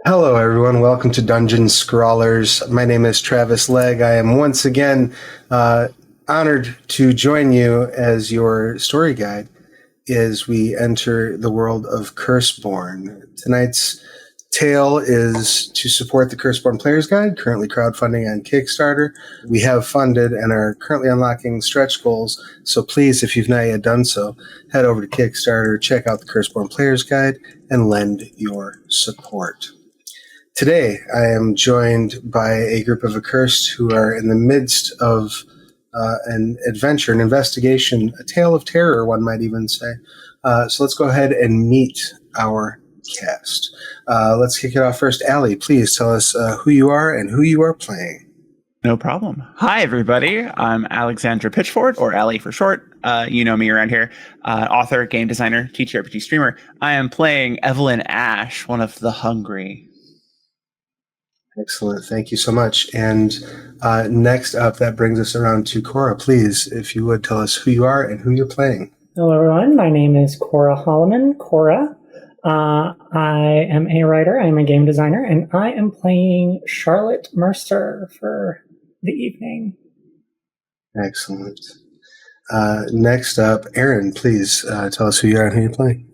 Hello, everyone. Welcome to Dungeon Scrawlers. My name is Travis Legge. I am once again honored to join you as your story guide as we enter the world of Curseborne. Tonight's tale is to support the Curseborne Player's Guide, currently crowdfunding on Kickstarter. We have funded and are currently unlocking stretch goals, so please, if you've not yet done so, head over to Kickstarter, check out the Curseborne Player's Guide, and lend your support. Today, I am joined by a group of accursed who are in the midst of an adventure, an investigation, a tale of terror, one might even say. So let's go ahead and meet our cast. Let's kick it off first. Allie, please tell us who you are and who you are playing. No problem. Hi, everybody. I'm Alexandra Pitchford, or Allie for short. You know me around here. Author, game designer, TTRPG streamer. I am playing Evelyn Ash, one of the hungry. Excellent. Thank you so much. And next up, that brings us around to Cora. Please, if you would, tell us who you are and who you're playing. Hello, everyone. My name is Cora Holloman. Cora. I am a writer. I'm a game designer, and I am playing Charlotte Mercer for the evening. Excellent. Next up, Erin, please tell us who you are and who you're playing.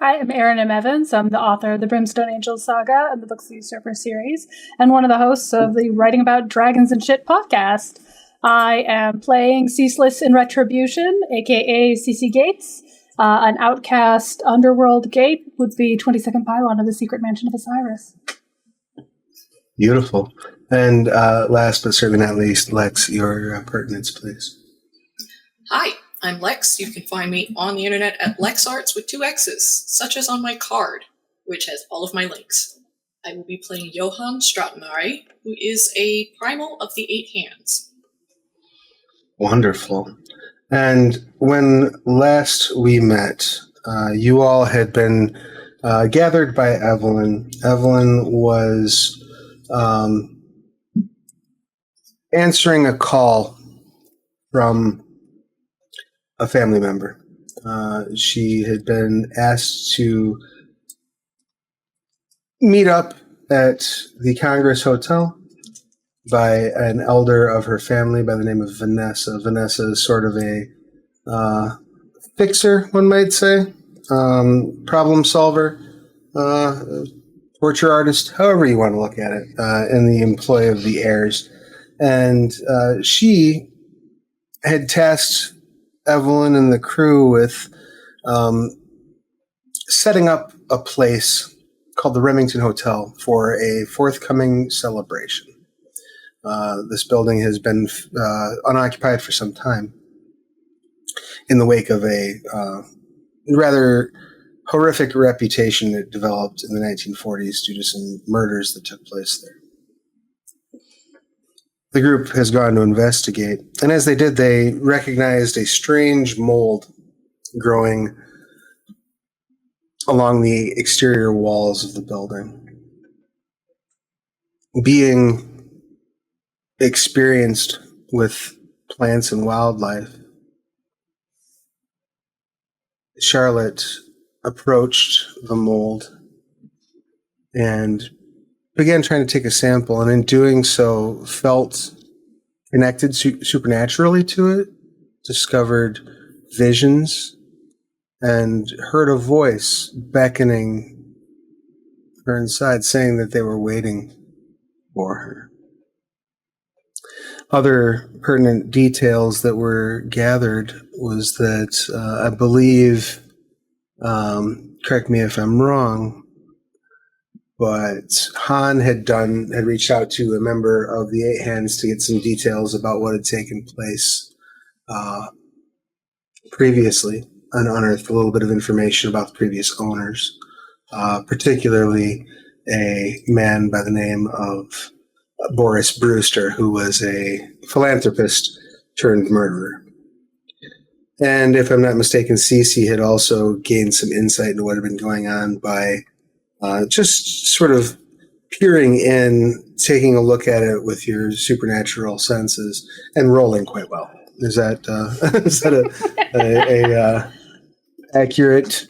Hi, I'm Erin M. Evans. I'm the author of the Brimstone Angels saga and the Books of the Usurper series, and one of the hosts of the Writing About Dragons and Shit podcast. I am playing Ceaseless in Retribution, aka CC Gates, an outcast underworld gate with the 22nd pylon of the Secret Mansion of Osiris. Beautiful. And last but certainly not least, Lex, your pertinence, please. Hi, I'm Lex. You can find me on the internet at LexArts with 2 X's, such as on my card, which has all of my links. I will be playing Johann Stratenmare, who is a primal of the 8 hands. Wonderful. And when last we met, you all had been gathered by Evelyn. Evelyn was answering a call from a family member. She had been asked to meet up at the Congress Hotel by an elder of her family by the name of Vanessa. Vanessa is sort of a fixer, one might say, problem solver, torture artist, however you want to look at it, in the employ of the heirs. And she had tasked Evelyn and the crew with setting up a place called the Remington Hotel for a forthcoming celebration. This building has been unoccupied for some time in the wake of a rather horrific reputation that developed in the 1940s due to some murders that took place there. The group has gone to investigate, and as they did, they recognized a strange mold growing along the exterior walls of the building, being experienced with plants and wildlife. Charlotte approached the mold and began trying to take a sample, and in doing so felt connected supernaturally to it, discovered visions, and heard a voice beckoning her inside, saying that they were waiting for her. Other pertinent details that were gathered was that I believe, correct me if I'm wrong, but Han had reached out to a member of the 8 Hands to get some details about what had taken place previously, and unearthed a little bit of information about the previous owners, particularly a man by the name of Boris Brewster, who was a philanthropist turned murderer. And if I'm not mistaken, Cece had also gained some insight into what had been going on by just sort of peering in, taking a look at it with your supernatural senses, and rolling quite well. Is that a accurate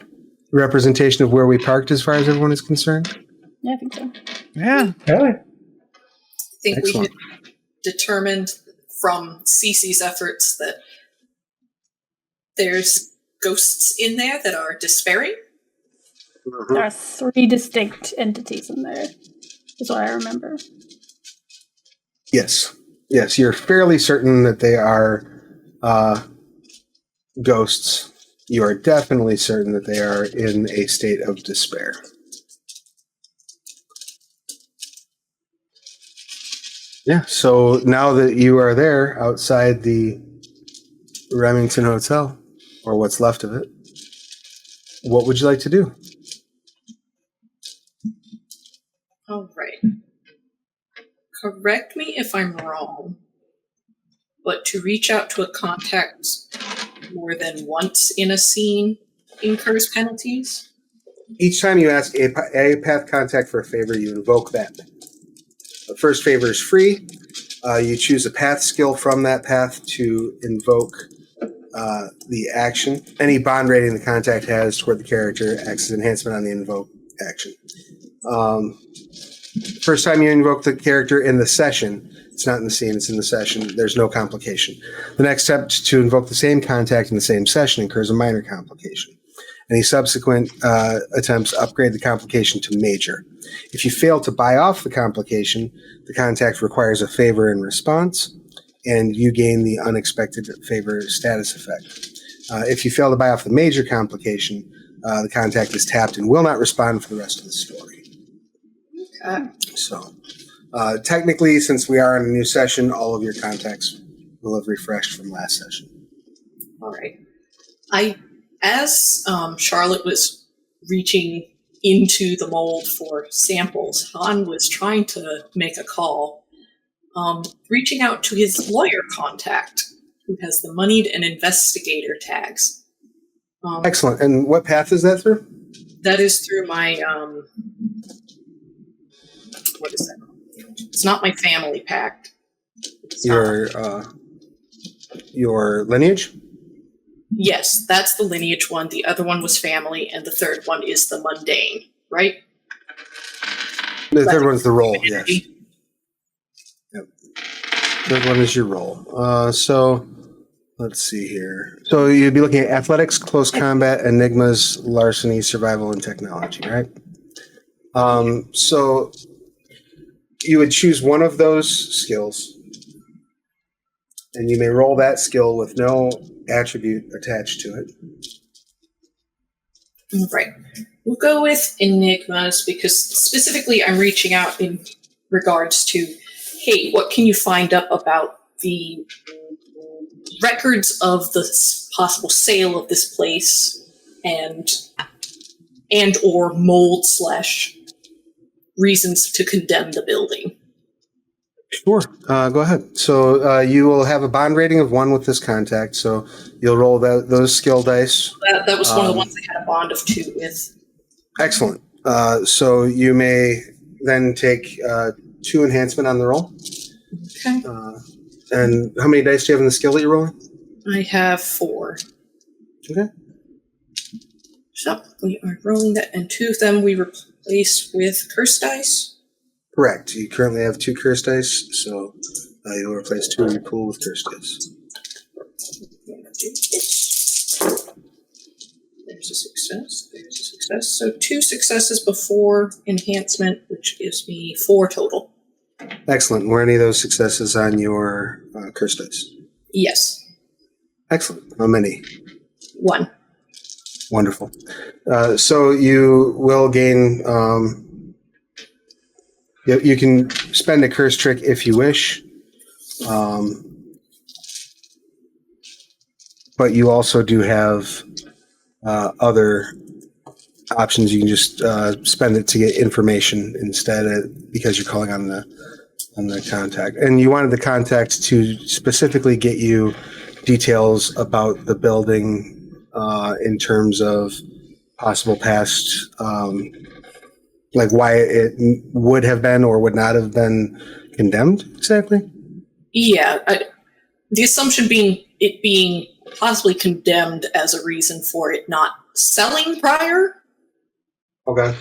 representation of where we parked as far as everyone is concerned? Yeah, I think so. Yeah. Really? I think Excellent. we had determined from Cece's efforts that there's ghosts in there that are despairing. There are 3 distinct entities in there, is what I remember. Yes. Yes, you're fairly certain that they are ghosts. You are definitely certain that they are in a state of despair. Yeah, so now that you are there outside the Remington Hotel, or what's left of it, what would you like to do? All right. Correct me if I'm wrong, but to reach out to a contact more than once in a scene incurs penalties? Each time you ask a path contact for a favor, you invoke that. The first favor is free. You choose a path skill from that path to invoke the action. Any bond rating the contact has toward the character acts as enhancement on the invoke action. First time you invoke the character in the session, it's not in the scene, it's in the session, there's no complication. The next step to invoke the same contact in the same session incurs a minor complication. Any subsequent attempts upgrade the complication to major. If you fail to buy off the complication, the contact requires a favor in response, and you gain the unexpected favor status effect. If you fail to buy off the major complication, the contact is tapped and will not respond for the rest of the story. So, technically, since we are in a new session, all of your contacts will have refreshed from last session. All right. As Charlotte was reaching into the mold for samples, Han was trying to make a call, reaching out to his lawyer contact, who has the moneyed and investigator tags. Excellent. And what path is that through? That is through my, what is that called? It's not my family pact. It's Your lineage? Yes, that's the lineage one. The other one was family, and the third one is the mundane, right? The third one's the roll, yes. Yep. Third one is your roll. So let's see here. So you'd be looking at athletics, close combat, enigmas, larceny, survival, and technology, right? So you would choose one of those skills, and you may roll that skill with no attribute attached to it. Right. We'll go with enigmas because specifically I'm reaching out in regards to, hey, what can you find up about the records of the possible sale of this place and or mold / reasons to condemn the building? Sure. Go ahead. So you will have a bond rating of 1 with this contact. So you'll roll those skill dice. That was one of the ones I had a bond of 2 with. Excellent. So you may then take 2 enhancement on the roll. Okay. And how many dice do you have in the skill that you're rolling? I have 4. Okay. So we are rolling that, and 2 of them we replace with curse dice. Correct. You currently have 2 curse dice, so you'll replace 2 of your pool with curse dice. There's a success. There's a success. So 2 successes before enhancement, which gives me 4 total. Excellent. Were any of those successes on your curse dice? Yes. Excellent. How many? 1. Wonderful. So you will gain... you can spend a curse trick if you wish, but you also do have other options. You can just spend it to get information instead because you're calling on the contact. And you wanted the contact to specifically get you details about the building in terms of possible past like why it would have been or would not have been condemned, exactly? Yeah. The assumption being it being possibly condemned as a reason for it not selling prior. Okay.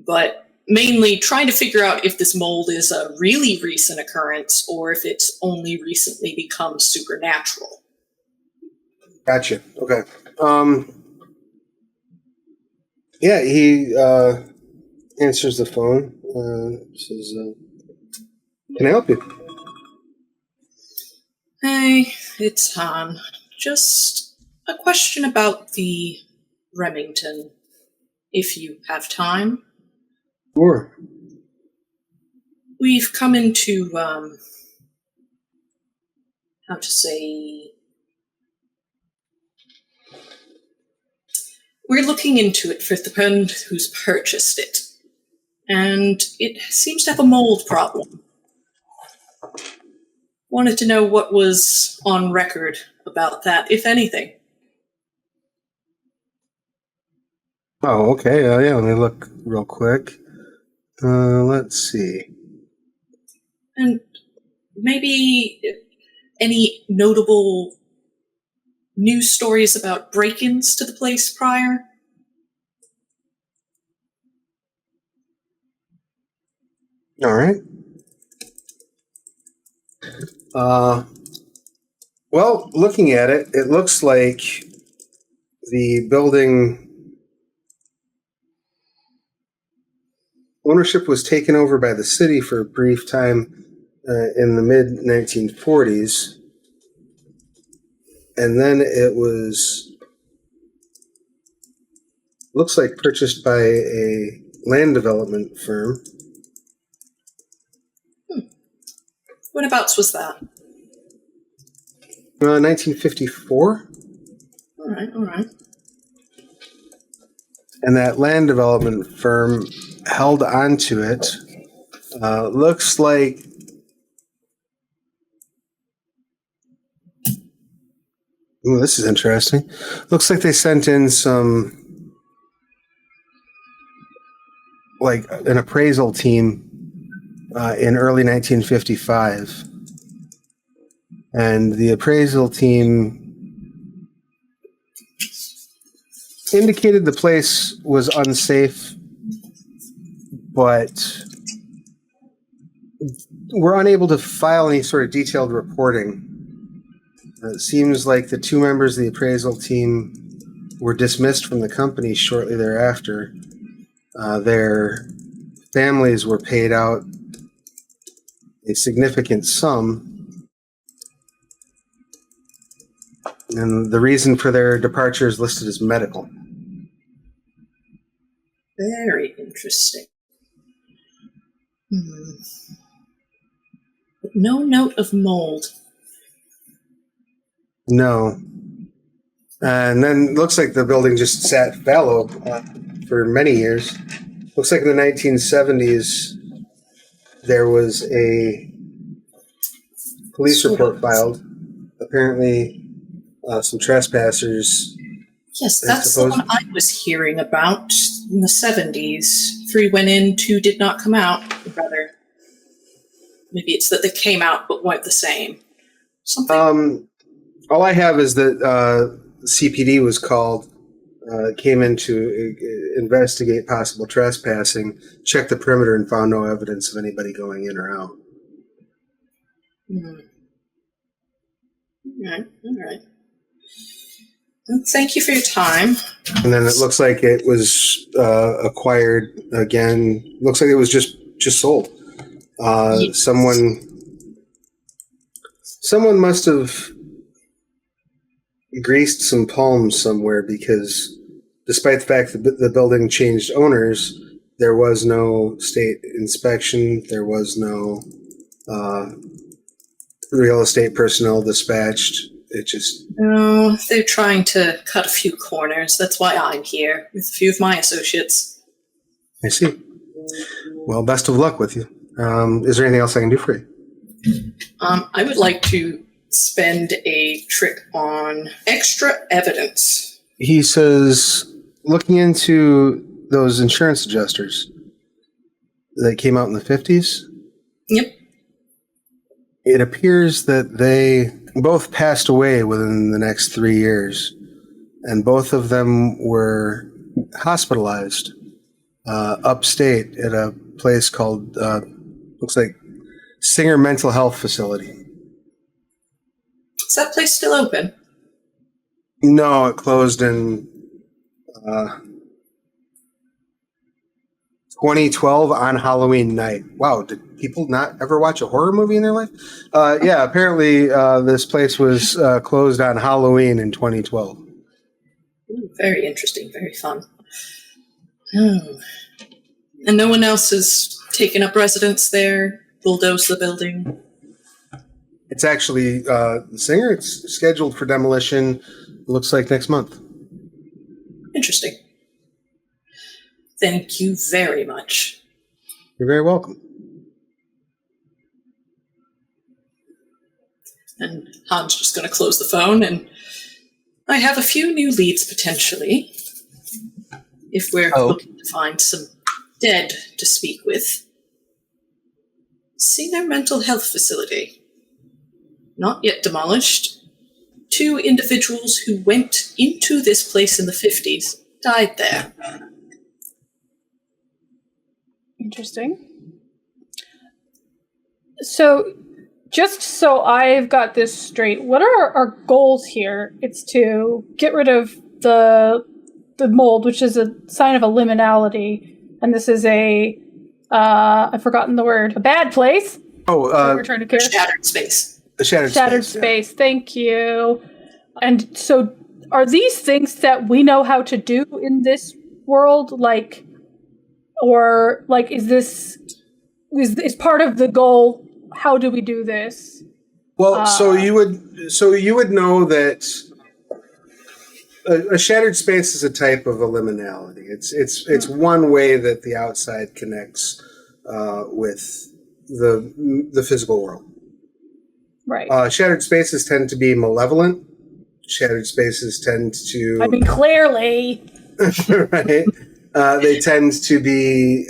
But mainly trying to figure out if this mold is a really recent occurrence or if it's only recently become supernatural. Gotcha. Okay. Yeah, he answers the phone. Says, "Can I help you?" Hey, it's Han. Just a question about the Remington, if you have time. Sure. We've come into, how to say... We're looking into it for the person who's purchased it, and it seems to have a mold problem. Wanted to know what was on record about that, if anything. Oh, okay. Yeah, let me look real quick. Let's see. And maybe any notable news stories about break-ins to the place prior? All right. Well, looking at it, it looks like the building ownership was taken over by the city for a brief time in the mid-1940s. And then it looks like purchased by a land development firm. Whenabouts was that? 1954. All right. And that land development firm held onto it. Looks like ooh, this is interesting. Looks like they sent in like an appraisal team in early 1955. And the appraisal team indicated the place was unsafe, but were unable to file any sort of detailed reporting. It seems like the two members of the appraisal team were dismissed from the company shortly thereafter. Their families were paid out a significant sum, and the reason for their departure is listed as medical. Very interesting. But no note of mold. No. And then looks like the building just sat fallow for many years. Looks like in the 1970s there was a police report filed. Apparently some trespassers. Yes, that's the one I was hearing about in the 70s. 3 went in, 2 did not come out. Rather, maybe it's that they came out but weren't the same. Something. All I have is that CPD was called, came in to investigate possible trespassing, checked the perimeter, and found no evidence of anybody going in or out. All right. Well, thank you for your time. And then it looks like it was acquired again. Looks like it was just sold. Yes. Someone must have greased some palms somewhere, because despite the fact that the building changed owners, there was no state inspection. There was no real estate personnel dispatched. It just... No, they're trying to cut a few corners. That's why I'm here, with a few of my associates. I see. Well, best of luck with you. Is there anything else I can do for you? I would like to spend a trick on extra evidence. He says, looking into those insurance adjusters that came out in the 50s. Yep. It appears that they both passed away within the next 3 years, and both of them were hospitalized. upstate at a place called, looks like Singer Mental Health Facility. Is that place still open? No, it closed in 2012 on Halloween night. Wow, did people not ever watch a horror movie in their life? Yeah, apparently this place was closed on Halloween in 2012. Ooh, very interesting, very fun. Oh. And no one else has taken up residence there, bulldozed the building? It's actually the Singer. It's scheduled for demolition. Looks like next month. Interesting. Thank you very much. You're very welcome. And Han's just going to close the phone, and I have a few new leads potentially. If we're looking to find some dead to speak with. Singer Mental Health Facility. Not yet demolished. 2 individuals who went into this place in the 50s died there. Interesting. So, just so I've got this straight, what are our goals here? It's to get rid of the mold, which is a sign of a liminality, and this is I've forgotten the word, a bad place. Return to care. Shattered space. The shattered space. Yeah. Thank you. And so, are these things that we know how to do in this world, is part of the goal? How do we do this? Well, so you would know that a shattered space is a type of a liminality. It's one way that the outside connects with the physical world. Right. Shattered spaces tend to be malevolent. Shattered spaces tend to... I mean, clearly. Right. They tend to be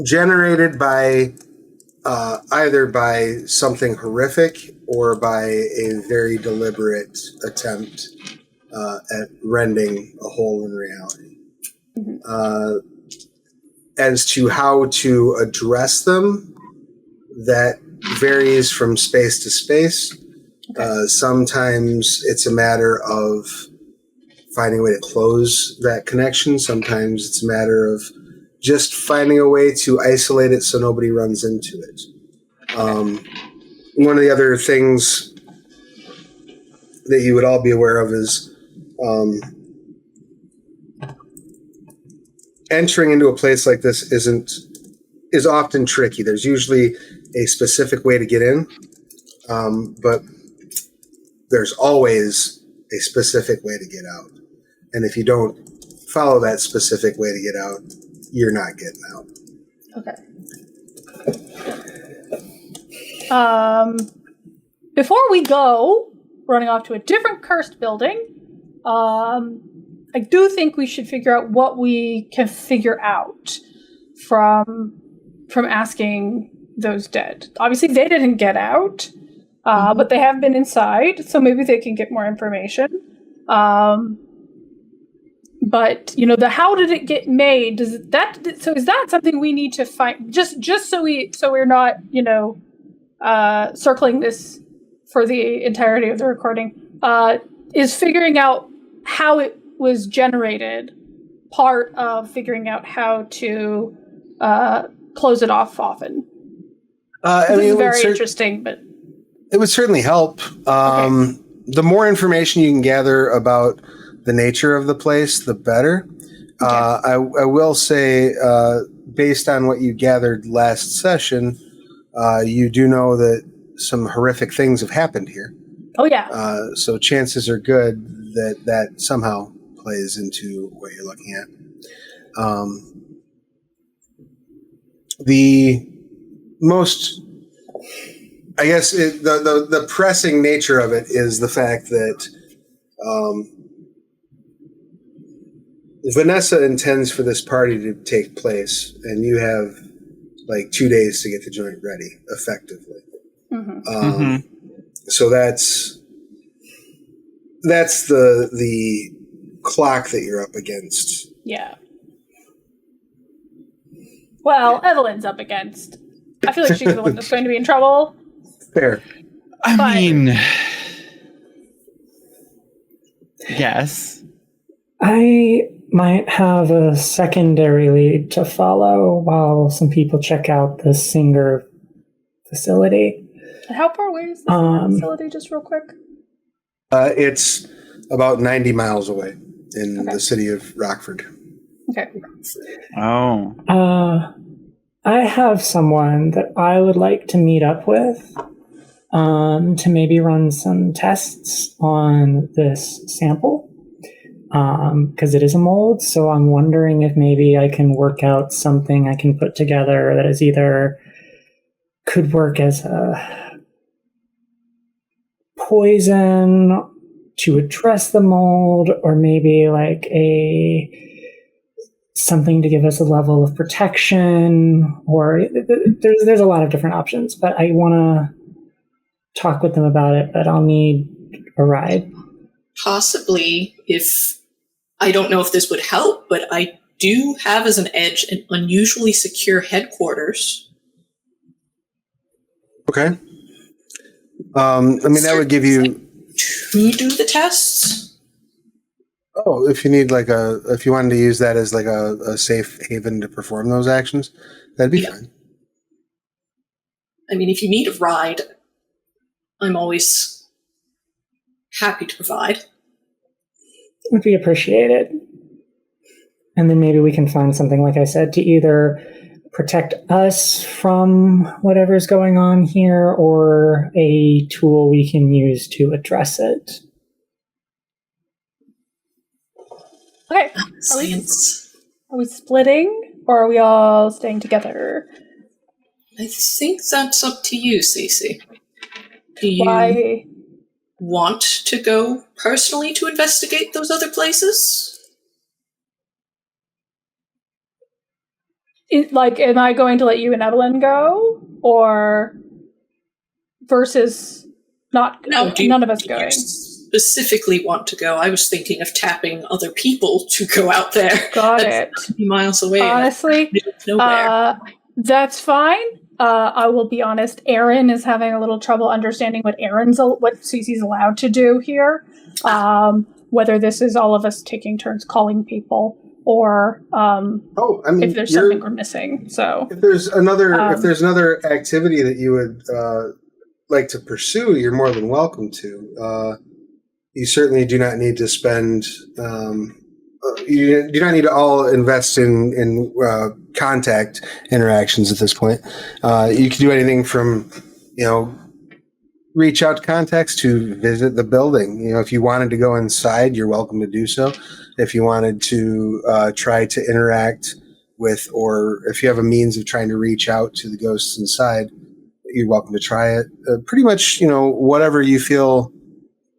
generated by either by something horrific or by a very deliberate attempt at rending a hole in reality. Mm-hmm. As to how to address them, that varies from space to space. Okay. Sometimes it's a matter of finding a way to close that connection. Sometimes it's a matter of just finding a way to isolate it so nobody runs into it. One of the other things that you would all be aware of is entering into a place like this is often tricky. There's usually a specific way to get in, but there's always a specific way to get out. And if you don't follow that specific way to get out, you're not getting out. Okay. Before we go running off to a different cursed building, I do think we should figure out what we can figure out from asking those dead. Obviously, they didn't get out, but they have been inside, so maybe they can get more information. But the how did it get made? Is that something we need to find? Just so we're not circling this for the entirety of the recording. Is figuring out how it was generated part of figuring out how to close it off often. It's very interesting, but it would certainly help. Okay. The more information you can gather about the nature of the place, the better. Okay. I will say, based on what you gathered last session, you do know that some horrific things have happened here. Oh, yeah. So chances are good that somehow plays into what you're looking at. The most, I guess, the pressing nature of it is the fact that Vanessa intends for this party to take place, and you have like 2 days to get the joint ready, effectively. Mm-hmm. So that's the clock that you're up against. Yeah. Well, Evelyn's up against. I feel like she's the one that's going to be in trouble. Fair. I mean, yes. I might have a secondary lead to follow while some people check out the Singer facility. And how far away is this facility, just real quick? It's about 90 miles away in the city of Rockford. Okay. Oh. I have someone that I would like to meet up with to maybe run some tests on this sample. Because it is a mold, so I'm wondering if maybe I can work out something I can put together that is either could work as a poison to address the mold, or maybe like something to give us a level of protection, or there's a lot of different options, but I want to talk with them about it, but I'll need a ride. Possibly, if I don't know if this would help, but I do have as an edge an unusually secure headquarters. Okay. I mean, that would give you to do the tests. Oh, if you need if you wanted to use that as like a safe haven to perform those actions, that'd be fine. I mean, if you need a ride, I'm always happy to provide. Would be appreciated. And then maybe we can find something, like I said, to either protect us from whatever's going on here, or a tool we can use to address it. Okay. Are we splitting, or are we all staying together? I think that's up to you, Cece. Do you want to go personally to investigate those other places? Am I going to let you and Evelyn go, or versus none of us going? Specifically want to go. I was thinking of tapping other people to go out there. Got it. 50 miles away. Honestly, that's fine. I will be honest. Aaron is having a little trouble understanding what Cece's allowed to do here. Whether this is all of us taking turns calling people, or if there's something we're missing. So if there's another activity that you would like to pursue, you're more than welcome to. You certainly do not need to spend. You do not need to all invest in contact interactions at this point. You can do anything from, reach out to contacts to visit the building. If you wanted to go inside, you're welcome to do so. If you wanted to try to interact with, or if you have a means of trying to reach out to the ghosts inside, you're welcome to try it. Pretty much, whatever you feel.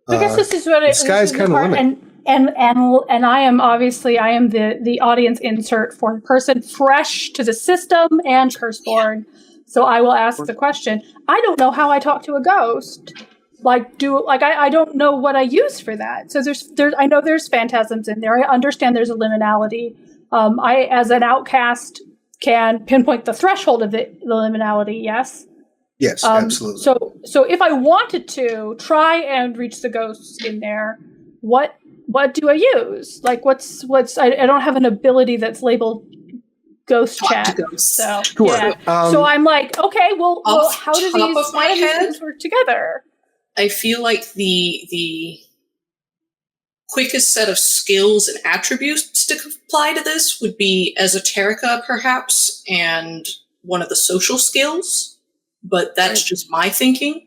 I guess this is what the sky's kind of limit. And I am the audience insert for the person fresh to the system and Curseborne. So I will ask the question. I don't know how I talk to a ghost. I don't know what I use for that. So I know there's phantasms in there. I understand there's a liminality. I, as an outcast, can pinpoint the threshold of the liminality. Yes. Yes, absolutely. So if I wanted to try and reach the ghosts in there, what do I use? I don't have an ability that's labeled ghost chat. So sure. Yeah. So I'm like, okay, well how do these things work together? I feel like the quickest set of skills and attributes to apply to this would be esoterica, perhaps, and one of the social skills. But that's just my thinking.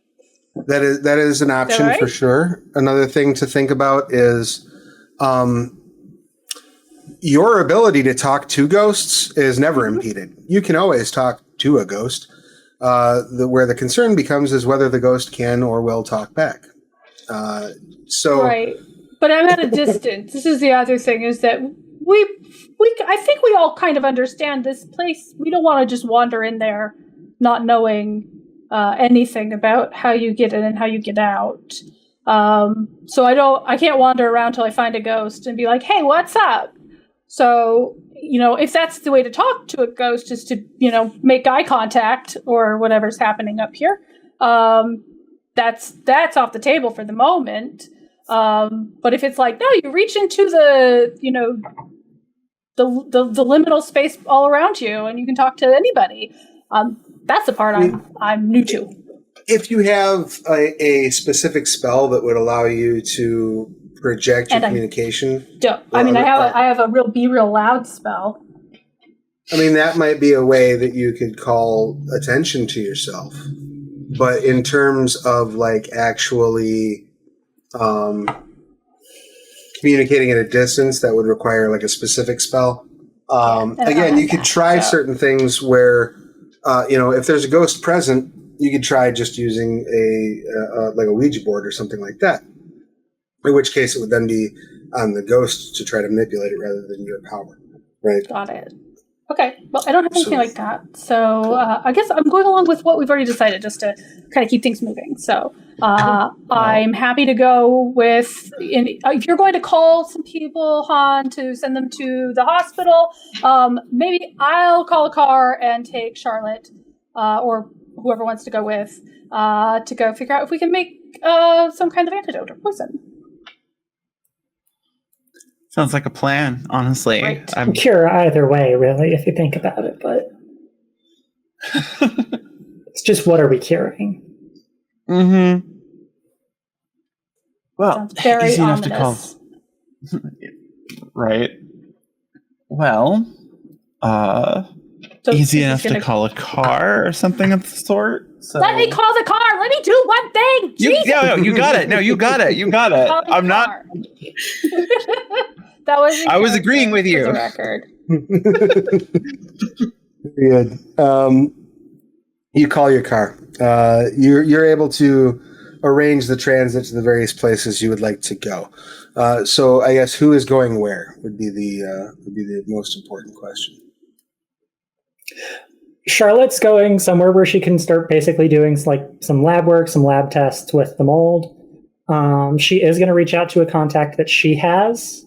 That is an option for sure. Another thing to think about is your ability to talk to ghosts is never impeded. You can always talk to a ghost. Where the concern becomes is whether the ghost can or will talk back. Right. But I'm at a distance. This is the other thing, is that I think we all kind of understand this place. We don't want to just wander in there not knowing anything about how you get in and how you get out. So I can't wander around till I find a ghost and be like, "Hey, what's up?" So, if that's the way to talk to a ghost is to, make eye contact or whatever's happening up here, that's off the table for the moment. But if it's like, no, you reach into the liminal space all around you and you can talk to anybody, that's the part I'm new to. If you have a specific spell that would allow you to project your communication, I have a be real loud spell. I mean, that might be a way that you could call attention to yourself. But in terms of like actually communicating at a distance, that would require like a specific spell. Again, you could try certain things where, if there's a ghost present, you could try just using like a Ouija board or something like that. In which case, it would then be on the ghost to try to manipulate it rather than your power, right? Got it. Okay. Well, I don't have anything like that, so I guess I'm going along with what we've already decided, just to kind of keep things moving. So I'm happy to go with. If you're going to call some people, Han, to send them to the hospital, maybe I'll call a car and take Charlotte or whoever wants to go with to go figure out if we can make some kind of antidote or poison. Sounds like a plan, honestly. Right. I'm cure either way, really, if you think about it, but it's just, what are we curing? Mm-hmm. Well, sounds very easy enough ominous. to call. Right. Well, So easy this enough is to call a car or something of the sort. So. Let me call the car. Let me do one thing. You got it. No, you got it. You got it. I'm not. That was. I was agreeing with you. For the record. Good. You call your car. You're able to arrange the transit to the various places you would like to go. So I guess who is going where would be the most important question. Charlotte's going somewhere where she can start basically doing like some lab work, some lab tests with the mold. She is going to reach out to a contact that she has.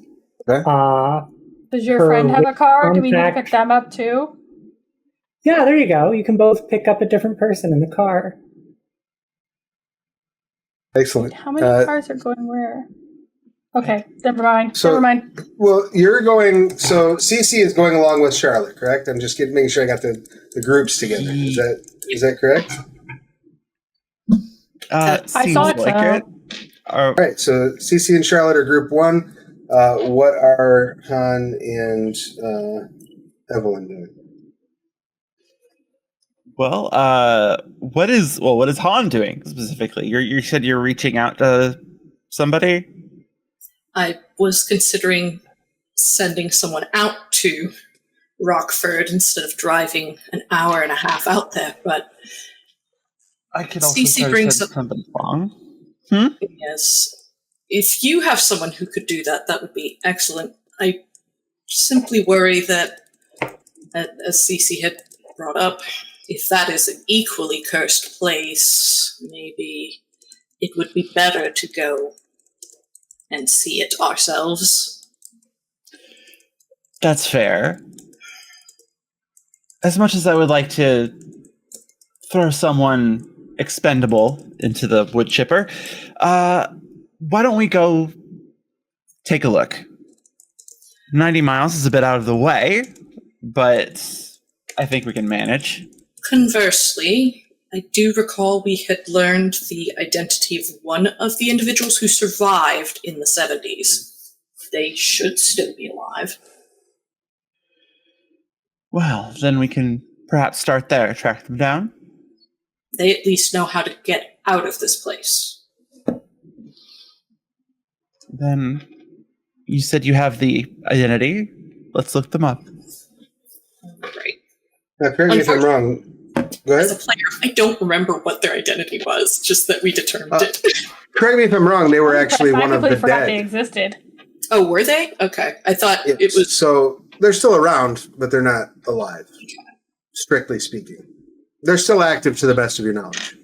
Okay. Does your friend have a car? Do we need to pick them up too? Yeah, there you go. You can both pick up a different person in the car. Excellent. How many cars are going where? Okay, never mind. Never mind. Well, you're going. So Cece is going along with Charlotte, correct? I'm just making sure I got the groups together. Is that correct? I thought like so. it. All right. So Cece and Charlotte are group one. What are Han and Evelyn doing? Well, what is Han doing specifically? You said you're reaching out to somebody? I was considering sending someone out to Rockford instead of driving an hour and a half out there, but I could also Cece brings up somebody along. Yes. If you have someone who could do that, that would be excellent. I simply worry that, as Cece had brought up, if that is an equally cursed place, maybe it would be better to go and see it ourselves. That's fair. As much as I would like to throw someone expendable into the wood chipper, why don't we go take a look? 90 miles is a bit out of the way, but I think we can manage. Conversely, I do recall we had learned the identity of one of the individuals who survived in the 70s. They should still be alive. Well, then we can perhaps start there, track them down. They at least know how to get out of this place. Then you said you have the identity. Let's look them up. Right. Now, correct me if I'm wrong. Go ahead. As a player, I don't remember what their identity was, just that we determined it. Correct me if I'm wrong. They were actually one of the forgot they dead. existed. Oh, were they? Okay. I thought it was... So they're still around, but they're not alive, strictly speaking. They're still active to the best of your knowledge.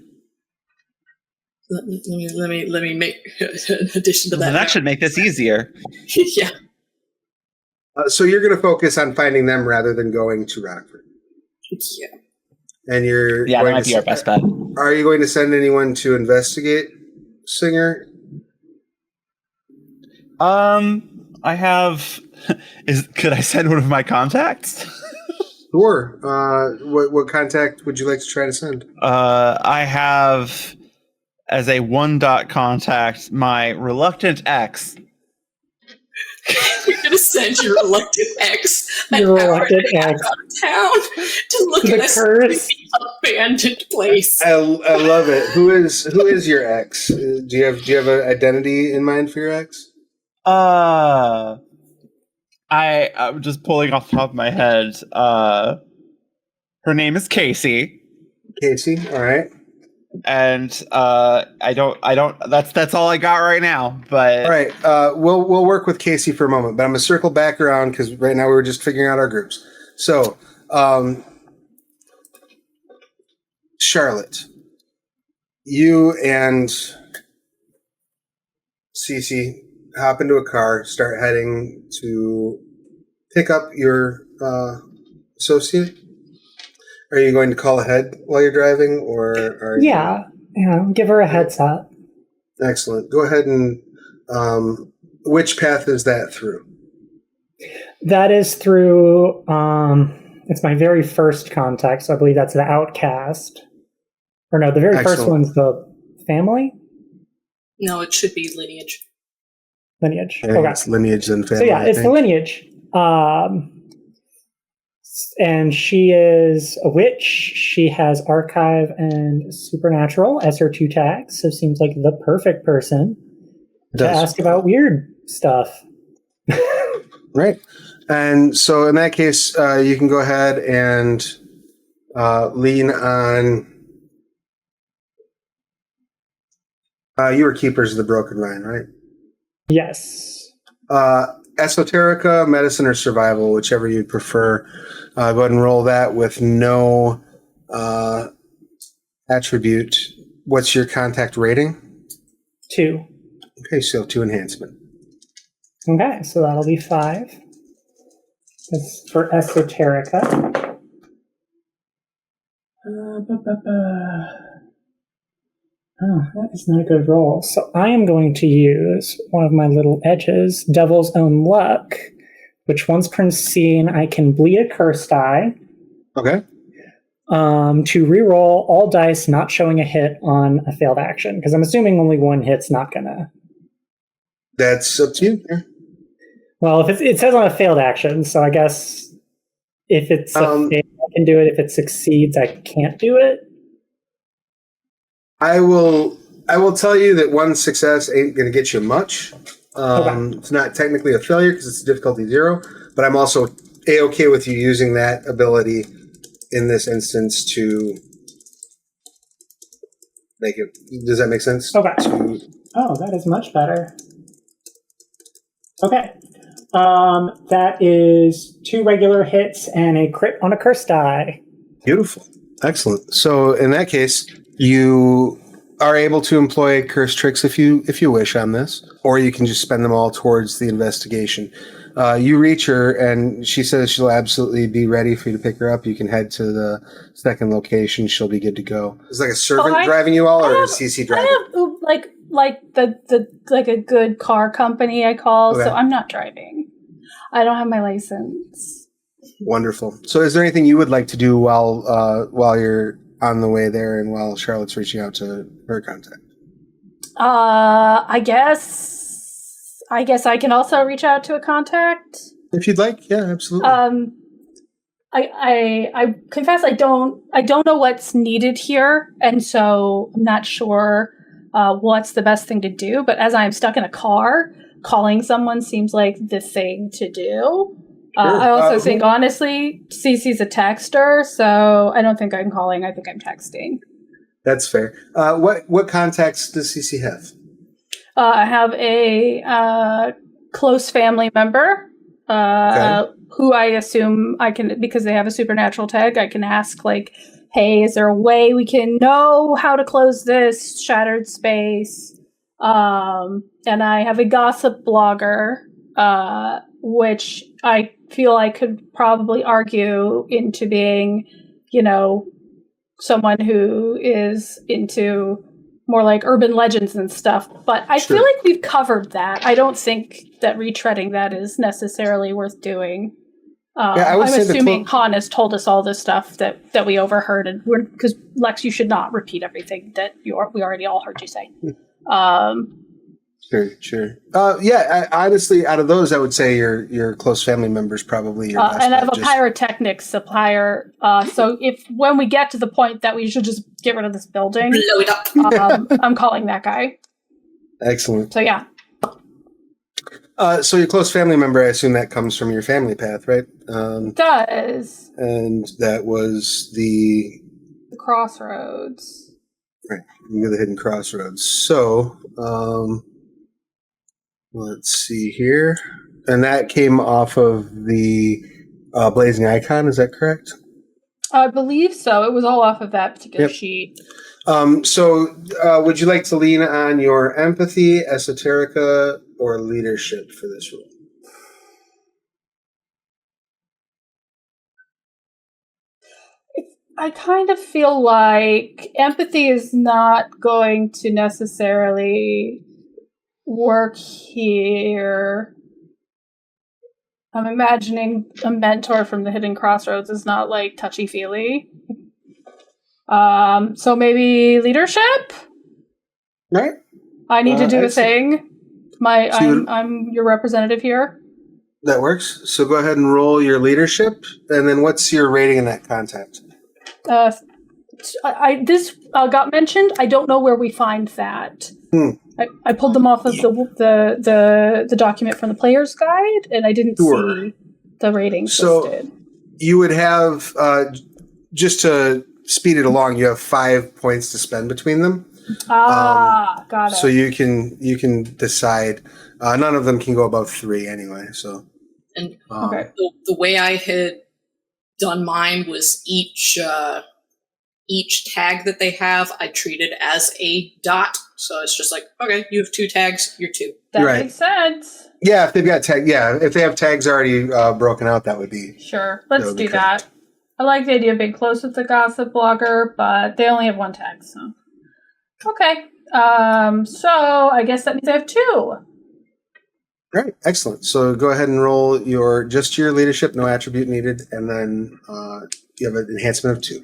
Let me make an addition to that. Well, that should make this easier. Yeah. So you're going to focus on finding them rather than going to Rockford. Yeah. And you're Yeah, that going might be our best bet. Are you going to send anyone to investigate Singer? I have. Could I send one of my contacts? Sure. What contact would you like to try to send? I have as a 1-dot contact my reluctant ex. You're gonna send your reluctant ex Your reluctant ex out of town to look The at curse. a abandoned place. I love it. Who is your ex? Do you have an identity in mind for your ex? I'm just pulling off the top of my head. Her name is Casey. Casey. All right. And I don't. That's all I got right now. But All right. We'll work with Casey for a moment, but I'm gonna circle back around because right now we're just figuring out our groups. So, Charlotte, you and Cece hop into a car, start heading to pick up your associate. Are you going to call ahead while you're driving, or are you... Yeah, give her a heads up. Excellent. Go ahead and which path is that through? That is through, it's my very first contact, so I believe that's the Outcast. Or no, the very first Excellent. one's the family? No, it should be lineage. Lineage. I think Okay. it's lineage and family. So yeah, I it's the think. lineage. And she is a witch. She has archive and supernatural as her 2 tags, so seems like the perfect person It to does. ask about weird stuff. Right. And so in that case, you can go ahead and lean on... you were Keepers of the Broken Vine, right? Yes. Esoterica, Medicine, or Survival, whichever you prefer. Go ahead and roll that with no attribute. What's your contact rating? 2. Okay, so 2 enhancement. Okay, so that'll be 5. That's for Esoterica. Oh, that is not a good roll. So I am going to use one of my little edges, Devil's Own Luck, which once per scene I can bleed a curse die Okay. to reroll all dice not showing a hit on a failed action, because I'm assuming only one hit's not gonna... That's up to you. Yeah. Well, if it says on a failed action, so I guess if it's a fail, I can do it. If it succeeds, I can't do it. I will tell you that one success ain't going to get you much. Okay. It's not technically a failure because it's difficulty 0, but I'm also A-okay with you using that ability in this instance to make it... Does that make sense? Okay. Oh, that is much better. Okay. That is 2 regular hits and a crit on a curse die. Beautiful. Excellent. So in that case, you are able to employ curse tricks if you wish on this, or you can just spend them all towards the investigation. You reach her, and she says she'll absolutely be ready for you to pick her up. You can head to the second location. She'll be good to go. Is like a servant driving you all, or is CC driving? I have like a good car company I call, Okay. so I'm not driving. I don't have my license. Wonderful. So is there anything you would like to do while you're on the way there and while Charlotte's reaching out to her contact? I guess I can also reach out to a contact. If you'd like, yeah, absolutely. I confess I don't know what's needed here, and so I'm not sure what's the best thing to do. But as I'm stuck in a car, calling someone seems like the thing to do. Sure. I also think, honestly, Cece's a texter, so I don't think I'm calling. I think I'm texting. That's fair. What contacts does CC have? I have a close family member who I assume I can, because they have a supernatural tag, I can ask, like, hey, is there a way we can know how to close this shattered space? And I have a gossip blogger, which I feel I could probably argue into being, someone who is into more like urban legends and stuff. But I feel like we've covered that. I don't think that retreading that is necessarily worth doing. I'm assuming Han has told us all this stuff that we overheard, and because Lex, you should not repeat everything that we already all heard you say. Sure. Honestly, out of those, I would say your close family members probably your best and I have bet. a pyrotechnics supplier. So when we get to the point that we should just get rid of this building, blow it up. I'm calling that guy. Excellent. So yeah. So your close family member, I assume that comes from your family path, right? Does. And that was the Crossroads. Right. You go the hidden crossroads. So, let's see here. And that came off of the Blazing Icon, is that correct? I believe so. It was all off of that particular sheet. Would you like to lean on your empathy, esoterica, or leadership for this role? I kind of feel like empathy is not going to necessarily work here. I'm imagining a mentor from the Hidden Crossroads is not like touchy-feely. So maybe leadership? Right. I need to do a thing. I'm your representative here. That works. So go ahead and roll your leadership, and then what's your rating in that contact? This got mentioned. I don't know where we find that. I pulled them off of the document from the player's guide, and I didn't see the ratings listed. You would have, just to speed it along, you have 5 points to spend between them. Got it. So you can decide. None of them can go above 3 anyway. So, and okay. The way I had done mine was each tag that they have, I treated as a dot. So it's just like, okay, you have 2 tags, you're 2. That makes sense. Yeah, if they've got if they have tags already broken out, that would be sure. Let's do that. I like the idea of being close with the gossip blogger, but they only have 1 tag, so okay. So I guess that means I have 2. Great, excellent. So go ahead and roll your leadership, no attribute needed, and then you have an enhancement of 2.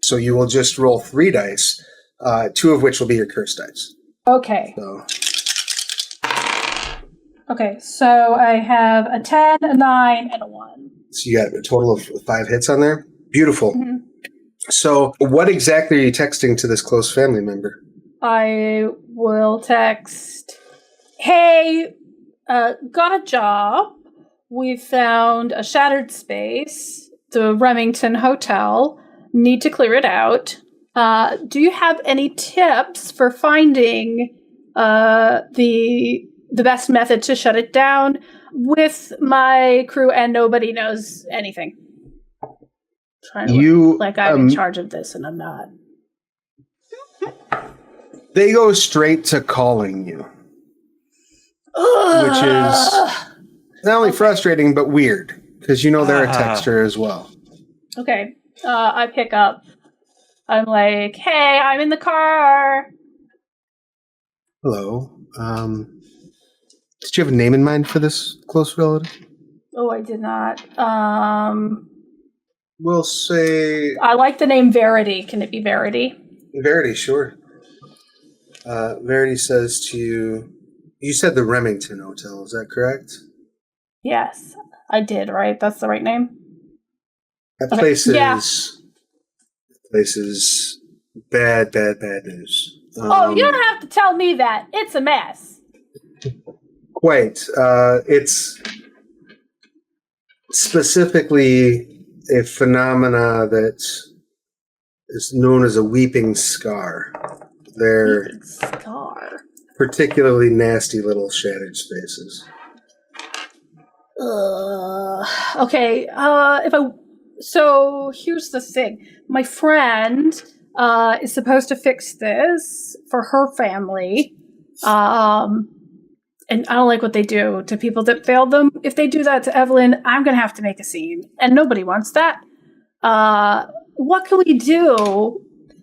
So you will just roll 3 dice, 2 of which will be your curse dice. Okay. So. Okay, so I have a 10, a 9, and a 1. So you got a total of 5 hits on there. Beautiful. Mm-hmm. So what exactly are you texting to this close family member? I will text, hey, got a job. We found a shattered space, the Remington Hotel. Need to clear it out. Do you have any tips for finding the best method to shut it down with my crew and nobody knows anything? Trying to look like I'm in charge of this and I'm not. They go straight to calling you, which is not only frustrating but weird because they're a texter as well. Okay. I pick up. I'm like, hey, I'm in the car. Hello. Did you have a name in mind for this close relative? Oh, I did not. We'll say... I like the name Verity. Can it be Verity? Verity, sure. Verity says to you... You said the Remington Hotel, is that correct? Yes, I did, right? That's the right name? That place is bad news. You don't have to tell me that. It's a mess. Quite. It's specifically a phenomena that is known as a weeping scar. They're particularly nasty little shattered spaces. Okay. So here's the thing. My friend is supposed to fix this for her family. And I don't like what they do to people that failed them. If they do that to Evelyn, I'm going to have to make a scene. And nobody wants that. What can we do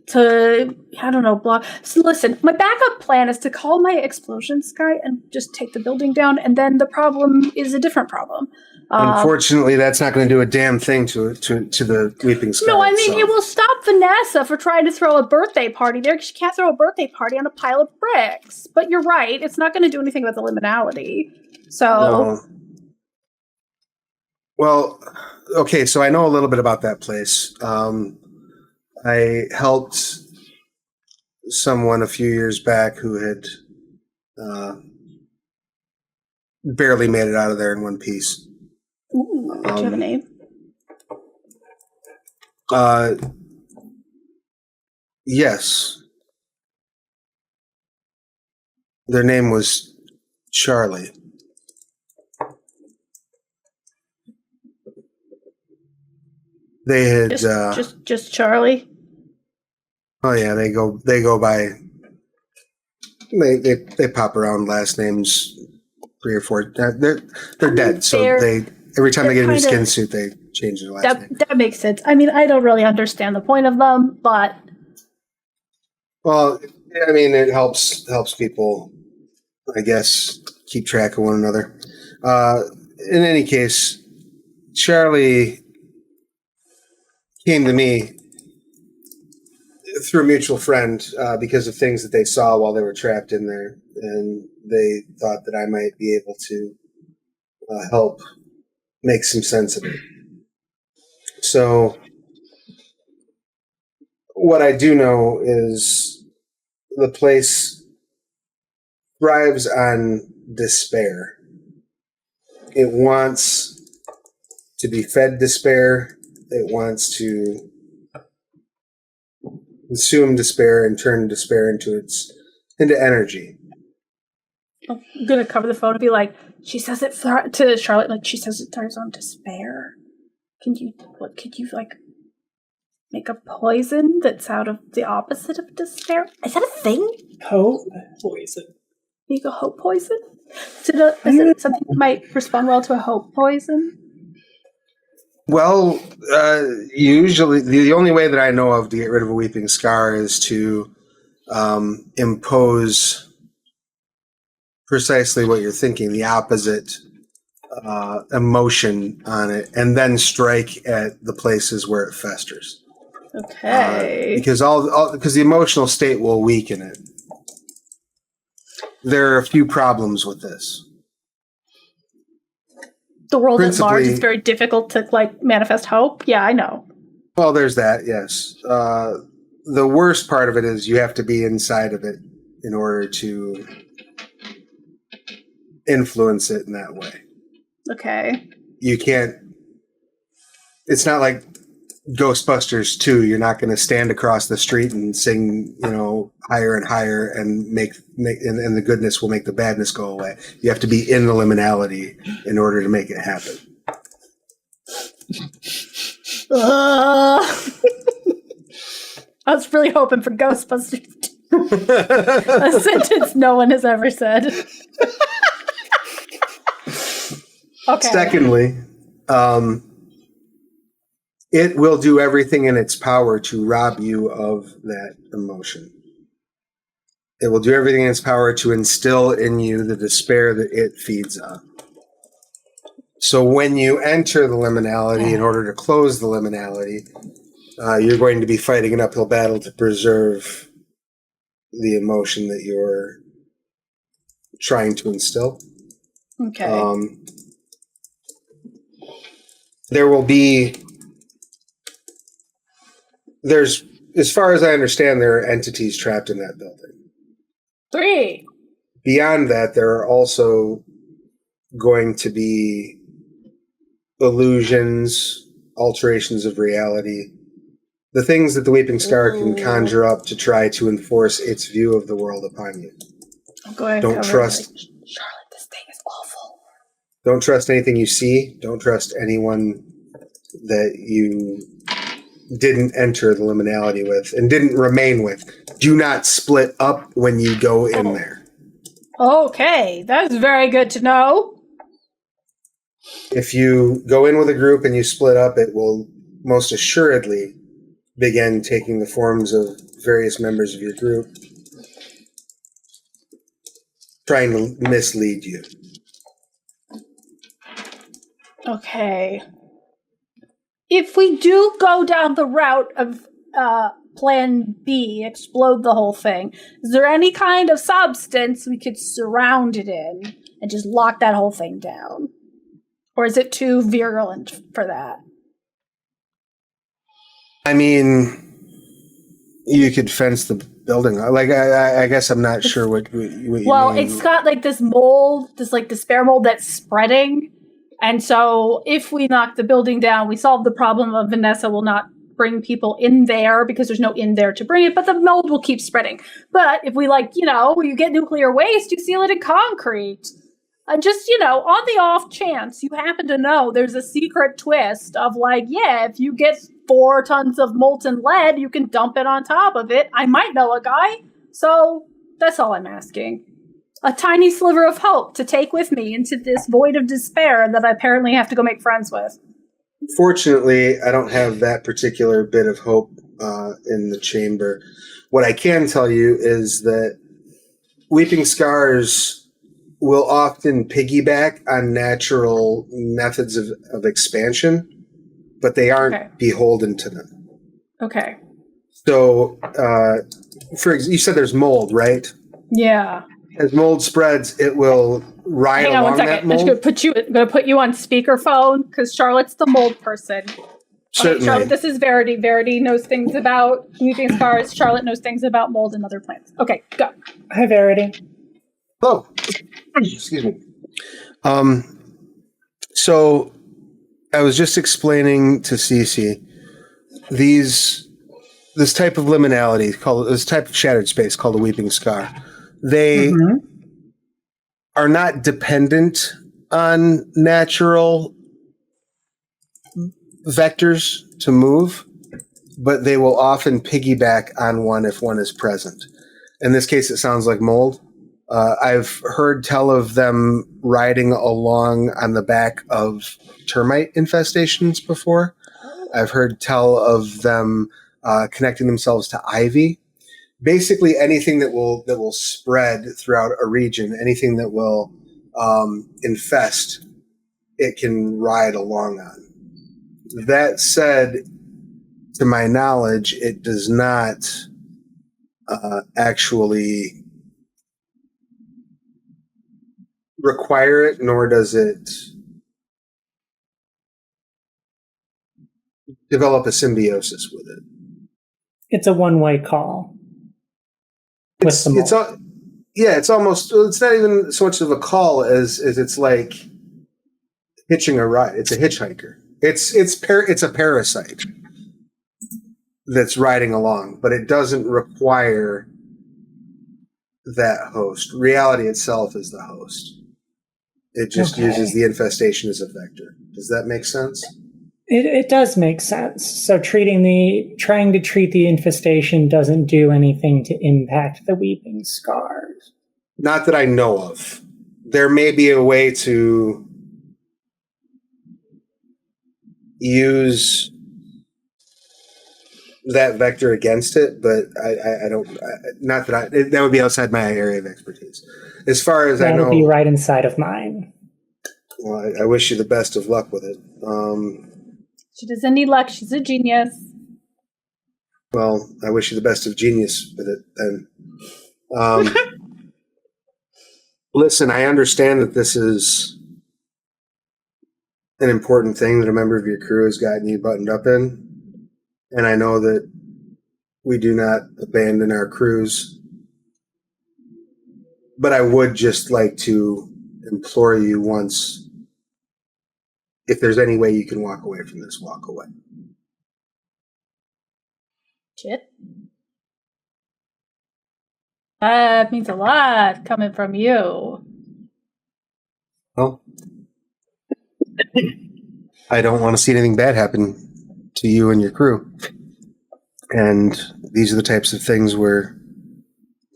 to, I don't know, block? So listen, my backup plan is to call my explosions guy and just take the building down. And then the problem is a different problem. Unfortunately, that's not going to do a damn thing to the Weeping Scar. No, I mean, itself. it will stop Vanessa for trying to throw a birthday party there. She can't throw a birthday party on a pile of bricks. But you're right. It's not going to do anything with the liminality. So... No. Well, okay, so I know a little bit about that place. I helped someone a few years back who had barely made it out of there in one piece. Ooh, do you have a name? Yes. Their name was Charlie. They had just Charlie. Oh yeah, they go by. They pop around last names, 3 or 4. They're dead, so every time they get a new skin suit, they change their last name. That makes sense. I mean, I don't really understand the point of them, but well, I mean, it helps people, I guess, keep track of one another. In any case, Charlie came to me through a mutual friend because of things that they saw while they were trapped in there, and they thought that I might be able to help make some sense of it. So what I do know is the place thrives on despair. It wants to be fed despair. It wants to consume despair and turn despair into energy. I'm gonna cover the phone and be like, she says it to Charlotte, like she says it thrives on despair. Could you like make a poison that's out of the opposite of despair? Is that a thing? Hope Poison. Make a hope poison? Is it something that might respond well to a hope poison? Well, usually the only way that I know of to get rid of a weeping scar is to impose precisely what you're thinking, the opposite emotion on it, and then strike at the places where it festers. Okay. Because because the emotional state will weaken it. There are a few problems with this. The world at large is very difficult to like manifest hope. Yeah, I know. Well, there's that, yes. The worst part of it is you have to be inside of it in order to influence it in that way. Okay. You can't. It's not like Ghostbusters 2. You're not going to stand across the street and sing, higher and higher, and make and the goodness will make the badness go away. You have to be in the liminality in order to make it happen. I was really hoping for Ghostbusters 2. A sentence no one has ever said. Okay. Secondly, it will do everything in its power to rob you of that emotion. It will do everything in its power to instill in you the despair that it feeds on. So when you enter the liminality, in order to close the liminality, you're going to be fighting an uphill battle to preserve the emotion that you're trying to instill. Okay. There will be... as far as I understand, there are entities trapped in that building. 3. Beyond that, there are also going to be illusions, alterations of reality, the things that the Weeping Scar can conjure up to try to enforce its view of the world upon you. I'm going Don't trust. Charlotte, this thing is awful. Don't trust anything you see. Don't trust anyone that you didn't enter the liminality with and didn't remain with. Do not split up when you go in there. Okay, that's very good to know. If you go in with a group and you split up, it will most assuredly begin taking the forms of various members of your group, trying to mislead you. Okay. If we do go down the route of Plan B, explode the whole thing, is there any kind of substance we could surround it in and just lock that whole thing down? Or is it too virulent for that? I mean, you could fence the building. Like, I guess I'm not sure what you Well, mean. it's got like this mold, this like despair mold that's spreading. And so if we knock the building down, we solve the problem of Vanessa will not bring people in there because there's no in there to bring it, but the mold will keep spreading. But if we you get nuclear waste, you seal it in concrete. Just, on the off chance you happen to know there's a secret twist of if you get 4 tons of molten lead, you can dump it on top of it. I might know a guy. So that's all I'm asking. A tiny sliver of hope to take with me into this void of despair that I apparently have to go make friends with. Fortunately, I don't have that particular bit of hope in the chamber. What I can tell you is that Weeping Scars will often piggyback on natural methods of expansion, but they aren't beholden to them. Okay. So, you said there's mold, right? Yeah. As mold spreads, it will ride Hang on along one second. that mold. I'm just going to put you on speakerphone because Charlotte's the mold person. Certainly. Okay, Charlotte, this is Verity. Verity knows things about weeping scars. Charlotte knows things about mold and other plants. Okay, go. Hi, Verity. Oh, excuse me. So I was just explaining to Cece this type of liminality this type of shattered space called a weeping scar. They are not dependent on natural vectors to move, but they will often piggyback on one if one is present. In this case, it sounds like mold. I've heard tell of them riding along on the back of termite infestations before. I've heard tell of them connecting themselves to ivy. Basically, anything that will spread throughout a region, anything that will infest, it can ride along on. That said, to my knowledge, it does not actually require it, nor does it develop a symbiosis with it. It's a one-way call. It's not even so much of a call as it's like hitching a ride. It's a hitchhiker. It's a parasite that's riding along, but it doesn't require that host. Reality itself is the host. It just uses the infestation as a vector. Does that make sense? It does make sense. So trying to treat the infestation doesn't do anything to impact the weeping scars. Not that I know of. There may be a way to use that vector against it, but I don't. That would be outside my area of expertise. As far as I know, that'll be right inside of mine. Well, I wish you the best of luck with it. She doesn't need luck. She's a genius. Well, I wish you the best of genius with it then. Listen, I understand that this is an important thing that a member of your crew has gotten you buttoned up in. And I know that we do not abandon our crews. But I would just like to implore you once, if there's any way you can walk away from this, walk away. Shit. That means a lot coming from you. Well, I don't want to see anything bad happen to you and your crew. And these are the types of things where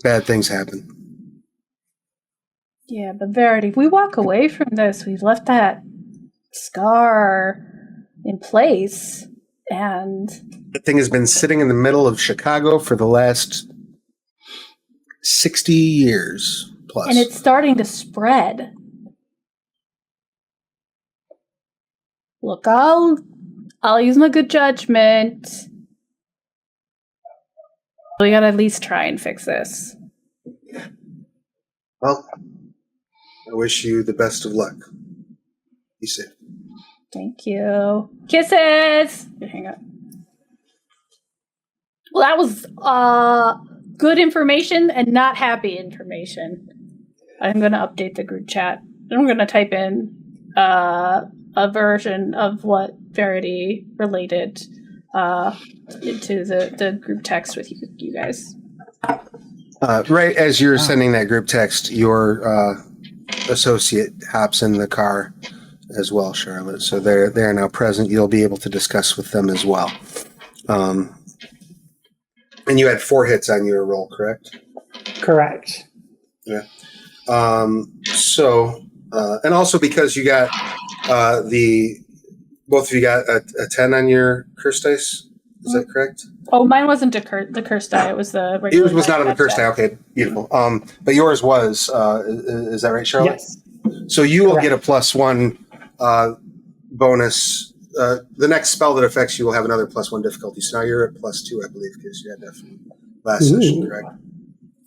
bad things happen. Yeah, but Verity, if we walk away from this, we've left that scar in place, and The thing has been sitting in the middle of Chicago for the last 60 years plus. and it's starting to spread. Look, I'll use my good judgment. We gotta at least try and fix this. Well, I wish you the best of luck. Be safe. Thank you. Kisses! Hang up. Well, that was good information and not happy information. I'm going to update the group chat. I'm going to type in a version of what Verity related into the group text with you guys. Right as you're sending that group text, your associate hops in the car as well, Charlotte. So they're now present. You'll be able to discuss with them as well. And you had 4 hits on your roll, correct? Correct. Yeah. And also because you got both of you got a 10 on your curse dice. Is that correct? Oh, mine wasn't the curse die. It was the regular. Yours was not on the curse die. Okay, beautiful. But yours was. Is that right, Charlotte? Yes. So you will Correct. get a +1 bonus. The next spell that affects you will have another +1 difficulty. So now you're at +2, I believe, because you had that from last session, correct?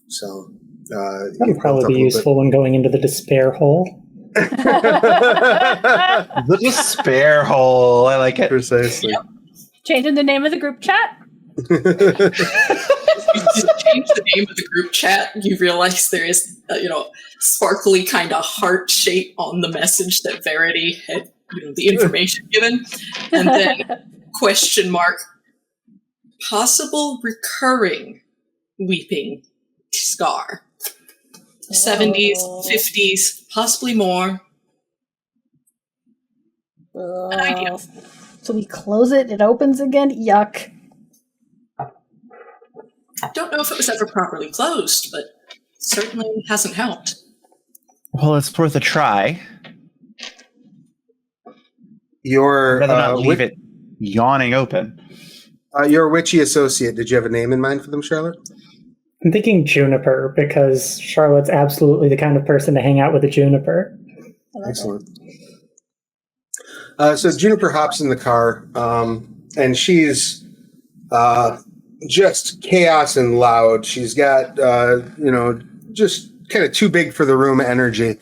So That'll probably be useful when going into the despair hole. The despair hole. I like it. Precisely. Yep. Changing the name of the group chat. If you change the name of the group chat, you realize there is, sparkly kind of heart shape on the message that Verity had, the information given, and then question mark, possible recurring weeping scar. 70s, 50s, possibly more. An idea. So we close it, it opens again. Yuck. I don't know if it was ever properly closed, but certainly hasn't helped. Well, it's worth a try. Your I'd rather not leave it yawning open. your witchy associate. Did you have a name in mind for them, Charlotte? I'm thinking Juniper because Charlotte's absolutely the kind of person to hang out with a Juniper. Excellent. So Juniper hops in the car, and she's just chaos and loud. She's got, just kind of too big for the room energy.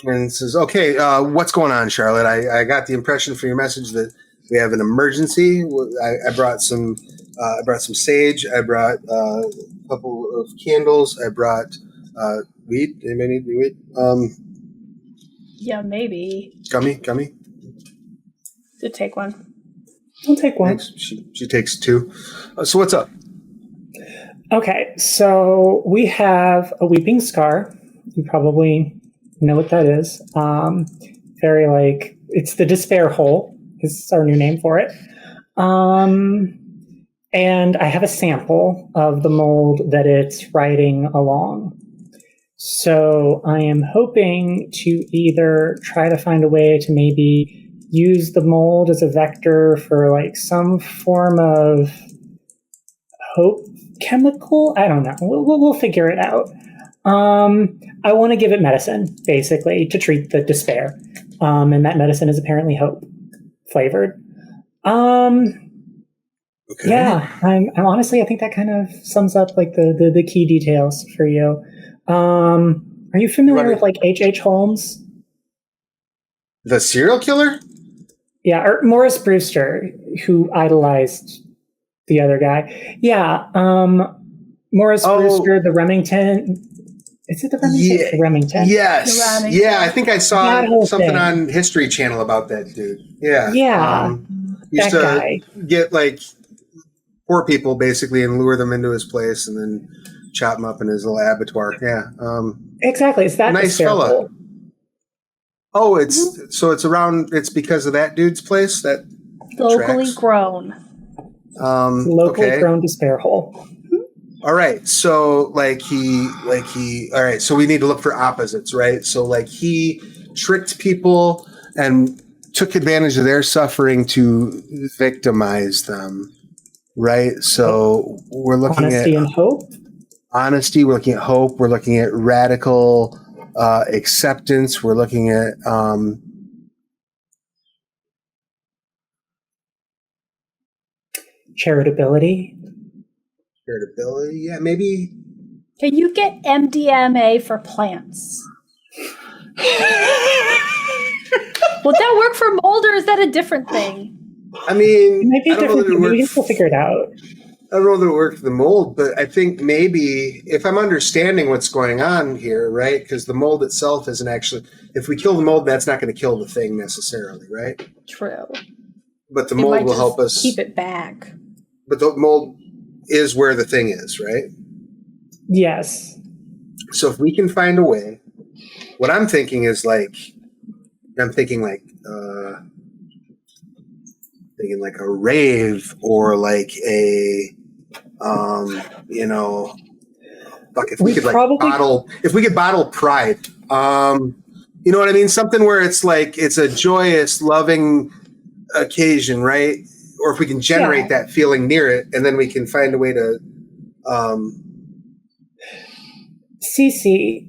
And says, "Okay, what's going on, Charlotte? I got the impression from your message that we have an emergency. I brought some sage. I brought a couple of candles. I brought weed. Anybody need any weed? Yeah, maybe. Gummy. To take one. I'll take one. Thanks. She takes 2. So what's up? Okay, so we have a weeping scar. You probably know what that is. It's the despair hole is our new name for it. And I have a sample of the mold that it's riding along. So I am hoping to either try to find a way to maybe use the mold as a vector for some form of hope chemical. I don't know. We'll figure it out. I want to give it medicine, basically, to treat the despair. And that medicine is apparently hope flavored. Okay. Yeah, I'm honestly, I think that kind of sums up the key details for you. Are you familiar with H.H. Holmes? The serial killer? Yeah, or Morris Brewster, who idolized the other guy. Yeah, Morris Brewster, the Remington. Is it the Remington? Yeah. The Remington. Yes. The Remington. Yeah, I think I saw That whole something thing. on History Channel about that dude. Yeah. Yeah, Used that to guy. get poor people basically and lure them into his place and then chop them up in his little abattoir. Yeah. Exactly. It's that Nice despair fella. hole. Oh, it's around. It's because of that dude's place. That Locally tracks. grown. Locally Okay. grown despair hole. All right. So all right. So we need to look for opposites, right? So like he tricked people and took advantage of their suffering to victimize them, right? So we're looking Honesty at and hope. honesty. We're looking at hope. We're looking at radical acceptance. We're looking at Charitability. irritability. Yeah, maybe. Can you get MDMA for plants? Would that work for mold, or is that a different thing? I mean, It might be I don't know different. that it Maybe we can works. still figure it out. I don't know that it worked for the mold, but I think maybe if I'm understanding what's going on here, right? Because the mold itself isn't actually. If we kill the mold, that's not going to kill the thing necessarily, right? True. But the It mold might will just help us. keep it back. But the mold is where the thing is, right? Yes. So if we can find a way, what I'm thinking is like, thinking like a rave or like a, if we could bottle pride, you know what I mean? Something where it's like, it's a joyous, loving occasion, right? Or if we can generate that feeling near it, and then we can find a way to, Cece,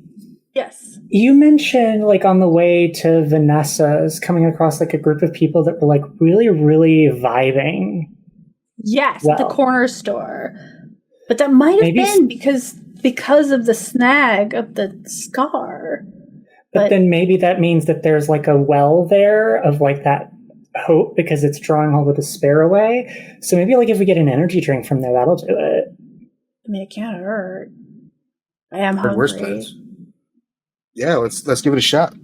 Yes. you mentioned like on the way to Vanessa's coming across like a group of people that were like really, really vibing. Yes, Wow. at the corner store. But that might have Maybe been because of the snag of the scar. But then maybe that means that there's like a well there of like that hope because it's drawing all the despair away. So maybe like if we get an energy drink from there, that'll do it. I mean, it can't hurt. I am Heard worse hungry. times. Yeah, let's give it a shot.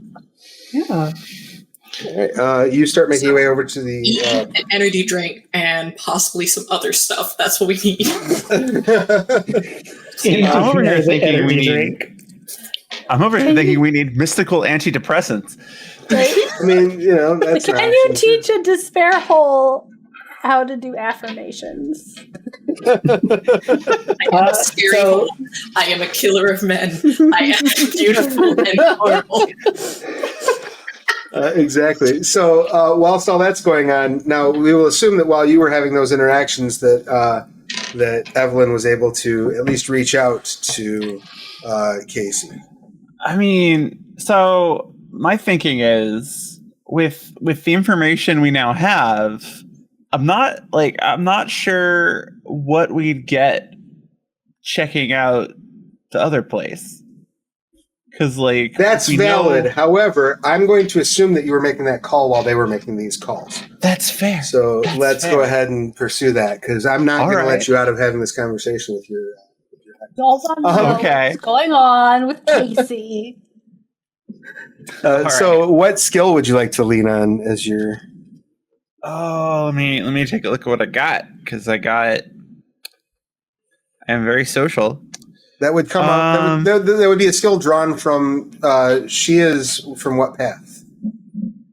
Yeah. All right, you start making your way over to Eat the. an energy drink and possibly some other stuff. That's what we need. I'm over here There's an thinking we energy need. drink. I'm over here thinking we need mystical antidepressants. Right? I mean, that's. Can you teach a despair hole how to do affirmations? I am a scary so- hole. I am a killer of men. I am beautiful and horrible. Exactly. So whilst all that's going on, now we will assume that while you were having those interactions, that Evelyn was able to at least reach out to Casey. I mean, so my thinking is with the information we now have, I'm not sure what we'd get checking out the other place. Because That's valid. However, I'm going to assume that you were making that call while they were making these calls. That's fair. So let's go ahead and pursue that, because I'm not going to let right. you out of having this conversation with your. Dolls on notes. Okay. What's going on with Casey? So, what skill would you like to lean on as your? Oh, let me take a look at what I got, because I am very social. That would come up. That would be a skill drawn from. She is from what path?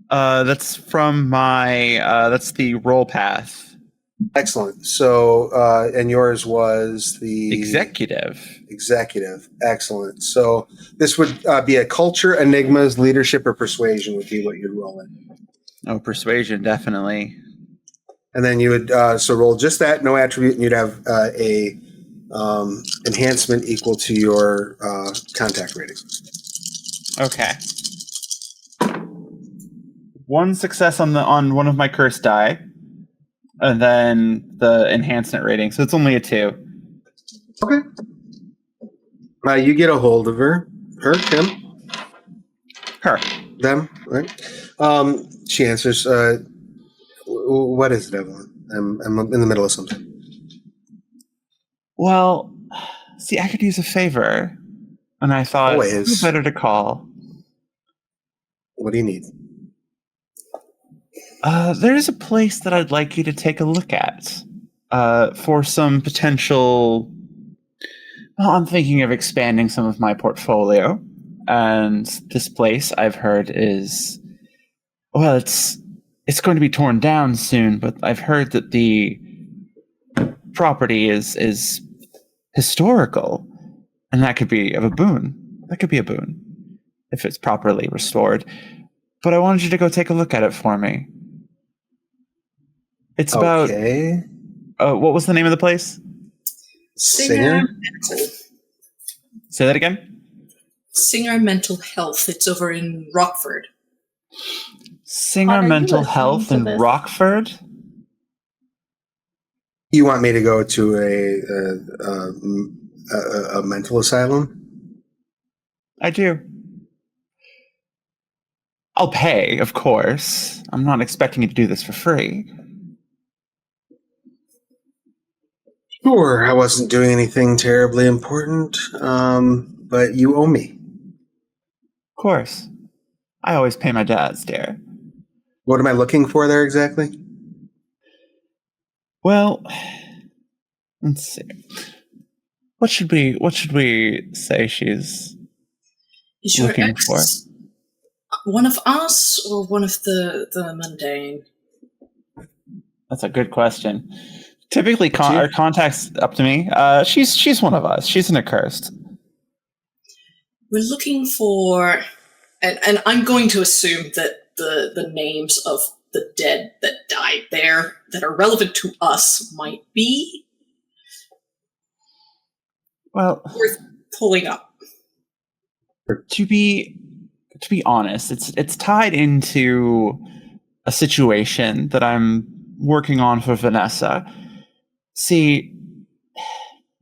That's from my. That's the roll path. Excellent. So, and yours was the Executive. Executive. Excellent. So, this would be a culture, enigmas, leadership, or persuasion would be what you'd roll in. Oh, persuasion, definitely. And then you would roll just that, no attribute, and you'd have a enhancement equal to your contact rating. Okay. One success on one of my curse die, and then the enhancement rating. So it's only a 2. Okay. You get a hold of her. Him. Her. Them. Right. She answers. What is it, Evelyn? I'm in the middle of something. Well, see, I could use a favor, and I thought Always. who better to call. What do you need? There's a place that I'd like you to take a look at for some potential. Well, I'm thinking of expanding some of my portfolio. And this place, I've heard, is... Well, it's going to be torn down soon, but I've heard that the property is historical, and that could be of a boon. That could be a boon if it's properly restored. But I wanted you to go take a look at it for me. It's about... Okay. What was the name of the place? Singer? Mental. Say that again? Singer Mental Health. It's over in Rockford. Singer Are you Mental listening Health to in this? Rockford? You want me to go to a mental asylum? I do. I'll pay, of course. I'm not expecting you to do this for free. Sure, I wasn't doing anything terribly important, but you owe me. Of course. I always pay my debts, dear. What am I looking for there exactly? Well, let's see. What should we say she's Is your looking ex for? one of us or one of the mundane? That's a good question. Typically, our contact's up to me. She's one of us. She's an accursed. We're looking for, and I'm going to assume that the names of the dead that died there that are relevant to us might be Well, worth pulling up. to be honest, it's tied into a situation that I'm working on for Vanessa. See,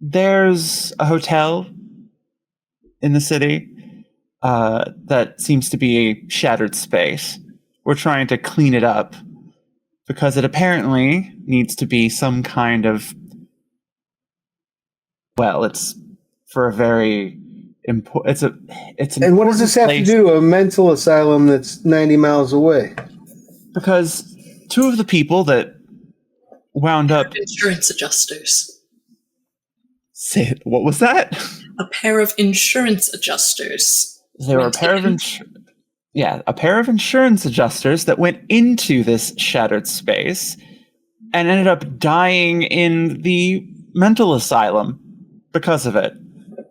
there's a hotel in the city that seems to be a shattered space. We're trying to clean it up because it apparently needs to be some kind of... Well, it's for a very important... It's an And what does this have to do to a mental asylum that's 90 miles away? Because two of the people that wound up... Insurance adjusters. Say, what was that? A pair of insurance adjusters. There were a pair of insurance adjusters that went into this shattered space and ended up dying in the mental asylum because of it.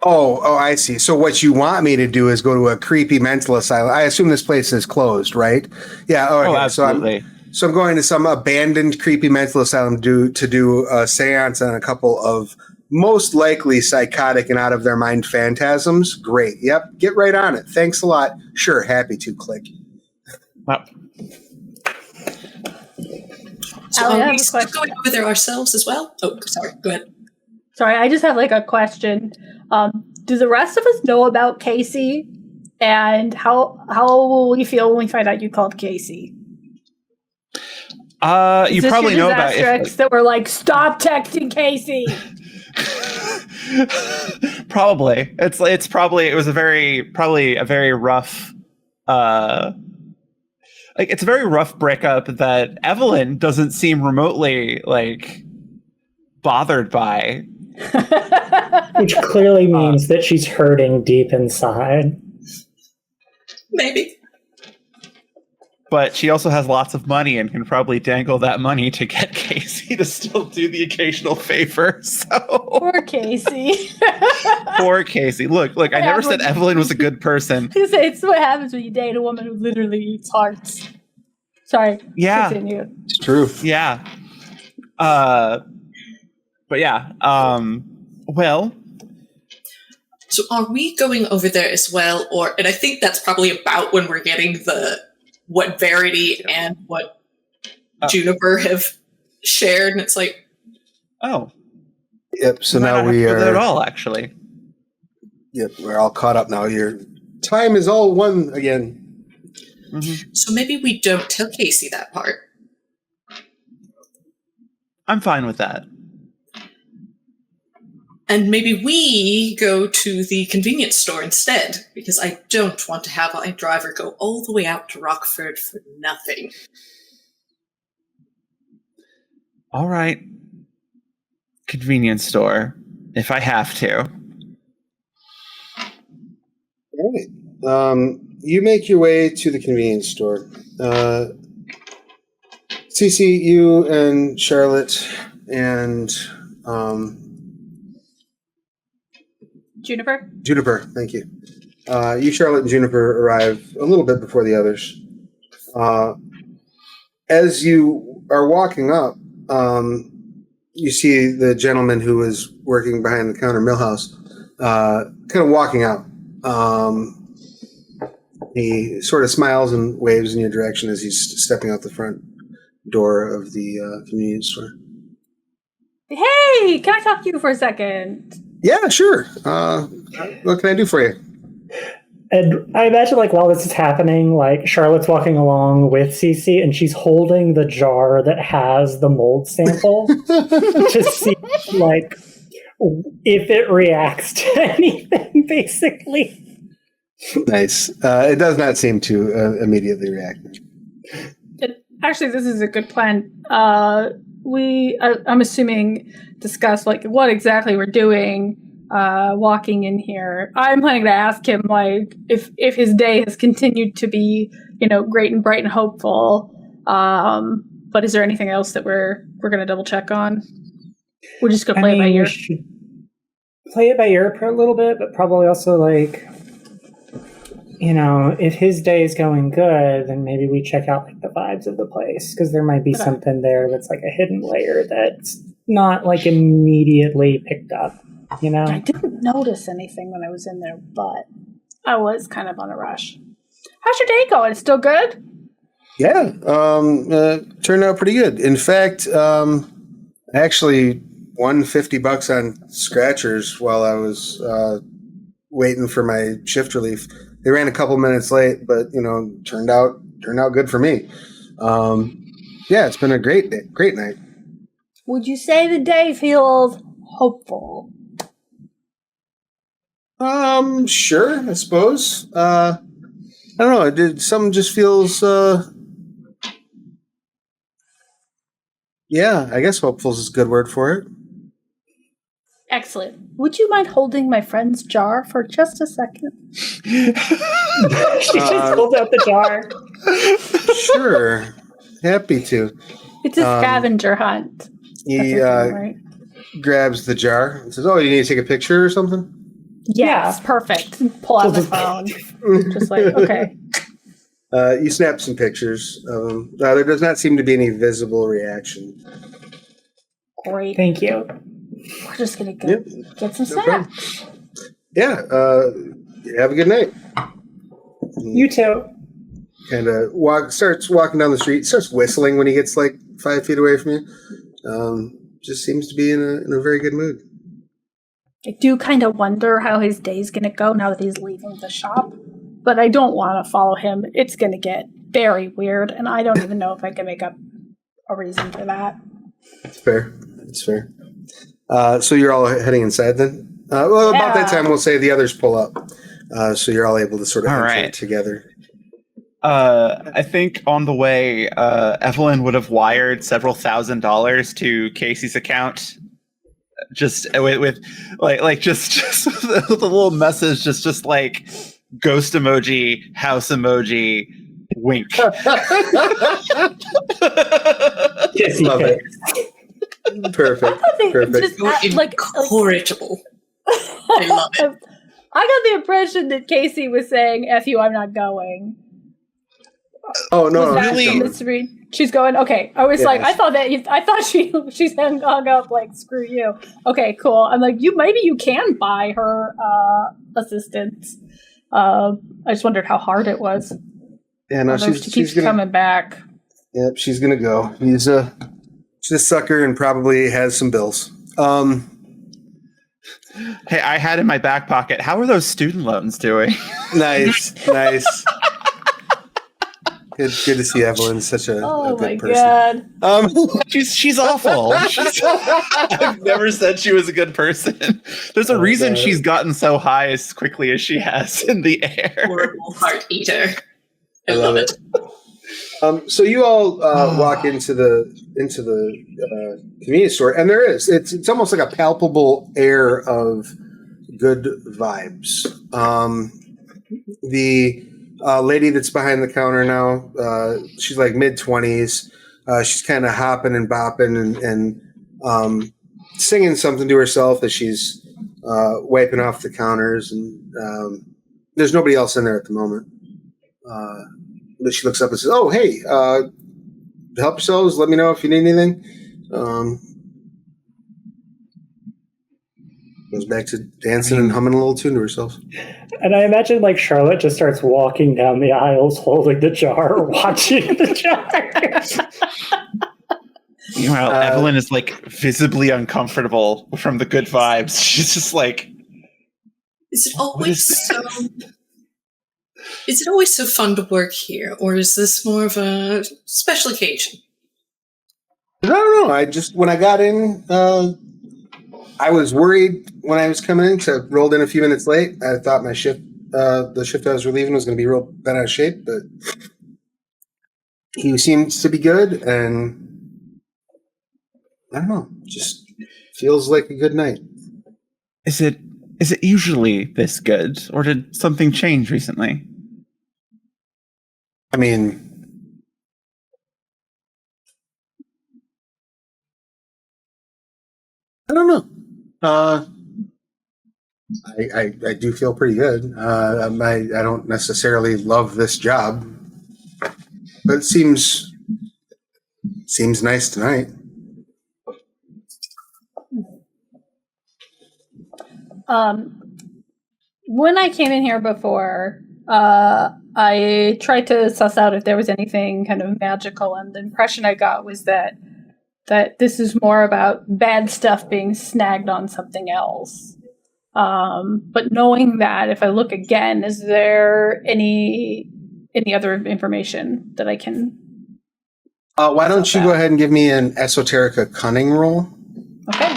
Oh, I see. So what you want me to do is go to a creepy mental asylum. I assume this place is closed, right? Yeah. Okay. Oh, absolutely. So I'm going to some abandoned creepy mental asylum to do a seance on a couple of most likely psychotic and out of their mind phantasms. Great. Yep. Get right on it. Thanks a lot. Sure. Happy to. Click. Well, So Allie, I are have we a still question. going over there ourselves as well? Oh, sorry. Go ahead. Sorry, I just have like a question. Do the rest of us know about Casey? And how will we feel when we find out you called Casey? you probably know about asterisks that were like, stop texting Casey. Probably. It's probably it was a very rough it's a very rough breakup that Evelyn doesn't seem remotely like bothered by. Which clearly means that she's hurting deep inside. Maybe. But she also has lots of money and can probably dangle that money to get Casey to still do the occasional favor. So Poor Casey. poor Casey. Look, I never said Evelyn was a good person. It's what happens when you date a woman who literally eats hearts. Sorry. Yeah. Continue. It's true. Yeah. But yeah. Well. So are we going over there as well? And I think that's probably about when we're getting what Verity and what Juniper have shared, and it's like, Oh. Yep. So might not now have we to go there are. at all, actually. Yep. We're all caught up now. Your time is all one again. Mm-hmm. so maybe we don't tell Casey that part. I'm fine with that. And maybe we go to the convenience store instead, because I don't want to have my driver go all the way out to Rockford for nothing. All right. Convenience store, if I have to. All right. You make your way to the convenience store. Cece, you and Charlotte and Juniper? Thank you. You, Charlotte, and Juniper arrive a little bit before the others. As you are walking up, you see the gentleman who was working behind the counter, Millhouse, kind of walking out. He sort of smiles and waves in your direction as he's stepping out the front door of the convenience store. Hey, can I talk to you for a second? Yeah, sure. What can I do for you? And I imagine, like, while this is happening, like, Charlotte's walking along with Cece, and she's holding the jar that has the mold sample to see, like, if it reacts to anything, basically. Nice. It does not seem to immediately react. Actually, this is a good plan. I'm assuming, discuss, like, what exactly we're doing walking in here. I'm planning to ask him, like, if his day has continued to be, great and bright and hopeful. But is there anything else that we're going to double check on? We're just going to play it by ear. We should play it by ear for a little bit, but probably also, like, if his day is going good, then maybe we check out, like, the vibes of the place, because there might be something there that's like a hidden layer that's not, like, immediately picked up. I didn't notice anything when I was in there, but I was kind of on a rush. How's your day going? Still good? Yeah, turned out pretty good. In fact, I actually won $50 on scratchers while I was waiting for my shift relief. They ran a couple minutes late, but turned out good for me. Yeah, it's been a great day, great night. Would you say the day feels hopeful? Sure, I suppose. I don't know. Something just feels. Yeah, I guess hopeful is a good word for it. Excellent. Would you mind holding my friend's jar for just a second? She just pulls out the jar. Sure, happy to. It's a scavenger hunt. He right? grabs the jar and says, "Oh, you need to take a picture or something?" Yes, Yeah. Perfect. Pull out my phone. Just like, okay. You snap some pictures. There does not seem to be any visible reaction. Great. Thank you. We're just going to go get some snacks. Yeah, have a good night. You too. Kind of starts walking down the street, starts whistling when he gets like 5 feet away from you. Just seems to be in a very good mood. I do kind of wonder how his day's going to go now that he's leaving the shop, but I don't want to follow him. It's going to get very weird, and I don't even know if I can make up a reason for that. It's fair. So you're all heading inside then? About that time, we'll say the others pull up. So you're all able to sort of enter together. I think on the way, Evelyn would have wired several $1,000s to Casey's account. Just with just with a little message, just like ghost emoji, house emoji, wink. Love it. Perfect. Just incorrigible. I love it. I got the impression that Casey was saying, "F you, I'm not going." Oh no, really? She's going. Okay, I was like, I thought she's hung up. Like, screw you. Okay, cool. I'm like, maybe you can buy her assistance. I just wondered how hard it was. Yeah, no, she keeps coming back. Yep, she's gonna go. She's a sucker and probably has some bills. Hey, I had in my back pocket. How are those student loans doing? Nice. Good to see Evelyn. Such a good person. God. She's awful. I've never said she was a good person. There's a reason she's gotten so high as quickly as she has in the air. Horrible heart eater. I love it. So you all walk into the convenience store, and it's almost like a palpable air of good vibes. The lady that's behind the counter now, she's like mid-20s. She's kind of hopping and bopping and singing something to herself as she's wiping off the counters. And there's nobody else in there at the moment. But she looks up and says, "Oh, hey, help yourselves. Let me know if you need anything." Goes back to dancing and humming a little tune to herself. And I imagine like Charlotte just starts walking down the aisles holding the jar, watching the jar. Meanwhile, Evelyn is like visibly uncomfortable from the good vibes. She's just like, Is it always so fun to work here, or is this more of a special occasion? I don't know. When I got in, I was worried when I was coming in because I rolled in a few minutes late. I thought my shift, the shift I was relieving, was going to be real bent out of shape, but he seems to be good, and I don't know, just feels like a good night. is it usually this good, or did something change recently? I mean, I don't know. I do feel pretty good. I don't necessarily love this job, but it seems nice tonight. When I came in here before, I tried to suss out if there was anything kind of magical, and the impression I got was that this is more about bad stuff being snagged on something else. But knowing that, if I look again, is there any other information that I can? Why don't you go ahead and give me an Esoterica Cunning roll? Okay.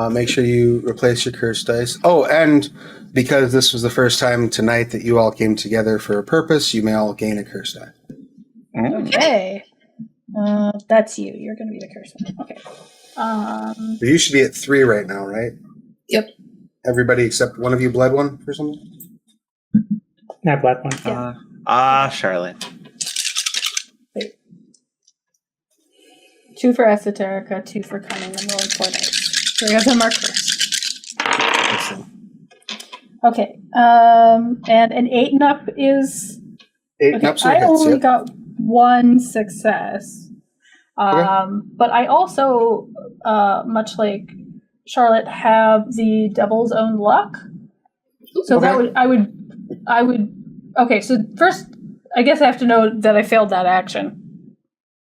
Make sure you replace your curse dice. Oh, and because this was the first time tonight that you all came together for a purpose, you may all gain a curse die. Okay. That's you. You're going to be the curse one. Okay. So you should be at 3 right now, right? Yep. Everybody except one of you bled one for something? Not black one. Yeah. Charlotte. 2 for Esoterica, 2 for Cunning. I'm rolling 4 dice. 3 of them are cursed. Excellent. Okay. And an 8 and up is... 8 Okay, ups I hits, only yep. got 1 success. But I also, much like Charlotte, have the Devil's Own Luck. So Okay. I would. Okay, so first, I guess I have to know that I failed that action.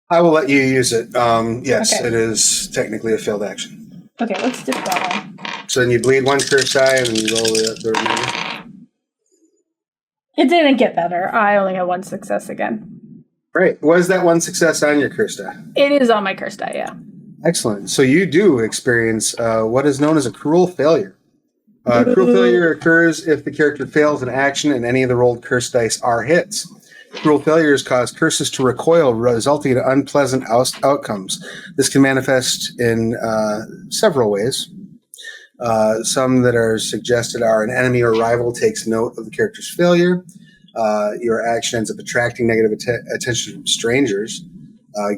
I will let you use it. Yes, Okay. It is technically a failed action. Okay, let's do that one. So then you bleed 1 curse die and then you roll the remainder. It didn't get better. I only had 1 success again. Right. Was that 1 success on your curse die? It is on my curse die, yeah. Excellent. So you do experience what is known as a cruel failure. Cruel failure occurs if the character fails an action and any of the rolled curse dice are hits. Cruel failures cause curses to recoil, resulting in unpleasant outcomes. This can manifest in several ways. Some that are suggested are an enemy or rival takes note of the character's failure. Your action ends up attracting negative attention from strangers,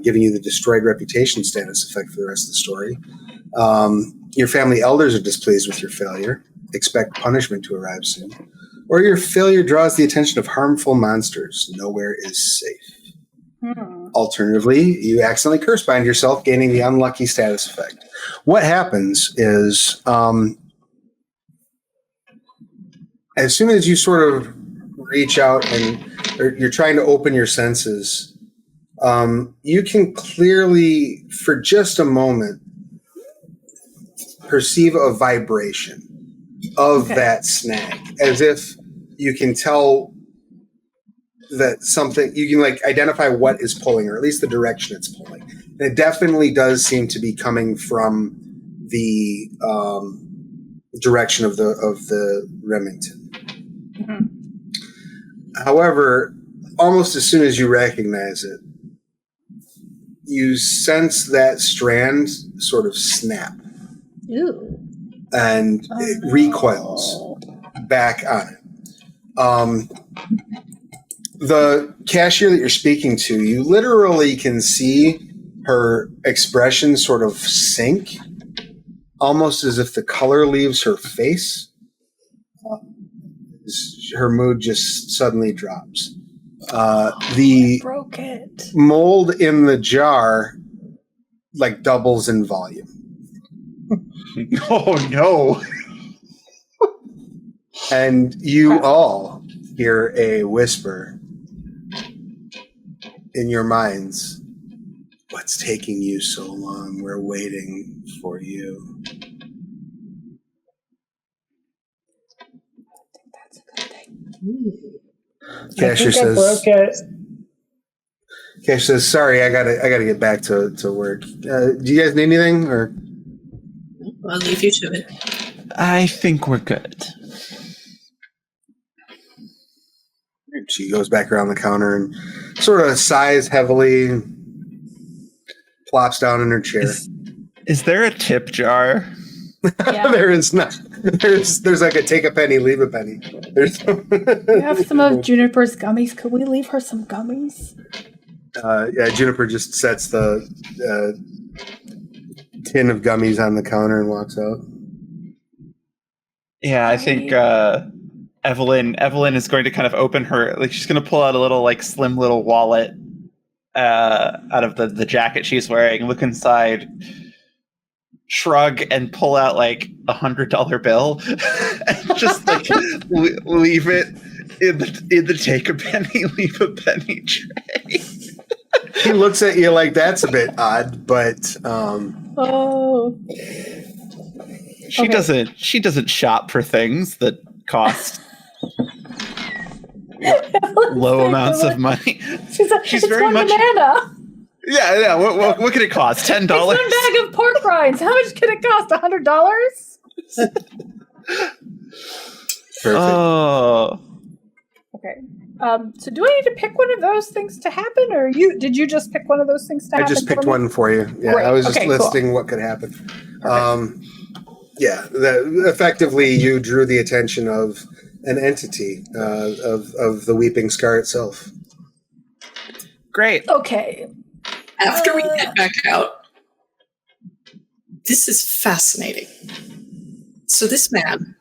giving you the destroyed reputation status effect for the rest of the story. Your family elders are displeased with your failure. Expect punishment to arrive soon. Or your failure draws the attention of harmful monsters. Nowhere is safe. Alternatively, you accidentally curse bind yourself, gaining the unlucky status effect. What happens is, as soon as you sort of reach out or you're trying to open your senses, you can clearly, for just a moment, perceive a vibration of that snag, as if you can tell that something, you can like identify what is pulling, or at least the direction it's pulling. And it definitely does seem to be coming from the direction of the Remington. Mm-hmm. However, almost as soon as you recognize it, you sense that strand sort of snap. Ooh. And it recoils back on it. The cashier that you're speaking to, you literally can see her expression sort of sink, almost as if the color leaves her face. Her mood just suddenly drops. The Broke it. mold in the jar doubles in volume. Oh no! And you all hear a whisper in your minds. What's taking you so long? We're waiting for you. That's a good thing. Cashier I think I says. broke it. Cashier says, "Sorry, I gotta get back to work. Do you guys need anything?" Or I'll leave you to it. I think we're good. she goes back around the counter and sort of sighs heavily, plops down in her chair. Is there a tip jar? Yeah. There is not. There's like a take a penny, leave a penny. There's We have some of Juniper's gummies. Could we leave her some gummies? yeah, Juniper just sets the tin of gummies on the counter and walks out. Yeah, I think Evelyn is going to kind of open her, she's going to pull out a little slim little wallet out of the jacket she's wearing, look inside, shrug, and pull out $100 bill and just leave it in the take a penny, leave a penny tray. He looks at you like that's a bit odd, but Oh. She Okay. doesn't shop for things that cost low amounts of money. She's She's it's very one much- banana. Yeah. What can it cost? $10? It's one bag of pork rinds. How much can it cost? $100? perfect. Oh, Okay. So do I need to pick one of those things to happen, or did you just pick one of those things to I happen? just picked for me? one for you. Yeah, Great. I was just Okay, cool. listing what could happen. Yeah, effectively, you drew the attention of an entity of the Weeping Scar itself. great. Okay. After we head back out, this is fascinating. So this man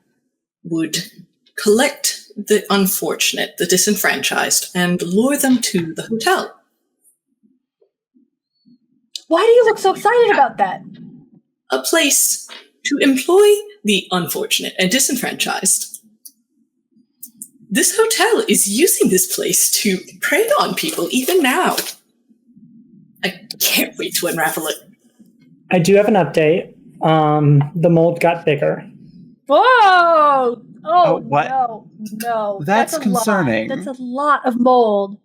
would collect the unfortunate, the disenfranchised, and lure them to the hotel. Why do you look so excited about that? A place to employ the unfortunate and disenfranchised. This hotel is using this place to prey on people even now. I can't wait to unravel it. I do have an update. The mold got bigger. Whoa! Oh, what? No. That's a concerning. Lot. That's a lot of mold.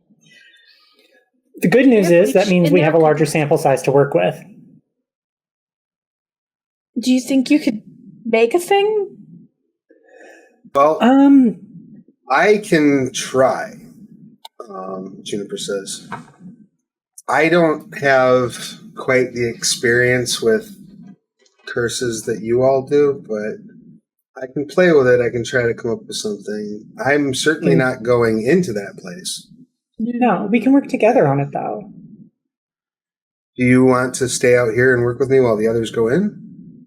The good news Yeah, is that means in we there have a could- larger sample size to work with. Do you think you could make a thing? Well, Um, I can try, Juniper says. I don't have quite the experience with curses that you all do, but I can play with it. I can try to come up with something. I'm certainly not going into that place. no, we can work together on it though. Do you want to stay out here and work with me while the others go in?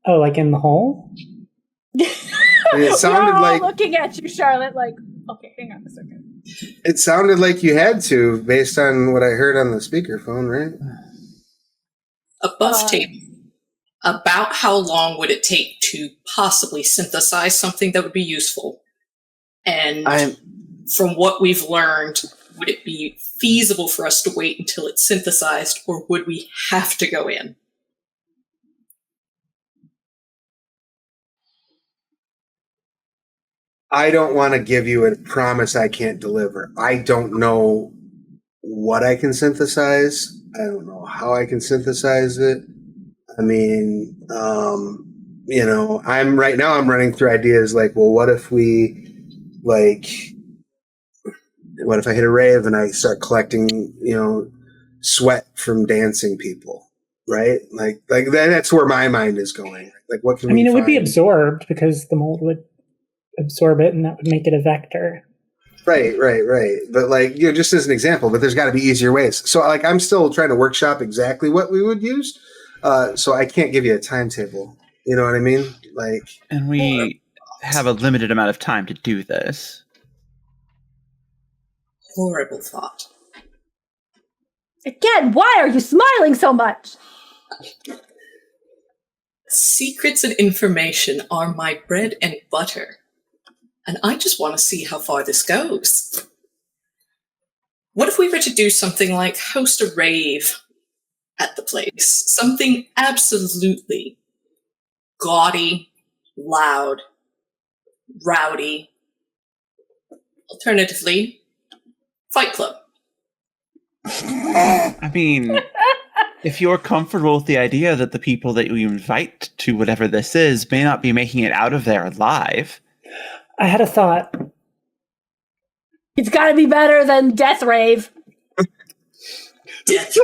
Oh, like in the hole? And it sounded We're all like looking at you, Charlotte. Okay, hang on a second. it sounded like you had to, based on what I heard on the speakerphone, right? A buff tape. About how long would it take to possibly synthesize something that would be useful? And from what we've learned, would it be feasible for us to wait until it's synthesized, or would we have to go in? I don't want to give you a promise I can't deliver. I don't know what I can synthesize. I don't know how I can synthesize it. I mean, I'm running through ideas like, well, what if I hit a rave and I start collecting, sweat from dancing people, right? Like that's where my mind is going. Like, what can I mean, we it would be find? absorbed because the mold would absorb it, and that would make it a vector. Right. But just as an example, but there's got to be easier ways. So I'm still trying to workshop exactly what we would use. So I can't give you a timetable. You know what I mean? And we have a limited amount of time to do this. Horrible thought. Again, why are you smiling so much? Secrets and information are my bread and butter. And I just want to see how far this goes. What if we were to do something like host a rave at the place? Something absolutely gaudy, loud, rowdy. Alternatively, Fight Club. I mean, if you're comfortable with the idea that the people that you invite to whatever this is may not be making it out of there alive. I had a thought. It's got to be better than Death Rave. Death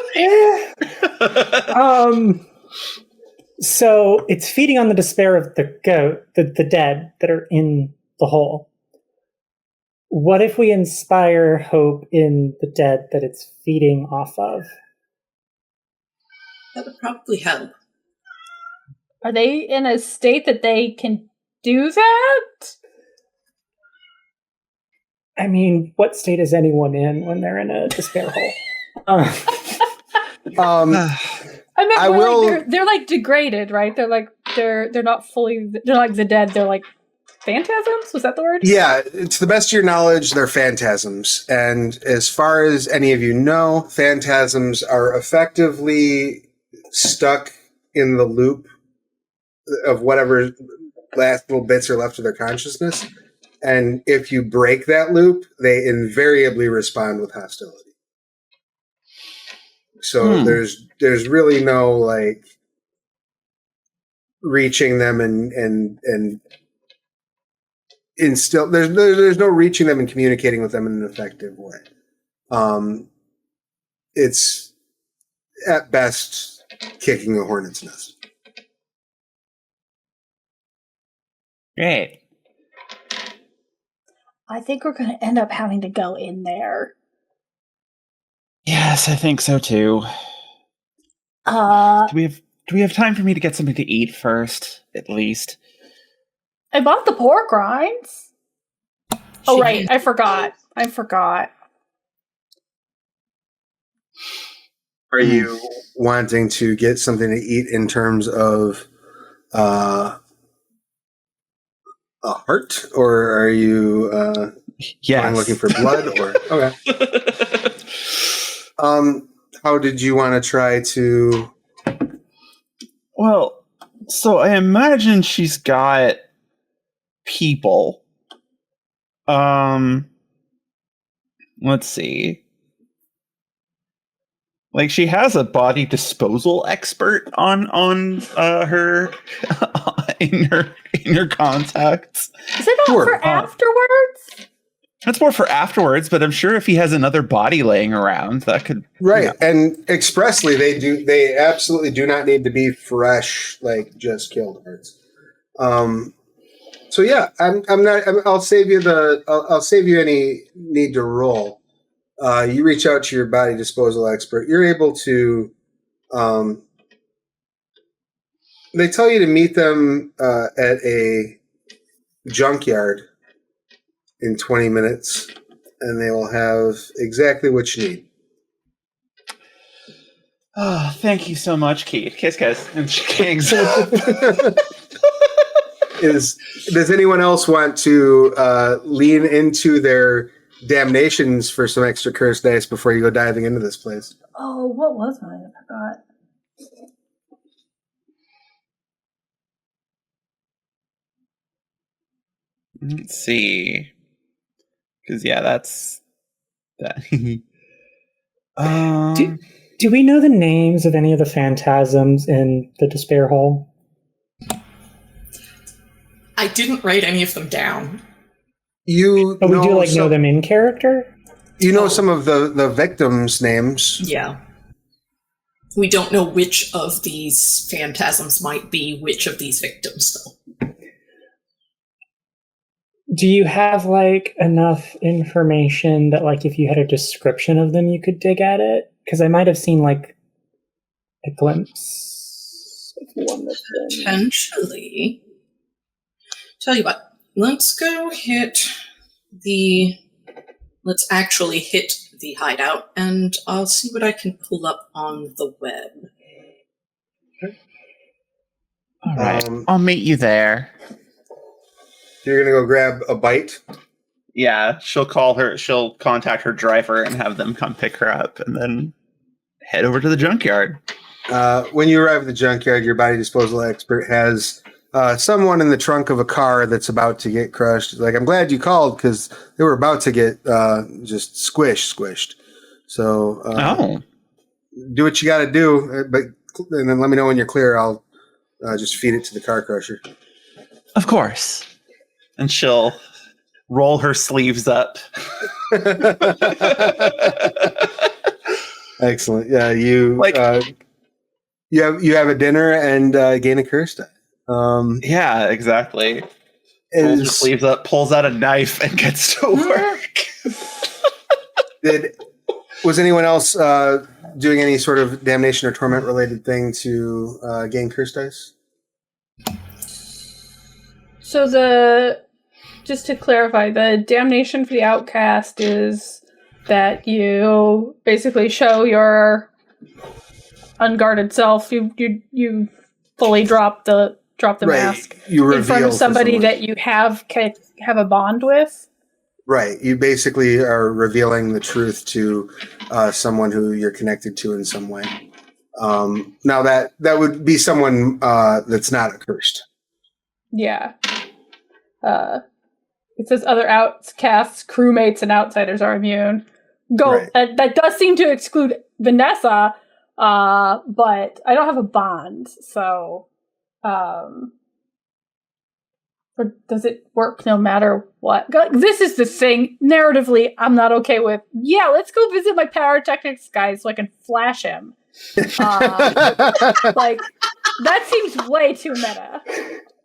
So it's feeding on the despair of the goat, the dead that are in the hole. What if we inspire hope in the dead that it's feeding off of? That would probably help. Are they in a state that they can do that? I mean, what state is anyone in when they're in a despair hole? I meant I more will- like they're like degraded, right? They're not fully. They're like the dead. They're like phantasms. Was that the word? Yeah, to the best of your knowledge, they're phantasms. And as far as any of you know, phantasms are effectively stuck in the loop of whatever last little bits are left of their consciousness. And if you break that loop, they invariably respond with hostility. So there's really no reaching them and instill. There's no reaching them and communicating with them in an effective way. It's at best kicking a hornet's nest. Great. I think we're going to end up having to go in there. Yes, I think so too. Do we have time for me to get something to eat first, at least? I bought the pork rinds. Oh, right. I forgot. Are you wanting to get something to eat in terms of a heart, or are you Yes. looking for blood? Or okay. How did you want to try to? Well, so I imagine she's got people. Let's see. Like, she has a body disposal expert on her in her contacts. Is it not Sure. for afterwards? That's more for afterwards, but I'm sure if he has another body laying around, that could Right, and expressly they absolutely do not need to be fresh, like just killed hearts. So yeah, I'll save you any need to roll. You reach out to your body disposal expert. You're able to. They tell you to meet them at a junkyard in 20 minutes, and they will have exactly what you need. Oh, thank you so much, Keith. Kiss, kiss. And she hangs up. Does anyone else want to lean into their damnations for some extra curse dice before you go diving into this place? Oh, what was mine? I forgot. Let's see. Because, yeah, that's that. Do we know the names of any of the phantasms in the despair hole? I didn't write any of them down. But we do know them in character? You know some of the victims' names. Yeah. We don't know which of these phantasms might be which of these victims, though. Do you have like enough information that like if you had a description of them, you could dig at it? Because I might have seen like a glimpse of one of them. Potentially. Tell you what, let's actually hit the hideout, and I'll see what I can pull up on the web. All right, I'll meet you there. You're gonna go grab a bite? Yeah, she'll contact her driver and have them come pick her up, and then head over to the junkyard. When you arrive at the junkyard, your body disposal expert has someone in the trunk of a car that's about to get crushed. Like, I'm glad you called because they were about to get just squished. So do what you got to do, and then let me know when you're clear. I'll just feed it to the car crusher. Of course. And she'll roll her sleeves up. Excellent. Yeah, you have a dinner and gain a curse die. Yeah, exactly. Rolls her sleeves up, pulls out a knife, and gets to work. Was anyone else doing any sort of damnation or torment related thing to gain curse dice? So just to clarify, the damnation for the outcast is that you basically show your unguarded self. You fully drop the mask in front of somebody that you have a bond with. Right. You basically are revealing the truth to someone who you're connected to in some way. Now that would be someone that's not accursed. Yeah. It says other outcasts, crewmates, and outsiders are immune. Right. That does seem to exclude Vanessa, but I don't have a bond, so. Or does it work no matter what? This is the thing. Narratively, I'm not okay with. Yeah, let's go visit my pyrotechnics guy so I can flash him. Like that seems way too meta.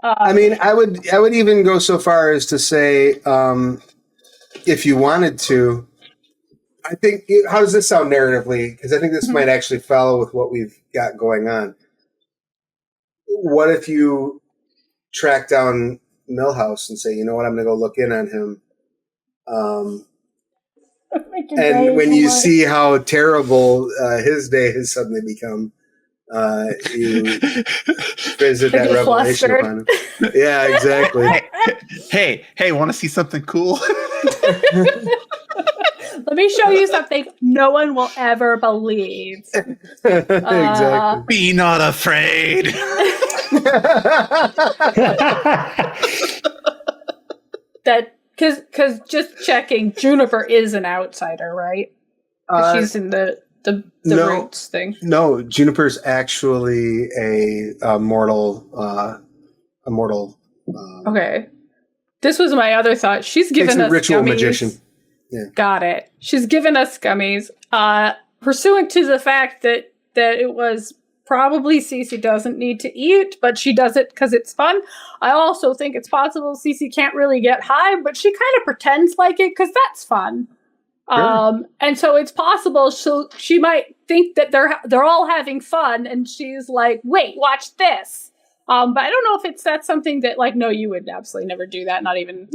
I mean, I would even go so far as to say, if you wanted to, I think. How does this sound narratively? Because I think this might actually follow with what we've got going on. What if you track down Millhouse and say, you know what, I'm going to go look in on him. And when you see how terrible his day has suddenly become, you visit that revelation upon him. Yeah, exactly. Hey, want to see something cool? Let me show you something no one will ever believe. Exactly. Be not afraid. That because just checking, Juniper is an outsider, right? She's in the roots thing. No, Juniper's actually a mortal. Okay, this was my other thought. She's given us ritual gummies. Magician. Yeah. Got it. She's given us gummies. Pursuant to the fact that it was probably Cece doesn't need to eat, but she does it because it's fun. I also think it's possible Cece can't really get high, but she kind of pretends like it because that's fun. Sure. And so it's possible she might think that they're all having fun, and she's like, "Wait, watch this." But I don't know if that's something that no, you would absolutely never do that. Not even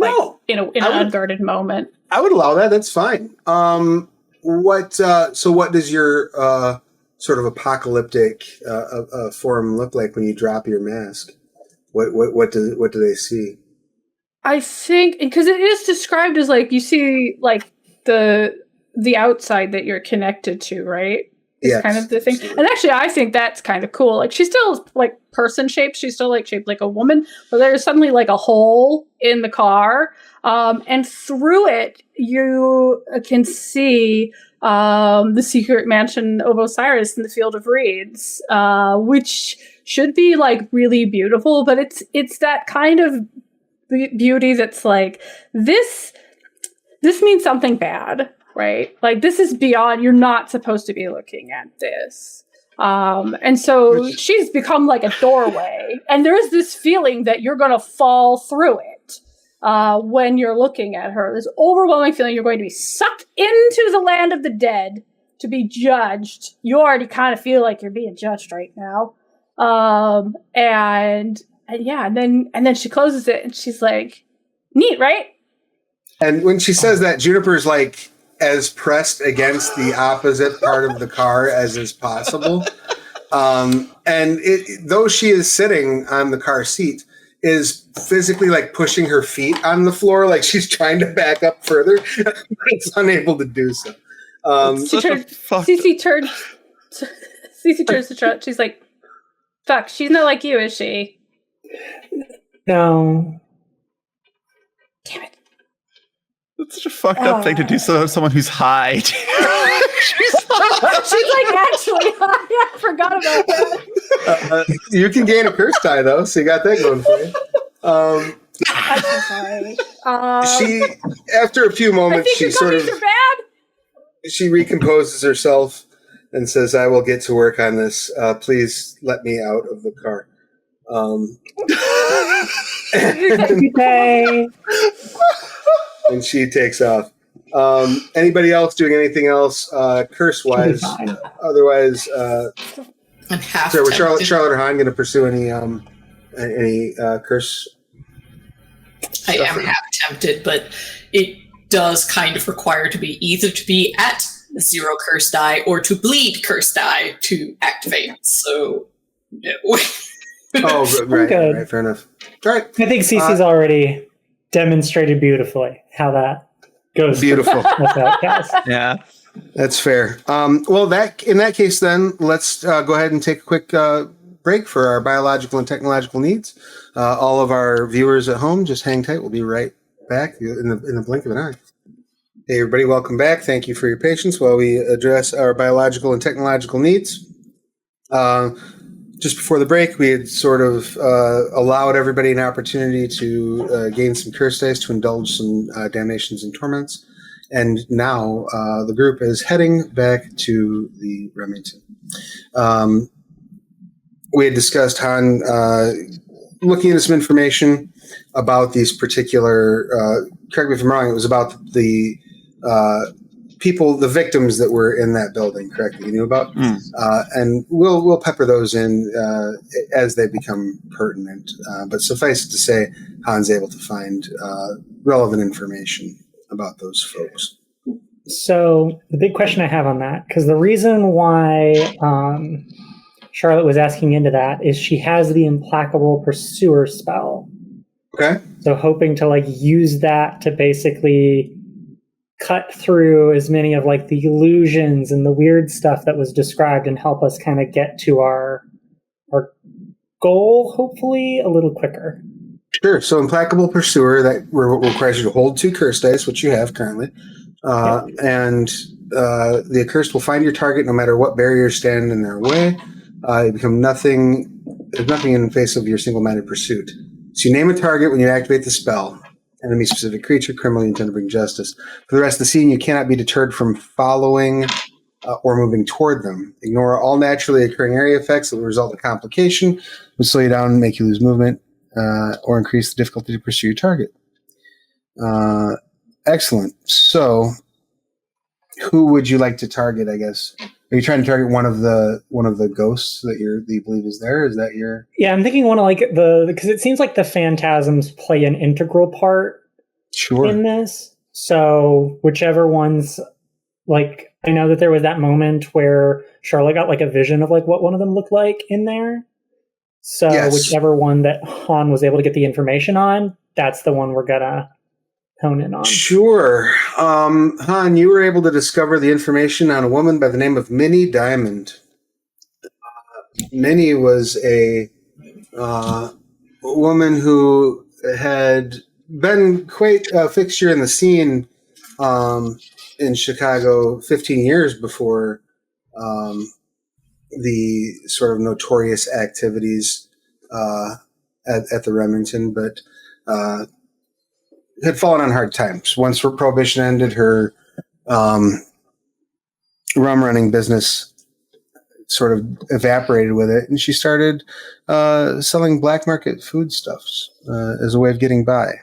in an unguarded moment. I would allow that. That's fine. What does your sort of apocalyptic form look like when you drop your mask? What do they see? I think because it is described as you see the outside that you're connected to, right? It's kind of the thing. Absolutely. And actually, I think that's kind of cool. She's still person shaped. She's still shaped like a woman, but there's suddenly a hole in the car, and through it you can see the secret mansion of Osiris in the Field of Reeds, which should be really beautiful, but it's that kind of beauty that's this means something bad, right? This is beyond, you're not supposed to be looking at this. And so she's become a doorway, and there's this feeling that you're going to fall through it. when you're looking at her. This overwhelming feeling you're going to be sucked into the land of the dead to be judged. You already kind of feel like you're being judged right now. And then she closes it and she's like, neat, right? And when she says that, Juniper's like as pressed against the opposite part of the car as is possible. Though she is sitting on the car seat, is physically like pushing her feet on the floor, like she's trying to back up further, but it's unable to do so. Cece turns to Trot. She's like, "Fuck, she's not like you, is she?" No. Damn it. That's such a fucked up thing to do to someone who's high. She's like actually high. I forgot about that. You can gain a curse die though, so you got that going for you. I'm so sorry. She, after a few moments, she sort of she recomposes herself and says, "I will get to work on this. Please let me out of the car." And she takes off. Anybody else doing anything else curse-wise? Otherwise, I'm half so were tempted. Charlotte or Han going to pursue any curse? I am half tempted, but it does kind of require to be either to be at 0 curse die or to bleed curse die to activate. So, no. Right, fair enough. All right. I think Cece's already demonstrated beautifully how that goes. Beautiful. Yeah. That's fair. Well, in that case, then let's go ahead and take a quick break for our biological and technological needs. All of our viewers at home, just hang tight. We'll be right back in the blink of an eye. Hey, everybody, welcome back. Thank you for your patience while we address our biological and technological needs. Just before the break, we had sort of allowed everybody an opportunity to gain some curse dice to indulge some damnations and torments. And now the group is heading back to the Remington. We had discussed Han looking into some information about these particular, correct me if I'm wrong, it was about the people, the victims that were in that building, correct, that you knew about? And we'll pepper those in as they become pertinent. But suffice it to say, Han's able to find relevant information about those folks. So the big question I have on that, because the reason why Charlotte was asking into that is she has the Implacable Pursuer spell. Okay. So hoping to use that to basically cut through as many of the illusions and the weird stuff that was described and help us kind of get to our goal, hopefully, a little quicker. Sure. So Implacable Pursuer, that requires you to hold 2 curse dice, which you have currently. And the accursed will find your target no matter what barriers stand in their way. You become nothing. There's nothing in the face of your single-minded pursuit. So you name a target when you activate the spell. Enemy-specific creature, criminal you intend to bring justice. For the rest of the scene, you cannot be deterred from following or moving toward them. Ignore all naturally occurring area effects that will result in complication, will slow you down and make you lose movement, or increase the difficulty to pursue your target. Excellent. So, who would you like to target, I guess? Are you trying to target one of the ghosts that you believe is there? Is that your... Yeah, I'm thinking one of because it seems like the phantasms play an integral part in this. So whichever one's I know that there was that moment where Charlotte got a vision of what one of them looked like in there. So whichever one that Han was able to get the information on, that's the one we're gonna hone in on. Sure. Han, you were able to discover the information on a woman by the name of Minnie Diamond. Minnie was a woman who had been quite a fixture in the scene in Chicago 15 years before the sort of notorious activities at the Remington, but had fallen on hard times. Once her prohibition ended, her rum running business sort of evaporated with it, and she started selling black market foodstuffs as a way of getting by.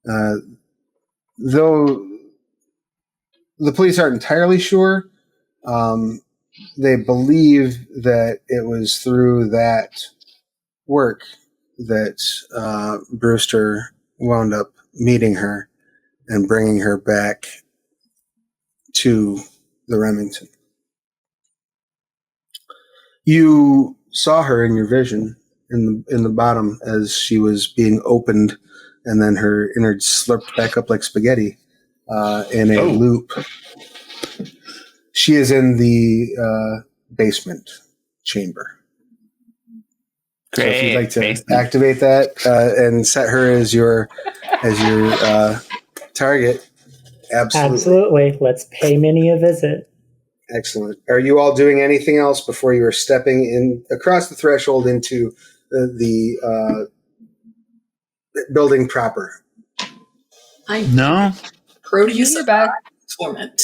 Though the police aren't entirely sure, they believe that it was through that work that Brewster wound up meeting her and bringing her back to the Remington. You saw her in your vision in the bottom as she was being opened, and then her innards slurped back up like spaghetti in a loop. She is in the basement chamber. Great. So if you'd like to activate that and set her as your target, absolutely. Let's pay Minnie a visit. Excellent. Are you all doing anything else before you are stepping in across the threshold into the building proper? No. Proteus You're back. Torment.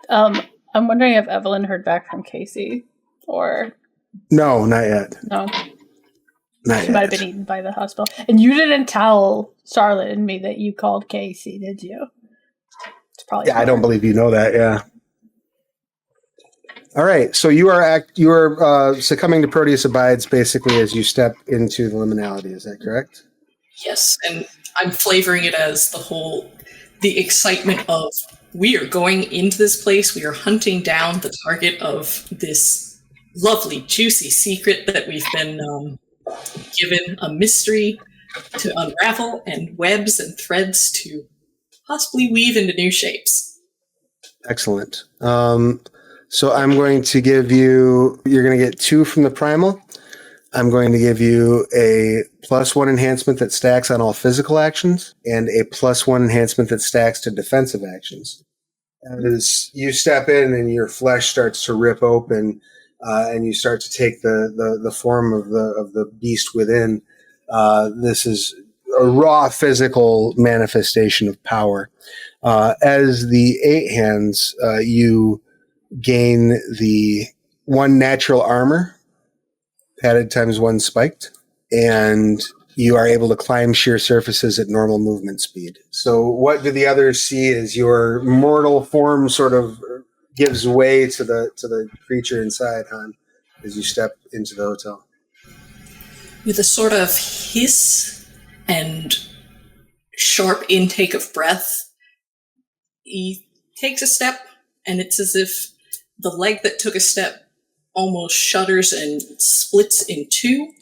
I'm wondering if Evelyn heard back from Casey, or No, not yet. no, Not she yet. might have been eaten by the hospital. And you didn't tell Charlotte and me that you called Casey, did you? It's probably Yeah, I don't believe you know that. Yeah. All right. So you are succumbing to Proteus Abides basically as you step into the liminality. Is that correct? Yes, and I'm flavoring it as the excitement of we are going into this place, we are hunting down the target of this lovely, juicy secret that we've been given a mystery to unravel and webs and threads to possibly weave into new shapes. Excellent. So I'm going to give you're going to get 2 from the primal. I'm going to give you a +1 enhancement that stacks on all physical actions and a +1 enhancement that stacks to defensive actions. As you step in and your flesh starts to rip open and you start to take the form of the beast within, this is a raw physical manifestation of power. As the 8 hands, you gain the 1 natural armor, padded times 1 spiked, and you are able to climb sheer surfaces at normal movement speed. So what do the others see as your mortal form sort of gives way to the creature inside, Han, as you step into the hotel? With a sort of hiss and sharp intake of breath, he takes a step, and it's as if the leg that took a step almost shudders and splits in 2.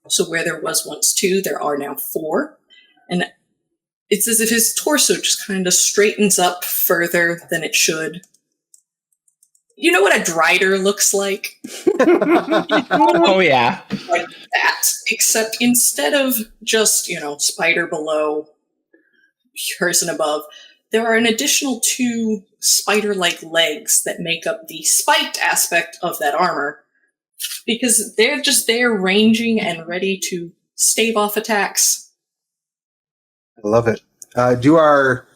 So where there was once 2, there are now 4. And it's as if his torso just kind of straightens up further than it should. You know what a drider looks like? Oh, yeah. Like that, except instead of just, spider below, person above, there are an additional 2 spider-like legs that make up the spiked aspect of that armor, because they're just there ranging and ready to stave off attacks. I love it. Do our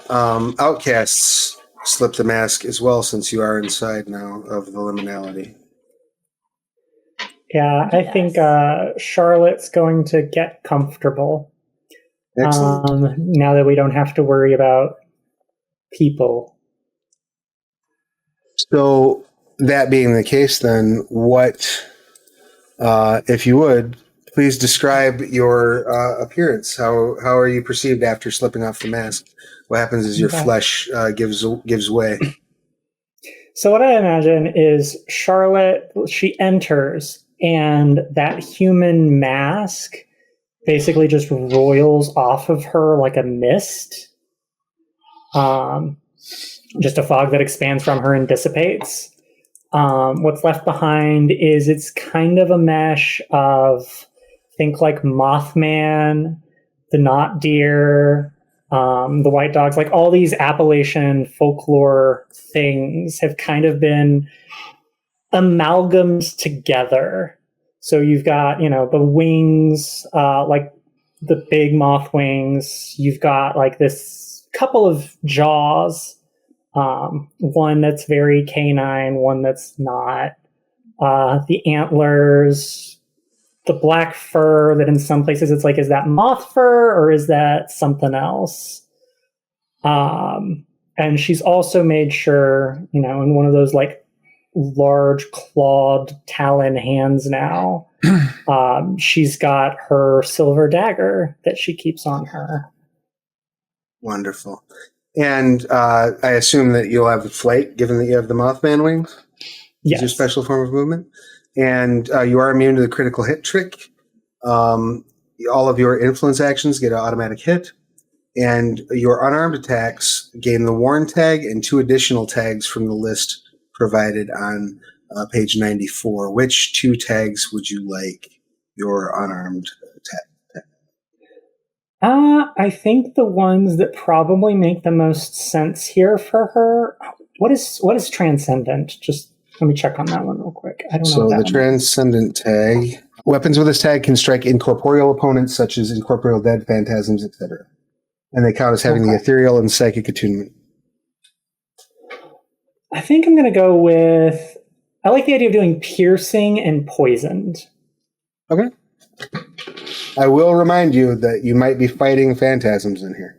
outcasts slip the mask as well, since you are inside now of the liminality? Yeah, I think Charlotte's going to get comfortable. Excellent. Now that we don't have to worry about people. So that being the case, then what, if you would, please describe your appearance. How are you perceived after slipping off the mask? What happens as your flesh gives way? So what I imagine is Charlotte, she enters, and that human mask basically just roils off of her like a mist. Just a fog that expands from her and dissipates. What's left behind is it's kind of a mesh of, think like Mothman, the Knot Deer, the White Dogs, like all these Appalachian folklore things have kind of been amalgams together. So you've got, the wings, like the big moth wings. You've got like this couple of jaws, one that's very canine, one that's not. The antlers, the black fur that in some places it's like, is that moth fur or is that something else? And she's also made sure, in one of those like large clawed talon hands now, she's got her silver dagger that she keeps on her. Wonderful. And I assume that you'll have flight, given that you have the Mothman wings? Yes. It's your special form of movement. And you are immune to the critical hit trick. All of your influence actions get an automatic hit. And your unarmed attacks gain the Warn tag and 2 additional tags from the list provided on page 94. Which 2 tags would you like your unarmed attack? I think the ones that probably make the most sense here for her. What is transcendent? Just let me check on that one real quick. I don't know. So the transcendent tag. Weapons with this tag can strike incorporeal opponents such as incorporeal dead, phantasms, etc. And they count as having the ethereal and psychic attunement. I think I'm going to go with... I like the idea of doing piercing and poisoned. Okay. I will remind you that you might be fighting phantasms in here.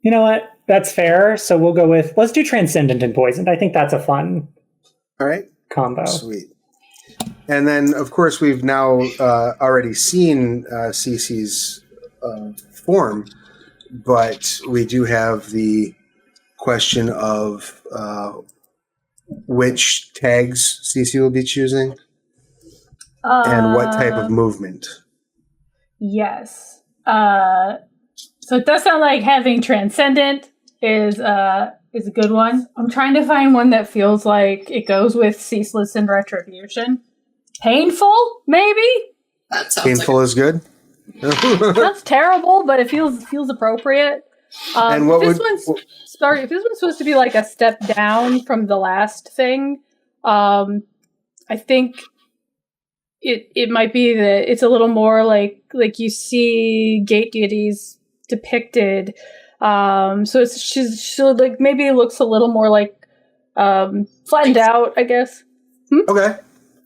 You know what? That's fair. So we'll go with... Let's do transcendent and poisoned. I think that's a fun combo. Sweet. And then, of course, we've now already seen Cece's form, but we do have the question of which tags Cece will be choosing and what type of movement. Yes. So it does sound like having transcendent is a good one. I'm trying to find one that feels like it goes with ceaseless and retribution. Painful, maybe? That sounds Painful is good. That's terrible, but it feels appropriate. And what if this one's supposed to be like a step down from the last thing, I think it might be that it's a little more like you see gate deities depicted. So she's like maybe it looks a little more like flattened out, I guess. Okay.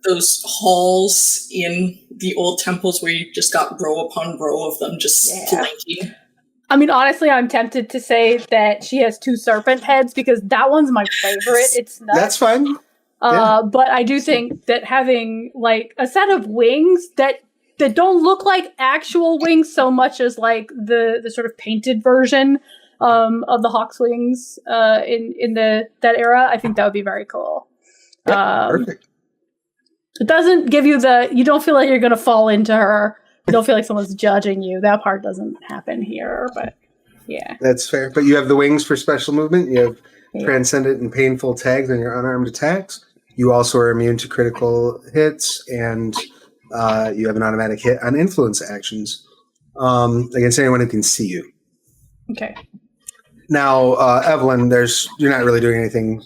Those halls in the old temples where you just got row upon row of them just flanking. I mean, honestly, I'm tempted to say that she has 2 serpent heads because that one's my favorite. It's nuts. That's fine. But I do think that having like a set of wings that don't look like actual wings so much as like the sort of painted version of the Hawk's wings in that era, I think that would be very cool. Perfect. It doesn't give you you don't feel like you're going to fall into her. You don't feel like someone's judging you. That part doesn't happen here, but yeah. That's fair. But you have the wings for special movement. You have transcendent and painful tags on your unarmed attacks. You also are immune to critical hits, and you have an automatic hit on influence actions against anyone who can see you. Okay. Now, Evelyn, you're not really doing anything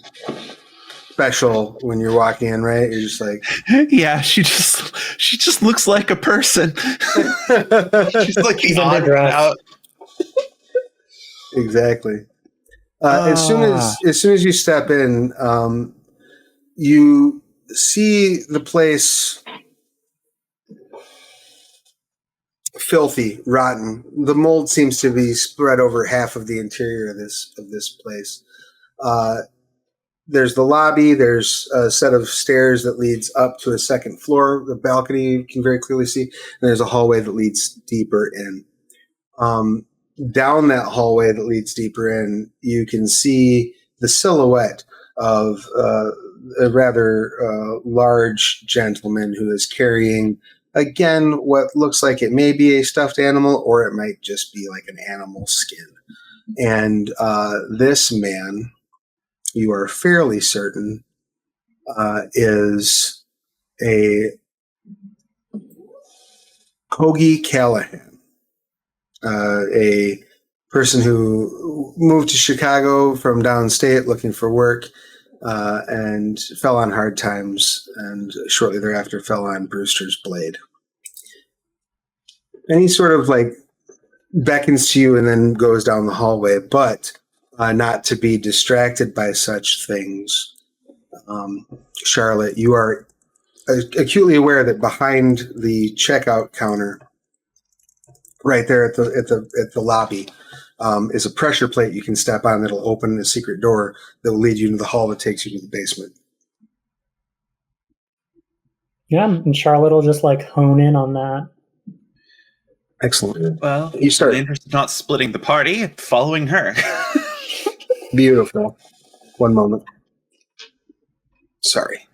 special when you're walking in, right? You're just like, yeah, she just looks like a person. She's like the odd out. Exactly. As soon as you step in, you see the place filthy, rotten. The mold seems to be spread over half of the interior of this place. There's the lobby. There's a set of stairs that leads up to a second floor. The balcony you can very clearly see. And there's a hallway that leads deeper in. Down that hallway that leads deeper in, you can see the silhouette of a rather large gentleman who is carrying, again, what looks like it may be a stuffed animal, or it might just be like an animal skin. And this man, you are fairly certain, is a Kogi Callahan, a person who moved to Chicago from downstate looking for work and fell on hard times, and shortly thereafter fell on Brewster's blade. And he sort of like beckons to you and then goes down the hallway, but not to be distracted by such things. Charlotte, you are acutely aware that behind the checkout counter, right there at the lobby, is a pressure plate you can step on that'll open a secret door that will lead you into the hall that takes you to the basement. Yeah, and Charlotte will just like hone in on that. Excellent. Well, You start. in the interest of not splitting the party, following her. Beautiful. One moment. Sorry.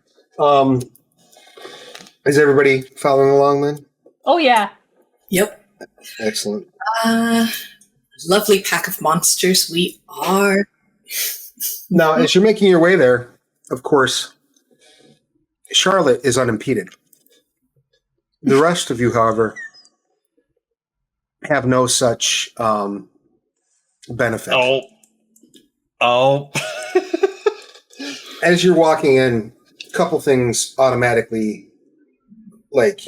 Is everybody following along then? Oh yeah. Yep. Excellent. Lovely pack of monsters we are. Now, as you're making your way there, of course, Charlotte is unimpeded. The rest of you, however, have no such benefit. Oh. As you're walking in, a couple things automatically, like,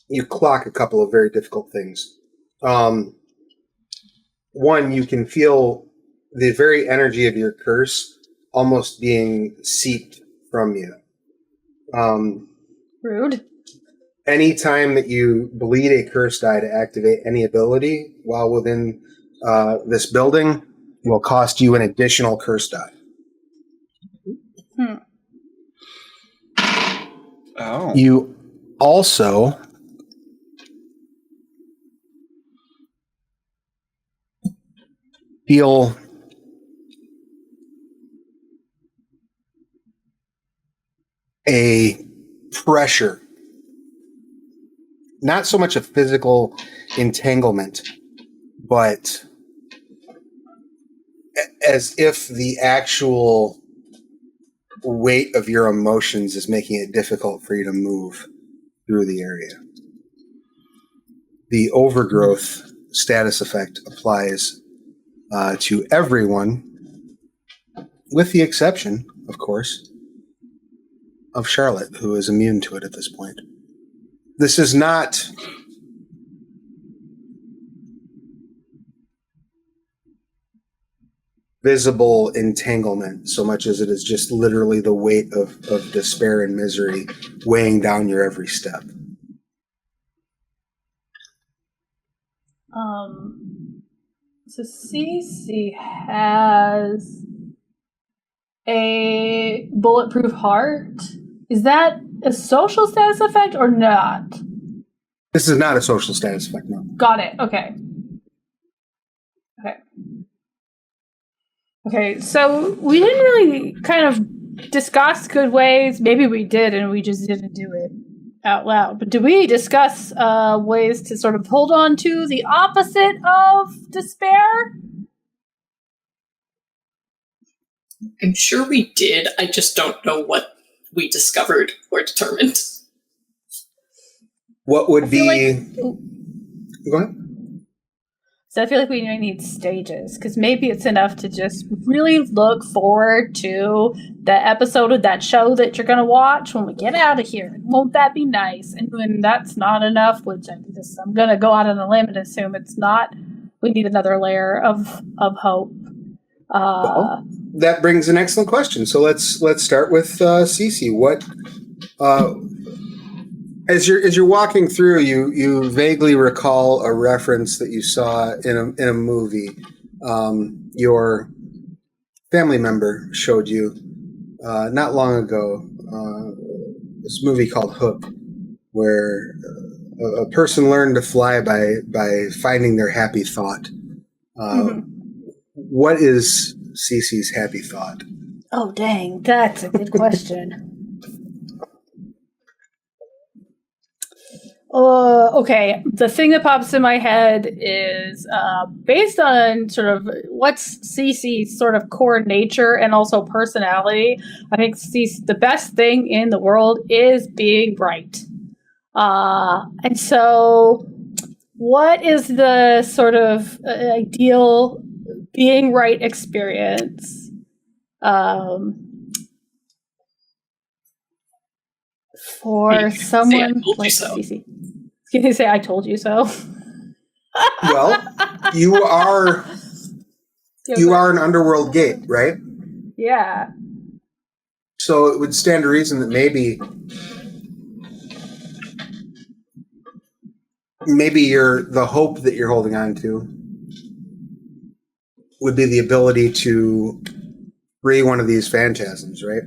you clock a couple of very difficult things. One, you can feel the very energy of your curse almost being seeped from you. Rude. Anytime that you bleed a curse die to activate any ability while within this building will cost you an additional curse die. Oh. You also feel a pressure, not so much a physical entanglement, but as if the actual weight of your emotions is making it difficult for you to move through the area. The overgrowth status effect applies to everyone, with the exception, of course, of Charlotte, who is immune to it at this point. This is not visible entanglement so much as it is just literally the weight of despair and misery weighing down your every step. So Cece has a bulletproof heart. Is that a social status effect or not? This is not a social status effect, no. Got it. Okay. Okay, so we didn't really kind of discuss good ways. Maybe we did and we just didn't do it out loud. But did we discuss ways to sort of hold on to the opposite of despair? I'm sure we did. I just don't know what we discovered or determined. What would be... Go ahead. So I feel like we need stages, because maybe it's enough to just really look forward to the episode of that show that you're going to watch when we get out of here. Won't that be nice? And when that's not enough, which I'm going to go out on a limb and assume it's not, we need another layer of hope. Well, that brings an excellent question. So let's start with Cece. What as you're walking through, you vaguely recall a reference that you saw in a movie. Your family member showed you not long ago this movie called Hook, where a person learned to fly by finding their happy thought. What is Cece's happy thought? Oh, dang. That's a good question. Okay. The thing that pops in my head is based on sort of what's Cece's sort of core nature and also personality. I think the best thing in the world is being right. And so what is the sort of ideal being right experience for someone like Cece? Can you say I told you so? Well, you are an underworld gate, right? Yeah. So it would stand to reason that maybe maybe the hope that you're holding on to would be the ability to free one of these phantasms, right?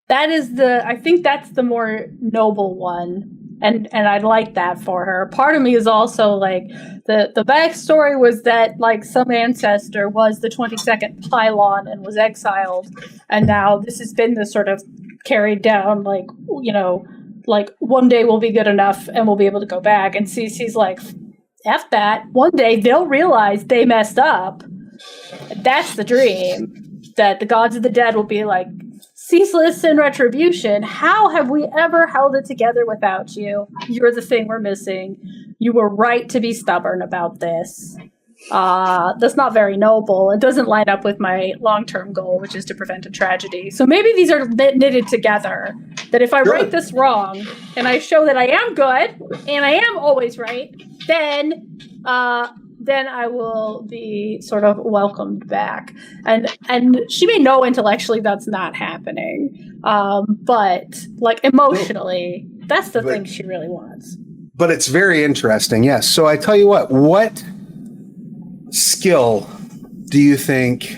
That is I think that's the more noble one. And I'd like that for her. Part of me is also like the backstory was that like some ancestor was the 22nd pylon and was exiled, and now this has been the sort of carried down like like one day we'll be good enough and we'll be able to go back. And Cece's like, F that. One day they'll realize they messed up. That's the dream, that the gods of the dead will be like, ceaseless in retribution. How have we ever held it together without you? You're the thing we're missing. You were right to be stubborn about this. That's not very noble. It doesn't line up with my long-term goal, which is to prevent a tragedy. So maybe these are knitted together. That if I write this wrong and I show that I am good and I am always right, then I will be sort of welcomed back. And she may know intellectually that's not happening. But like emotionally, that's the thing she really wants. But it's very interesting, yes. So I tell you what skill do you think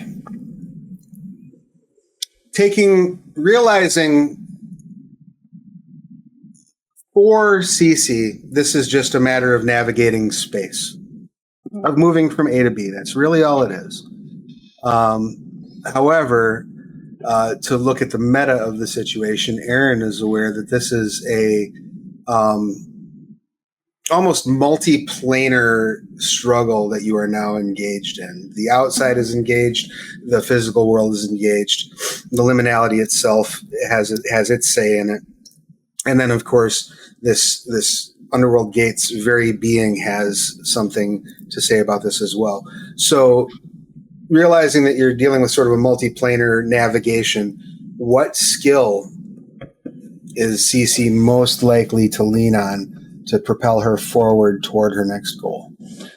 realizing for Cece, this is just a matter of navigating space, of moving from A to B. That's really all it is. However, to look at the meta of the situation, Aaron is aware that this is a almost multi-planar struggle that you are now engaged in. The outside is engaged, the physical world is engaged, the liminality itself has its say in it, and then of course this Underworld Gates very being has something to say about this as well. So realizing that you're dealing with sort of a multi-planar navigation, what skill is Cece most likely to lean on to propel her forward toward her next goal?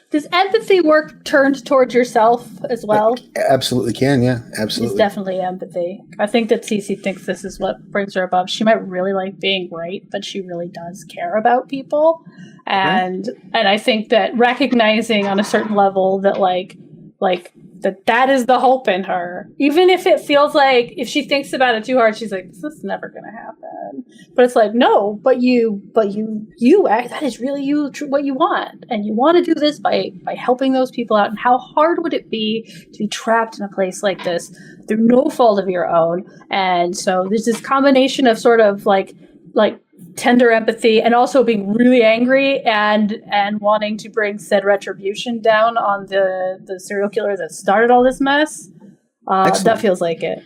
Does empathy work turned towards yourself as well? Absolutely can, yeah, absolutely. It's definitely empathy. I think that Cece thinks this is what brings her above. She might really like being right, but she really does care about people. And I think that recognizing on a certain level that like that is the hope in her. Even if it feels like, if she thinks about it too hard, she's like, this is never going to happen. But it's like, no, but you act, that is really what you want. And you want to do this by helping those people out. And how hard would it be to be trapped in a place like this through no fault of your own? And so there's this combination of sort of like tender empathy and also being really angry and wanting to bring said retribution down on the serial killer that started all this mess. That feels like it.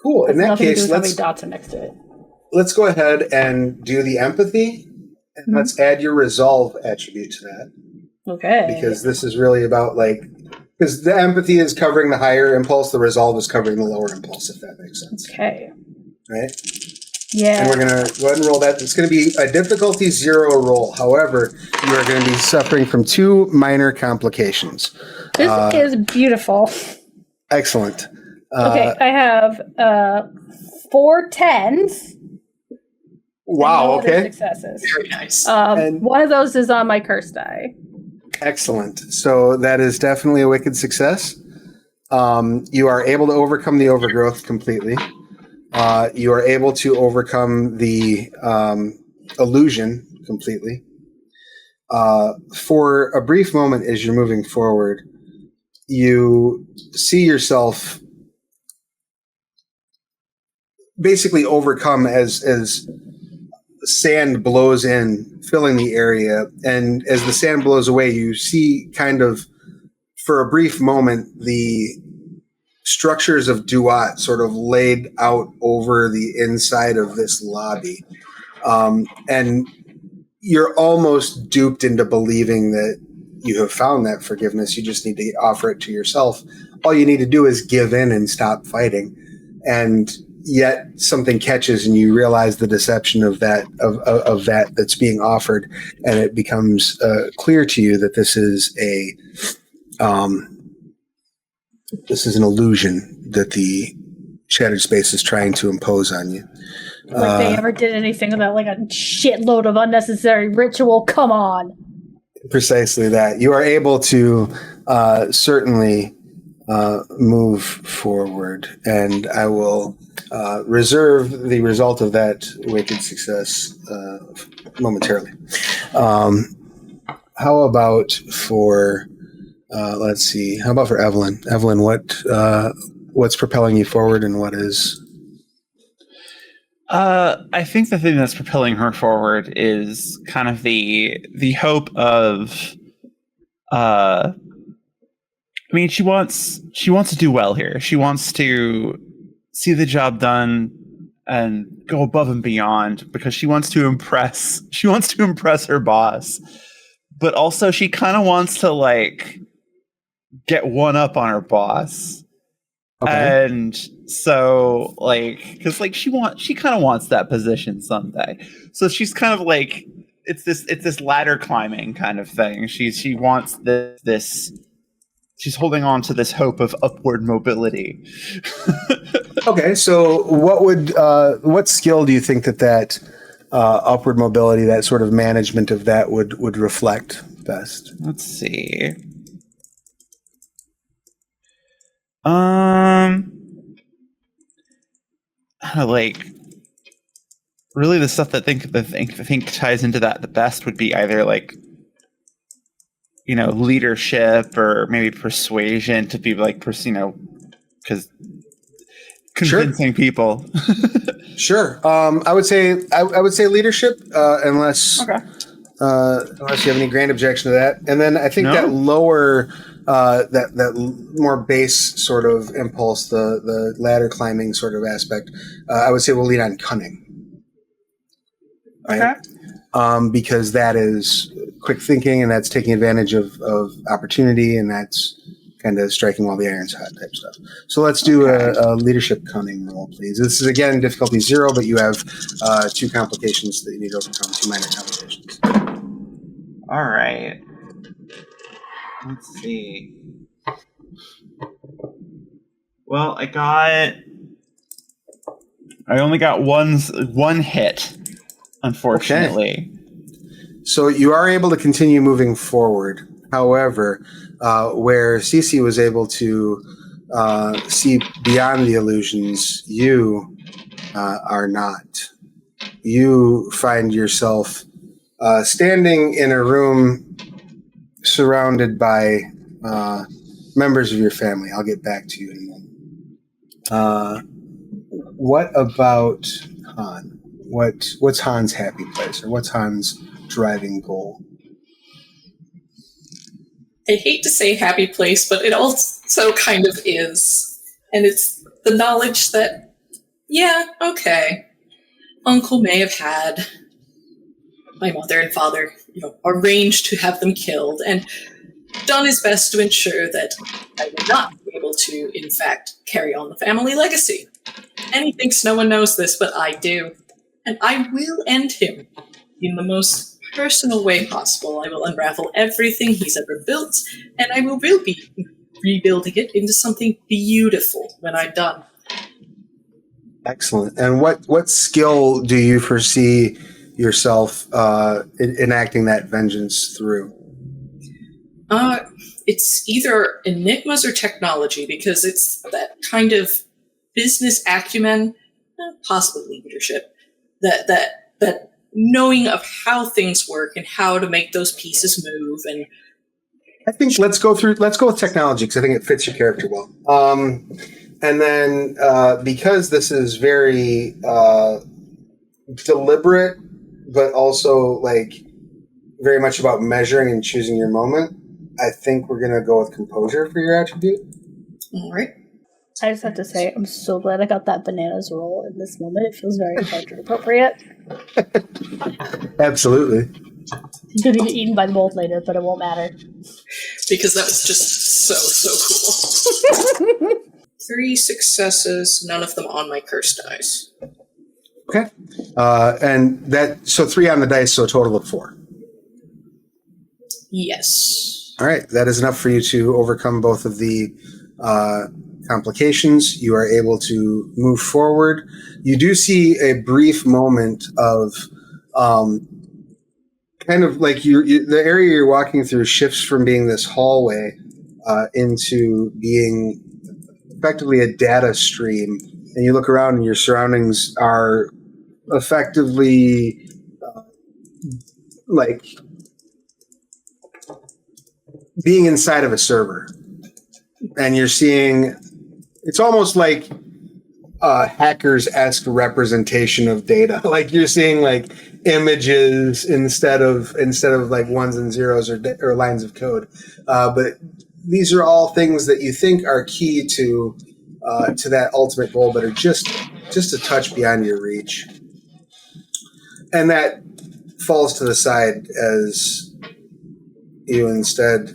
Cool. In that case, let's go ahead and do the empathy, and let's add your resolve attribute to that. Okay. Because this is really about because the empathy is covering the higher impulse, the resolve is covering the lower impulse, if that makes sense. Okay. Right? Yeah. And we're going to go ahead and roll that. It's going to be a difficulty 0 roll. However, you are going to be suffering from 2 minor complications. This is beautiful. Excellent. Okay, I have 4 10s. Wow, okay. Successes. Very nice. And one of those is on my curse die. Excellent. So that is definitely a wicked success. You are able to overcome the overgrowth completely. You are able to overcome the illusion completely. For a brief moment as you're moving forward, you see yourself basically overcome as sand blows in, filling the area. And as the sand blows away, you see kind of, for a brief moment, the structures of Duat sort of laid out over the inside of this lobby. And you're almost duped into believing that you have found that forgiveness. You just need to offer it to yourself. All you need to do is give in and stop fighting. And yet something catches and you realize the deception of that that's being offered. And it becomes clear to you that this is an illusion that the Shattered Space is trying to impose on you. Like they ever did anything about like a shitload of unnecessary ritual. Come on. Precisely that. You are able to certainly move forward, and I will reserve the result of that wicked success momentarily. How about for let's see? How about for Evelyn? Evelyn, what's propelling you forward, and what is? I think the thing that's propelling her forward is kind of the hope of. I mean, she wants to do well here. She wants to see the job done and go above and beyond because she wants to impress. She wants to impress her boss, but also she kind of wants to like get one up on her boss. Okay. And so, like, because like she kind of wants that position someday. So she's kind of like it's this ladder climbing kind of thing. She wants this. She's holding on to this hope of upward mobility. Okay, so what skill do you think that upward mobility, that sort of management of that would reflect best? Let's see. Like really the stuff that I think ties into that the best would be either like leadership or maybe persuasion to be like because convincing people. Sure. I would say leadership unless unless you have any grand objection to that. And then I think that lower that more base sort of impulse, the ladder climbing sort of aspect, I would say we'll lead on cunning. Right? Okay. Because that is quick thinking and that's taking advantage of opportunity and that's kind of striking while the iron's hot type stuff. So let's do a leadership cunning roll, please. This is again difficulty 0, but you have 2 complications that you need to overcome, 2 minor complications. All right. Let's see. Well, I only got one hit, unfortunately. Okay. So you are able to continue moving forward. However, where Cece was able to see beyond the illusions, you are not. You find yourself standing in a room surrounded by members of your family. I'll get back to you in a moment. What about Han? What's Han's happy place, or what's Han's driving goal? I hate to say happy place, but it also kind of is. And it's the knowledge that, Uncle may have had my mother and father, arranged to have them killed and done his best to ensure that I would not be able to, in fact, carry on the family legacy. And he thinks no one knows this, but I do. And I will end him in the most personal way possible. I will unravel everything he's ever built, and I will be rebuilding it into something beautiful when I'm done. Excellent. And what skill do you foresee yourself enacting that vengeance through? It's either enigmas or technology, because it's that kind of business acumen, possibly leadership, that knowing of how things work and how to make those pieces move. And I think let's go with technology, because I think it fits your character well. And then because this is very deliberate, but also like very much about measuring and choosing your moment, I think we're going to go with composure for your attribute. All right. I just have to say, I'm so glad I got that bananas roll in this moment. It feels very culture appropriate. Absolutely. He's going to get eaten by the mold later, but it won't matter. Because that was just so cool. 3 successes, none of them on my curse dice. Okay. So 3 on the dice, so a total of 4. Yes. All right. That is enough for you to overcome both of the complications. You are able to move forward. You do see a brief moment of kind of like the area you're walking through shifts from being this hallway into being effectively a data stream. And you look around and your surroundings are effectively like being inside of a server. And you're seeing, it's almost like a hacker's-esque representation of data. Like you're seeing like images instead of like ones and zeros or lines of code. But these are all things that you think are key to that ultimate goal, but are just a touch beyond your reach. And that falls to the side as you instead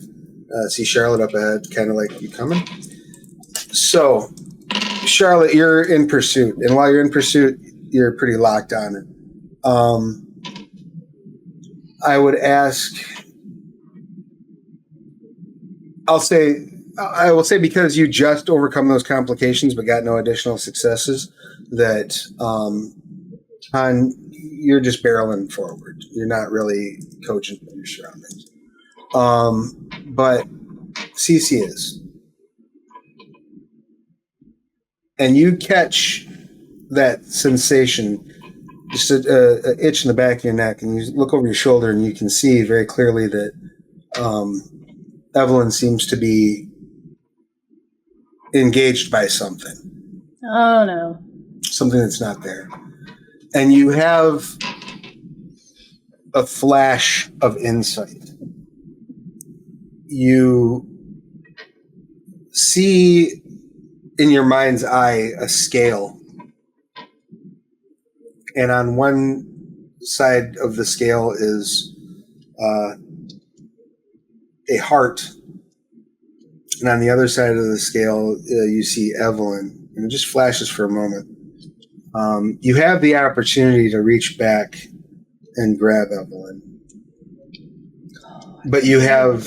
see Charlotte up ahead, kind of like, you coming? So, Charlotte, you're in pursuit. And while you're in pursuit, you're pretty locked on it. I would ask, I will say because you just overcome those complications but got no additional successes, that you're just barreling forward. You're not really coaching your surroundings. But Cece is. And you catch that sensation, just a itch in the back of your neck, and you look over your shoulder and you can see very clearly that Evelyn seems to be engaged by something. Oh, no. Something that's not there. And you have a flash of insight. You see in your mind's eye a scale. And on one side of the scale is a heart. And on the other side of the scale, you see Evelyn. And it just flashes for a moment. You have the opportunity to reach back and grab Evelyn. But you have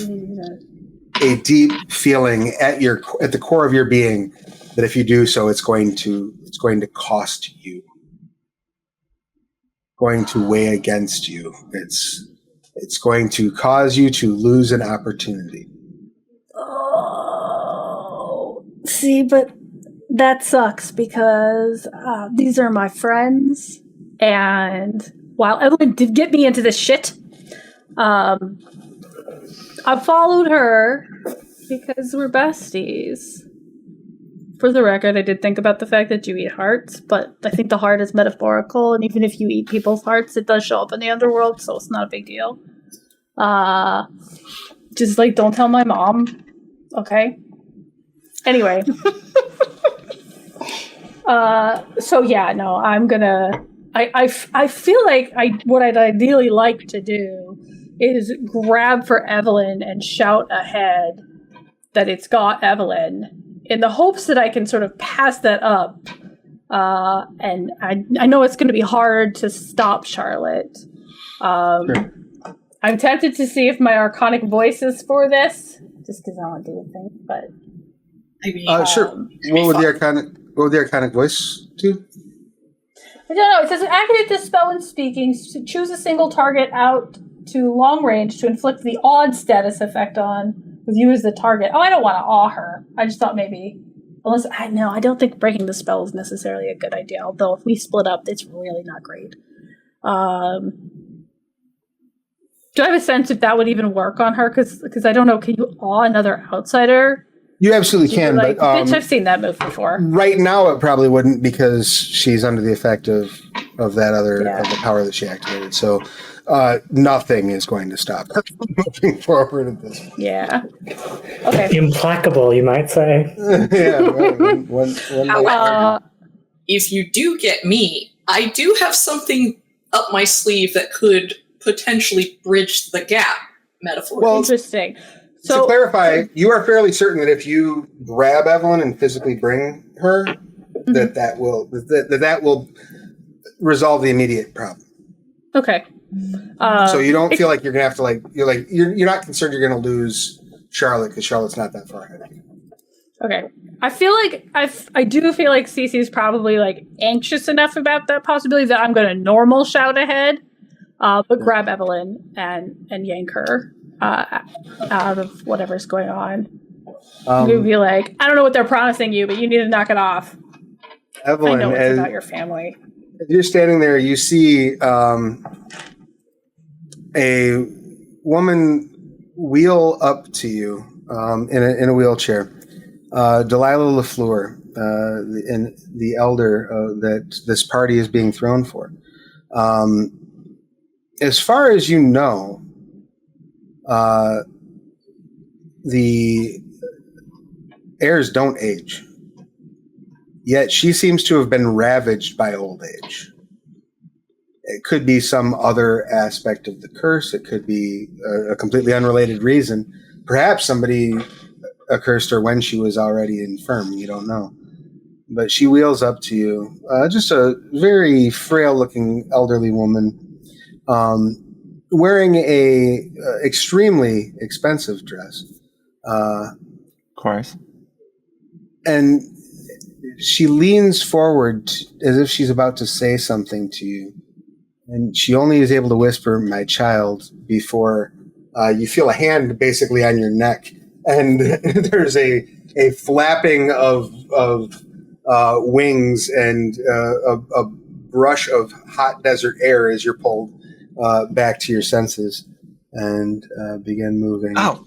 a deep feeling at the core of your being that if you do so, it's going to cost you. Going to weigh against you. It's going to cause you to lose an opportunity. Oh, see, but that sucks because these are my friends, and while Evelyn did get me into this shit, I followed her because we're besties. For the record, I did think about the fact that you eat hearts, but I think the heart is metaphorical, and even if you eat people's hearts, it does show up in the underworld, so it's not a big deal. Just, like, don't tell my mom, okay? Anyway. So, yeah, no, I'm gonna... I feel like what I'd ideally like to do is grab for Evelyn and shout ahead that it's got Evelyn, in the hopes that I can sort of pass that up. And I know it's going to be hard to stop Charlotte. Sure. I'm tempted to see if my archonic voice is for this, just because I want to do the thing. But I mean, sure. What would the archonic voice do? I don't know. It says activate this spell when speaking. Choose a single target out to long range to inflict the awed status effect on, with you as the target. Oh, I don't want to awe her. I just thought maybe, I don't think breaking the spell is necessarily a good idea. Although if we split up, it's really not great. Do I have a sense if that would even work on her? Because I don't know. Can you awe another outsider? You absolutely can, like, but bitch, I've seen that move before. Right now, it probably wouldn't because she's under the effect of that other of the power that she activated. So nothing is going to stop her moving forward at this point. Yeah. Okay. Implacable, you might say. Yeah. One however, if you do get me, I do have something up my sleeve that could potentially bridge the gap, metaphorically. Well, interesting. So, to clarify, you are fairly certain that if you grab Evelyn and physically bring her, that will resolve the immediate problem. Okay. So you don't feel like you're gonna have to you're not concerned you're gonna lose Charlotte because Charlotte's not that far ahead of you. Okay. I feel like I do feel like Cece's probably like anxious enough about that possibility that I'm going to normal shout ahead. but grab Evelyn and yank her out of whatever's going on. You'd be like, I don't know what they're promising you, but you need to knock it off. Evelyn, I know it's about your family. As you're standing there, you see a woman wheel up to you in a wheelchair. Delilah LaFleur, the elder that this party is being thrown for. As far as you know, the heirs don't age. Yet she seems to have been ravaged by old age. It could be some other aspect of the curse. It could be a completely unrelated reason. Perhaps somebody accursed her when she was already infirm. You don't know. But she wheels up to you. Just a very frail-looking elderly woman wearing a extremely expensive dress. Of course. And she leans forward as if she's about to say something to you. And she only is able to whisper, "My child," before you feel a hand basically on your neck. And there's a flapping of wings and a brush of hot desert air as you're pulled back to your senses and begin moving. Oh,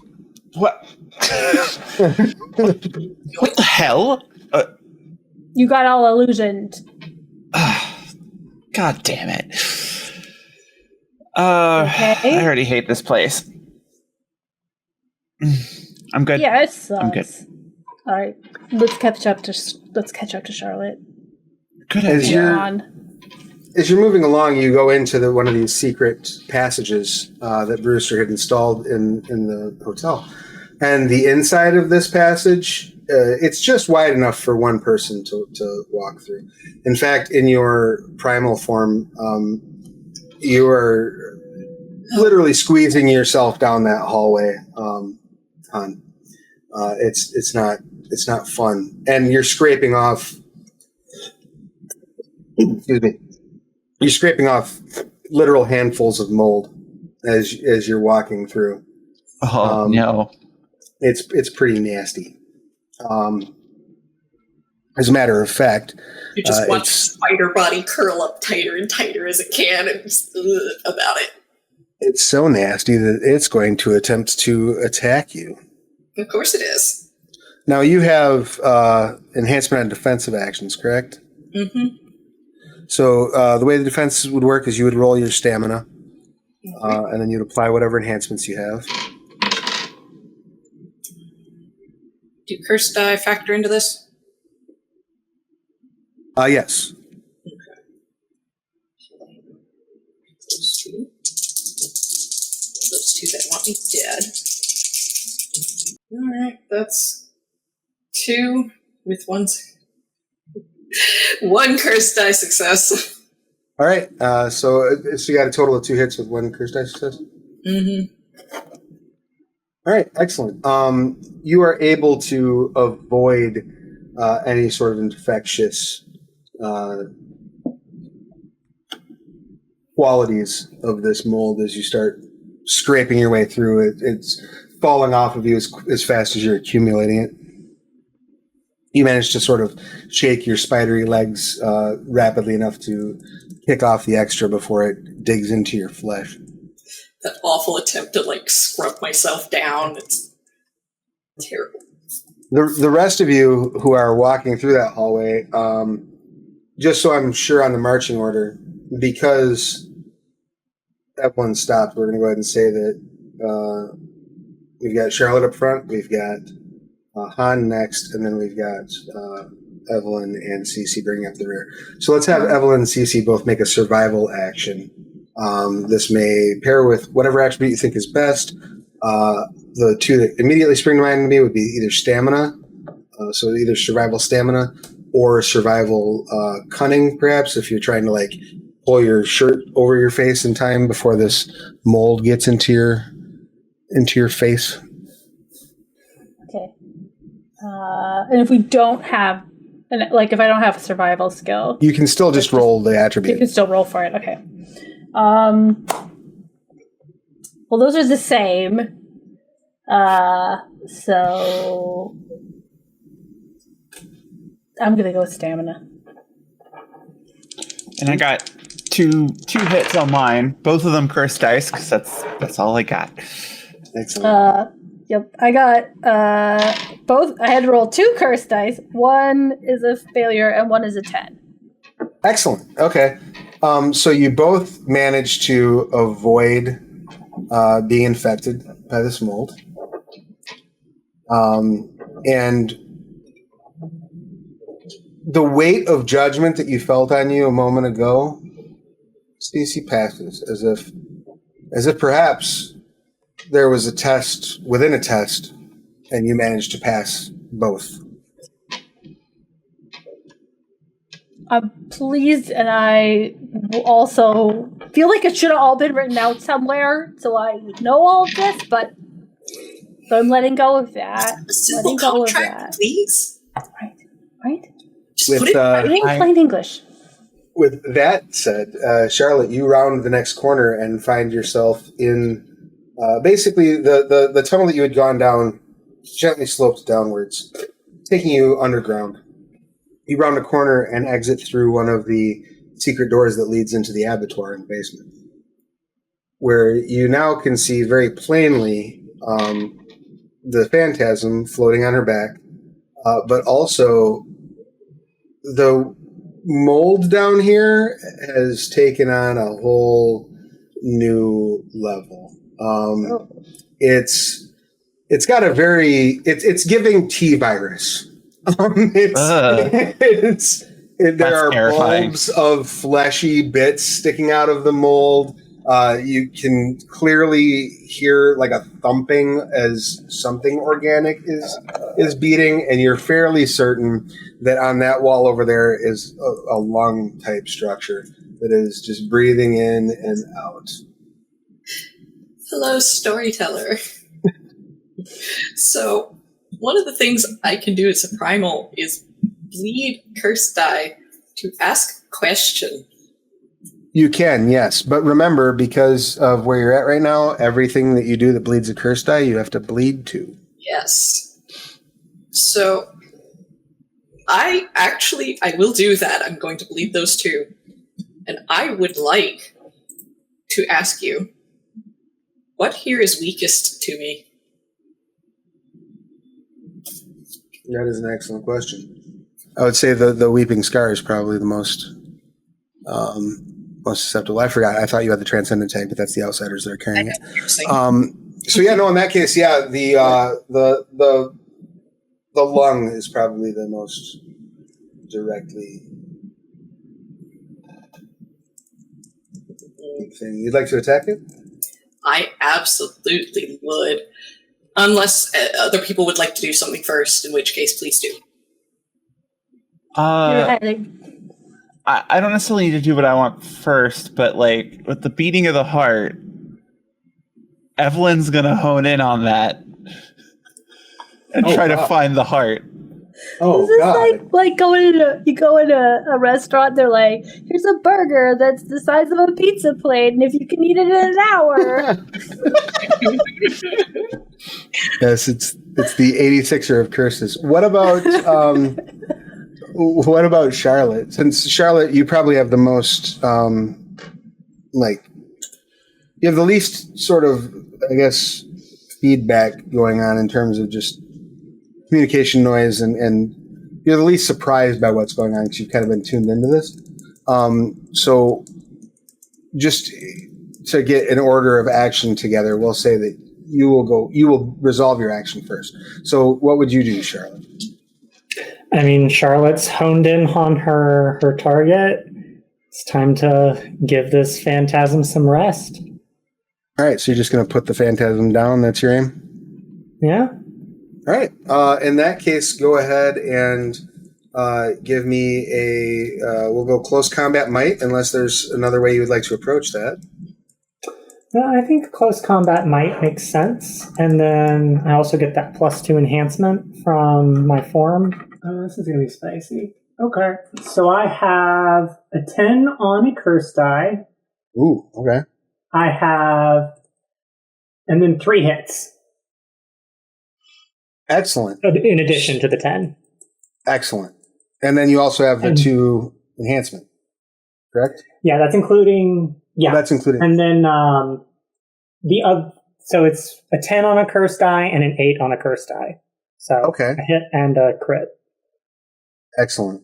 what? What the hell? You got all illusioned. God damn it. Okay. I already hate this place. I'm good. Yeah, it sucks. I'm good. All right, let's catch up to Charlotte. Good As idea. As you're moving along, you go into one of these secret passages that Brewster had installed in the hotel. And the inside of this passage, it's just wide enough for one person to walk through. In fact, in your primal form, you are literally squeezing yourself down that hallway, hon. It's not fun. And you're scraping off, excuse me, you're scraping off literal handfuls of mold as you're walking through. Oh, no. It's pretty nasty. As a matter of fact, You just watch spider body curl up tighter and tighter as it can, and just about it. it's so nasty that it's going to attempt to attack you. Of course it is. Now, you have enhancement on defensive actions, correct? Mm-hmm. So the way the defense would work is you would roll your stamina, and then you'd apply whatever enhancements you have. Do curse die factor into this? Yes. Those two. Those two that want me dead. Alright, that's 2 with one curse die success. All right. So you got a total of 2 hits with 1 curse die success? Mm-hmm. All right, excellent. You are able to avoid any sort of infectious qualities of this mold as you start scraping your way through it. It's falling off of you as fast as you're accumulating it. You manage to sort of shake your spidery legs rapidly enough to kick off the extra before it digs into your flesh. That awful attempt to scrub myself down. It's terrible. The rest of you who are walking through that hallway, just so I'm sure on the marching order, because Evelyn stopped, we're going to go ahead and say that we've got Charlotte up front, we've got Han next, and then we've got Evelyn and Cece bringing up the rear. So let's have Evelyn and Cece both make a survival action. This may pair with whatever attribute you think is best. The 2 that immediately spring to mind to me would be either stamina, so either survival stamina or survival cunning, perhaps, if you're trying to pull your shirt over your face in time before this mold gets into your face. Okay. And if we don't have, if I don't have a survival skill, You can still just roll the you attribute. can still roll for it. Okay. Well, those are the same. So I'm gonna go with stamina. And I got two hits on mine. Both of them cursed dice, because that's all I got. Excellent. Yep. I got both. I had to roll 2 cursed dice. One is a failure and one is a 10. Excellent. Okay. So you both managed to avoid being infected by this mold. And the weight of judgment that you felt on you a moment ago, Stacy, passes as if perhaps there was a test within a test, and you managed to pass both. I'm pleased, and I also feel like it should have all been written out somewhere, so I know all of this, but I'm letting go of that. A simple contract, please. Right? Just put it right in plain English. With that said, Charlotte, you round the next corner and find yourself in basically the tunnel that you had gone down gently sloped downwards, taking you underground. You round a corner and exit through one of the secret doors that leads into the abattoir in the basement, where you now can see very plainly the phantasm floating on her back, but also the mold down here has taken on a whole new level. It's got a very it's giving T-virus. There are terrifying. bulbs of fleshy bits sticking out of the mold. You can clearly hear like a thumping as something organic is beating, and you're fairly certain that on that wall over there is a lung type structure that is just breathing in and out. Hello, storyteller. So, one of the things I can do as a primal is bleed curse die to ask question. You can, yes. But remember, because of where you're at right now, everything that you do that bleeds a curse die, you have to bleed to. Yes. So, I will do that. I'm going to bleed those 2. And I would like to ask you, what here is weakest to me? That is an excellent question. I would say the Weeping Scar is probably the most susceptible. I forgot. I thought you had the Transcendent tag, but that's the Outsiders that are carrying it. So yeah, no. In that case, yeah, the lung is probably the most directly thing. You'd like to attack it? I absolutely would. Unless other people would like to do something first, in which case, please do. I don't necessarily need to do what I want first, but like with the beating of the heart, Evelyn's gonna hone in on that and try to find the heart. Oh, this is God. like you go in a restaurant, they're like, here's a burger that's the size of a pizza plate, and if you can eat it in an hour. Yes, it's the 86er of curses. What about Charlotte? Since Charlotte, you probably have the most you have the least sort of, I guess, feedback going on in terms of just communication noise, and you're the least surprised by what's going on because you've kind of been tuned into this. So just to get an order of action together, we'll say that you will resolve your action first. So what would you do, Charlotte? I mean, Charlotte's honed in on her target. It's time to give this phantasm some rest. All right, so you're just going to put the phantasm down. That's your aim? Yeah. All right. In that case, go ahead and give me we'll go close combat might, unless there's another way you would like to approach that. No, I think close combat might make sense. And then I also get that +2 enhancement from my form. This is going to be spicy. Okay. So I have a 10 on a curse die, Ooh, okay. I have, and then 3 hits. Excellent. In addition to the 10. Excellent. And then you also have the 2 enhancement, correct? Yeah, that's including. Yeah, that's including. And then the other. So it's a 10 on a curse die and an 8 on a curse die. So okay. A hit and a crit. Excellent.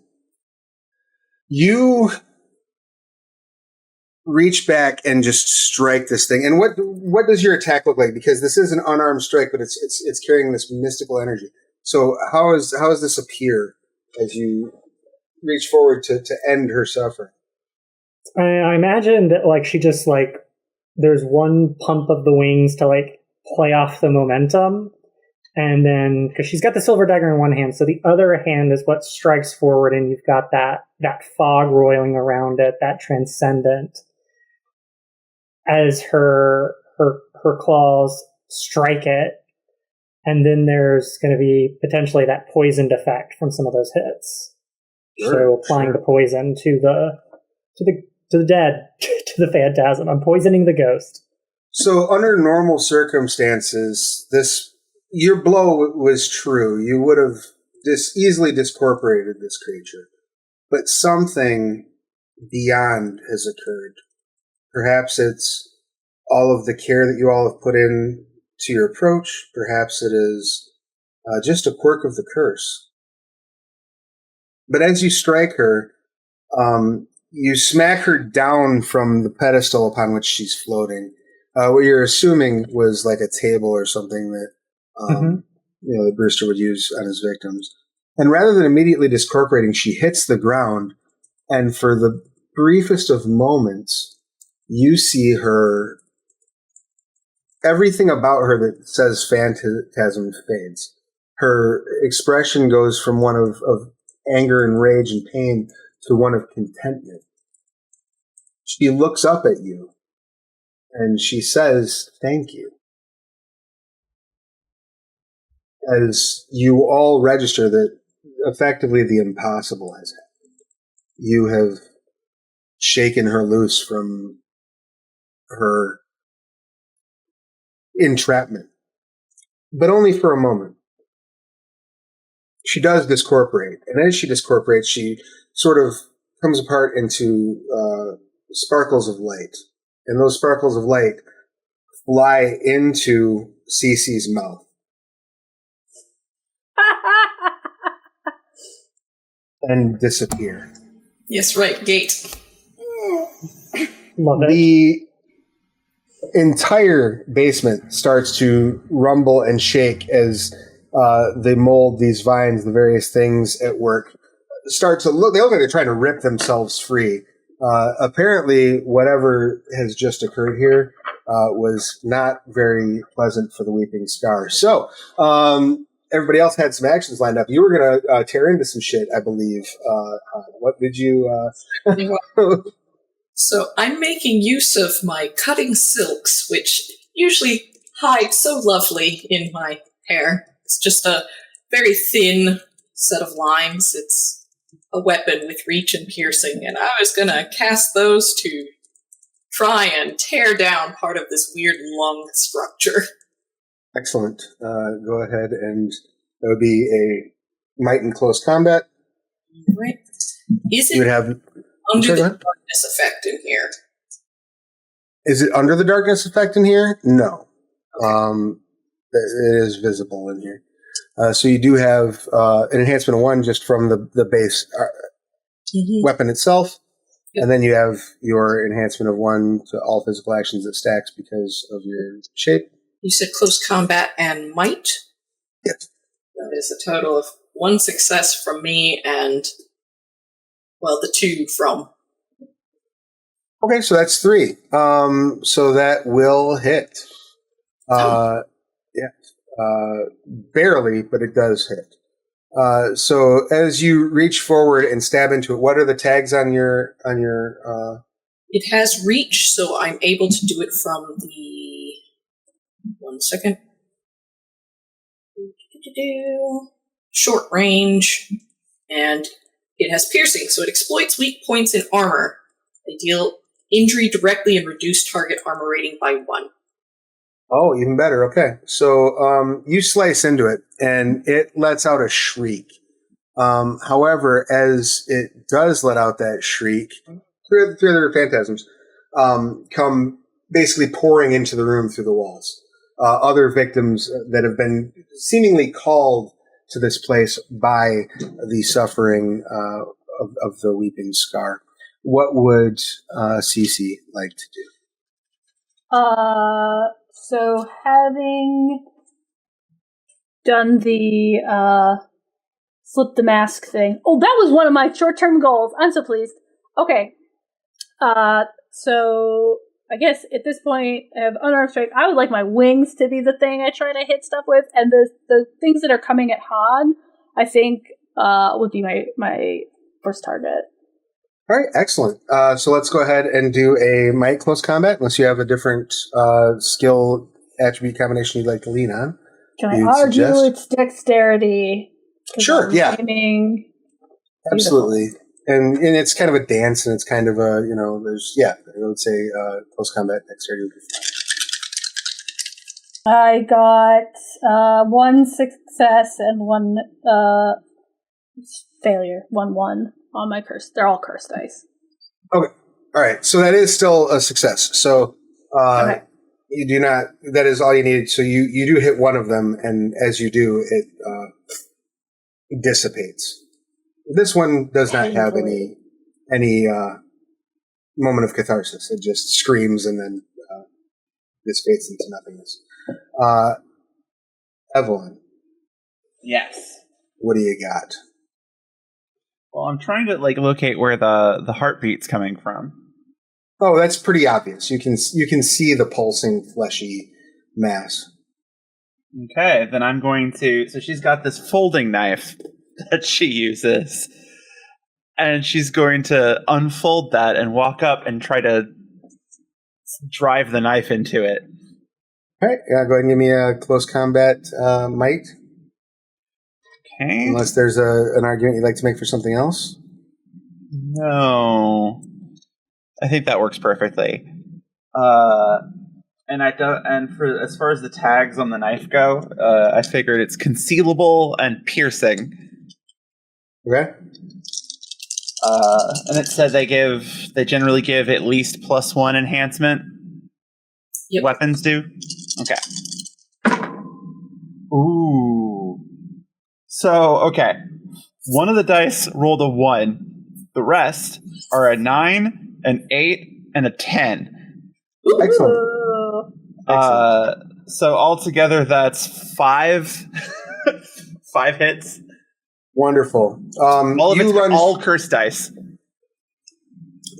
You reach back and just strike this thing. And what does your attack look like? Because this is an unarmed strike, but it's carrying this mystical energy. So how does this appear as you reach forward to end her suffering? I imagine that like she just like there's one pump of the wings to like play off the momentum, and then because she's got the silver dagger in one hand, so the other hand is what strikes forward, and you've got that fog roiling around it, that transcendent. As her claws strike it, and then there's going to be potentially that poisoned effect from some of those hits. Sure, so applying the poison to the dead, to the phantasm. I'm poisoning the ghost. So under normal circumstances, your blow was true. You would have easily discorporated this creature, but something beyond has occurred. Perhaps it's all of the care that you all have put in to your approach. Perhaps it is just a quirk of the curse. But as you strike her, you smack her down from the pedestal upon which she's floating. What you're assuming was like a table or something that the Brewster would use on his victims. And rather than immediately discorporating, she hits the ground, and for the briefest of moments, you see her, everything about her that says phantasm fades. Her expression goes from one of anger and rage and pain to one of contentment. She looks up at you and she says, "Thank you." As you all register that effectively the impossible has happened. You have shaken her loose from her entrapment, but only for a moment. She does discorporate, and as she discorporates, she sort of comes apart into sparkles of light, and those sparkles of light fly into Cece's mouth. And disappear. Yes, right, gate. Love it. The entire basement starts to rumble and shake as they mold these vines, the various things at work start to look, they look like they're trying to rip themselves free. Apparently, whatever has just occurred here was not very pleasant for the Weeping Scar. So, everybody else had some actions lined up. You were going to tear into some shit, I believe. What did you... So I'm making use of my cutting silks, which usually hide so lovely in my hair. It's just a very thin set of lines. It's a weapon with reach and piercing, and I was going to cast those to try and tear down part of this weird lung structure. Excellent. Go ahead, and that would be a might in close combat. Right. Is You would it have... under the darkness effect in here? Is it under the darkness effect in here? No. Okay. It is visible in here. So you do have an enhancement of 1 just from the base weapon itself, and then you have your enhancement of 1 to all physical actions that stacks because of your shape. You said close combat and might? Yes. That is a total of 1 success from me and, well, the 2 from. Okay, so that's 3. So that will hit. Barely, but it does hit. So as you reach forward and stab into it, what are the tags on your It has reach, so I'm able to do it from the... 1 second. Short range, and it has piercing, so it exploits weak points in armor. I deal injury directly and reduce target armor rating by 1. Oh, even better. Okay. So you slice into it, and it lets out a shriek. However, as it does let out that shriek, three other phantasms come basically pouring into the room through the walls. Other victims that have been seemingly called to this place by the suffering of the weeping scar. What would Cece like to do? So having done the slip the mask thing. Oh, that was one of my short-term goals. I'm so pleased. Okay. So I guess at this point, I have unarmed strike. I would like my wings to be the thing I try to hit stuff with, and the things that are coming at Han, I think, would be my first target. All right, excellent. So let's go ahead and do a might close combat, unless you have a different skill attribute combination you'd like to lean on. Can I argue it's dexterity? Sure, yeah. Aiming. Absolutely. And it's kind of a dance, and it's kind of a, I would say close combat dexterity would be fine. I got 1 success and 1 failure. 1-1 on my curse. They're all cursed dice. Okay. All right. So that is still a success. So Okay. you do not, that is all you needed. So you do hit one of them, and as you do, it dissipates. This one does not have any moment of catharsis. It just screams and then dissipates into nothingness. Evelyn. Yes. What do you got? Well, I'm trying to locate where the heartbeat's coming from. Oh, that's pretty obvious. You can see the pulsing fleshy mass. Okay, then I'm going to... So she's got this folding knife that she uses. And she's going to unfold that and walk up and try to drive the knife into it. All right, go ahead and give me a close combat might. Okay. Unless there's an argument you'd like to make for something else. No. I think that works perfectly. And for as far as the tags on the knife go, I figured it's concealable and piercing. Okay. And it said they generally give at least +1 enhancement. Yep. Weapons do. Okay. Ooh. So, okay. One of the dice rolled a 1. The rest are a 9, an 8, and a 10. Excellent. So altogether, that's 5. 5 hits. Wonderful. All of it's all cursed dice.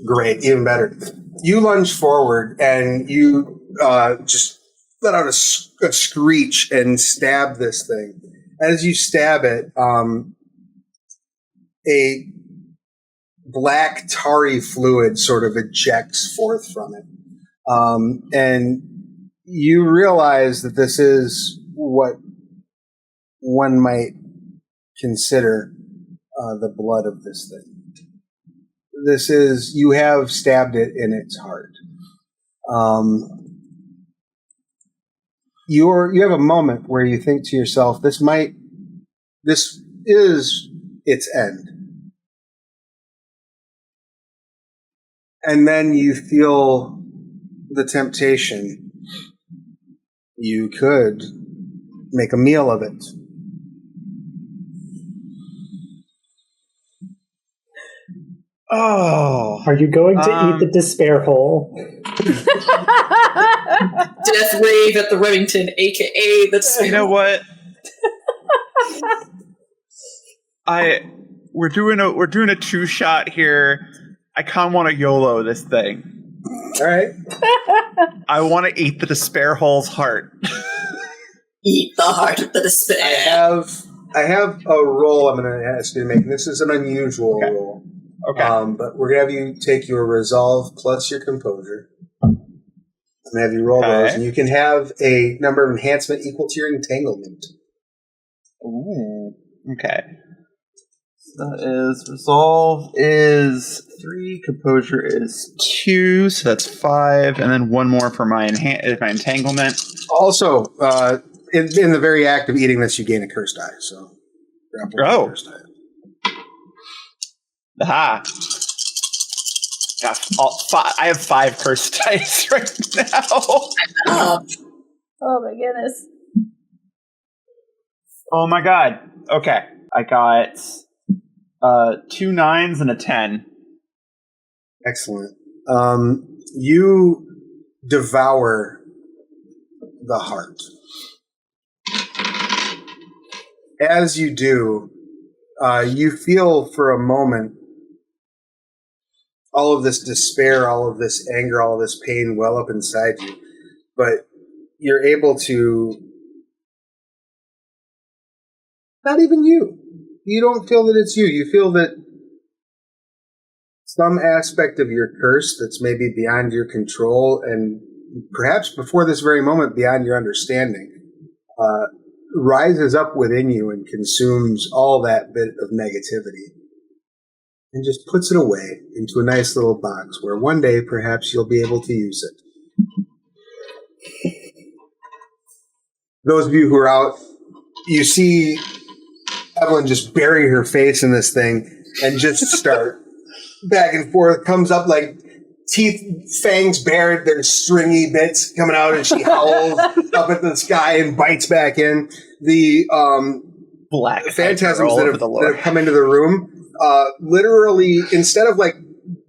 Great, even better. You lunge forward and you just let out a screech and stab this thing. As you stab it, a black tarry fluid sort of ejects forth from it. And you realize that this is what one might consider the blood of this thing. This is, you have stabbed it in its heart. You have a moment where you think to yourself, this is its end. And then you feel the temptation. You could make a meal of it. Oh. Are you going to eat the despair hole? Death rave at the Remington, aka that's. You know what? We're doing a 2-shot here. I kind of want to YOLO this thing. All right. I want to eat the despair hole's heart. Eat the heart of the despair. I have a roll I'm going to ask you to make. This is an unusual roll. Okay. But we're going to have you take your resolve plus your composure. I'm going to have you roll those, and you can have a number of enhancement equal to your entanglement. Ooh. Okay. that is resolve is 3, composure is 2, so that's 5, and then 1 more for my entanglement. Also, in the very act of eating this, you gain a curse die. So, curse die. Aha! I have 5 curse dice right now. Oh my goodness. Oh my god. Okay. I got 2 9s and a 10. Excellent. You devour the heart. As you do, you feel for a moment all of this despair, all of this anger, all of this pain well up inside you. But you're able to... Not even you. You don't feel that it's you. You feel that some aspect of your curse that's maybe beyond your control and perhaps before this very moment beyond your understanding rises up within you and consumes all that bit of negativity and just puts it away into a nice little box where one day perhaps you'll be able to use it. Those of you who are out, you see Evelyn just bury her face in this thing and just start back and forth, comes up like teeth, fangs bared, there's stringy bits coming out, and she howls up at the sky and bites back in. The black phantasms that have come into the room, literally, instead of like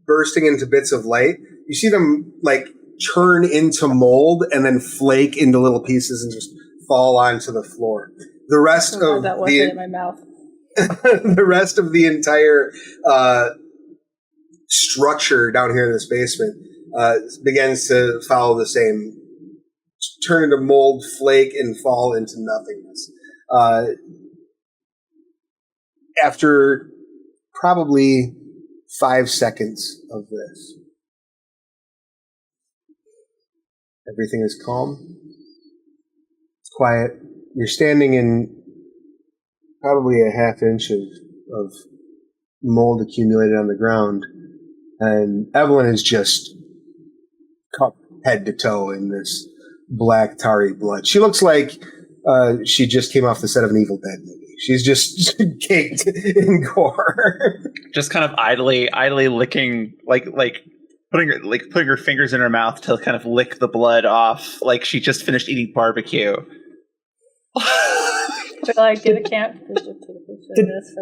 bursting into bits of light, you see them like turn into mold and then flake into little pieces and just fall onto the floor. The rest of that wasn't in my mouth. The rest of the entire structure down here in this basement begins to follow the same, turn into mold, flake, and fall into nothingness. After probably 5 seconds of this, everything is calm. It's quiet. You're standing in probably a half inch of mold accumulated on the ground, and Evelyn is just covered head to toe in this black tarry blood. She looks like she just came off the set of an Evil Dead movie. She's just caked in gore. Just kind of idly licking, like putting her fingers in her mouth to kind of lick the blood off, like she just finished eating barbecue. But like, get a camp.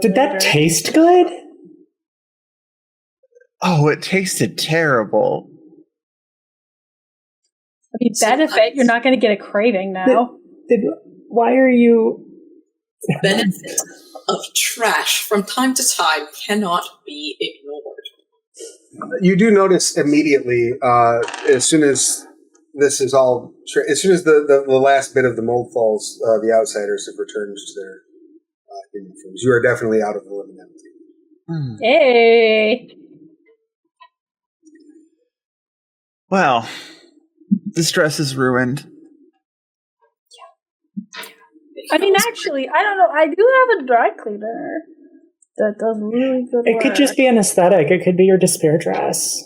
Did that taste good? Oh, it tasted terrible. I mean, benefit, you're not going to get a craving now. Why are you... Benefit of trash from time to time cannot be ignored. You do notice immediately, as soon as this is all... as soon as the last bit of the mold falls, the outsiders have returned to their human forms. You are definitely out of the living entity. Hey! Well, this dress is ruined. I mean, actually, I don't know. I do have a dry cleaner that does really good work. It could just be an aesthetic. It could be your despair dress.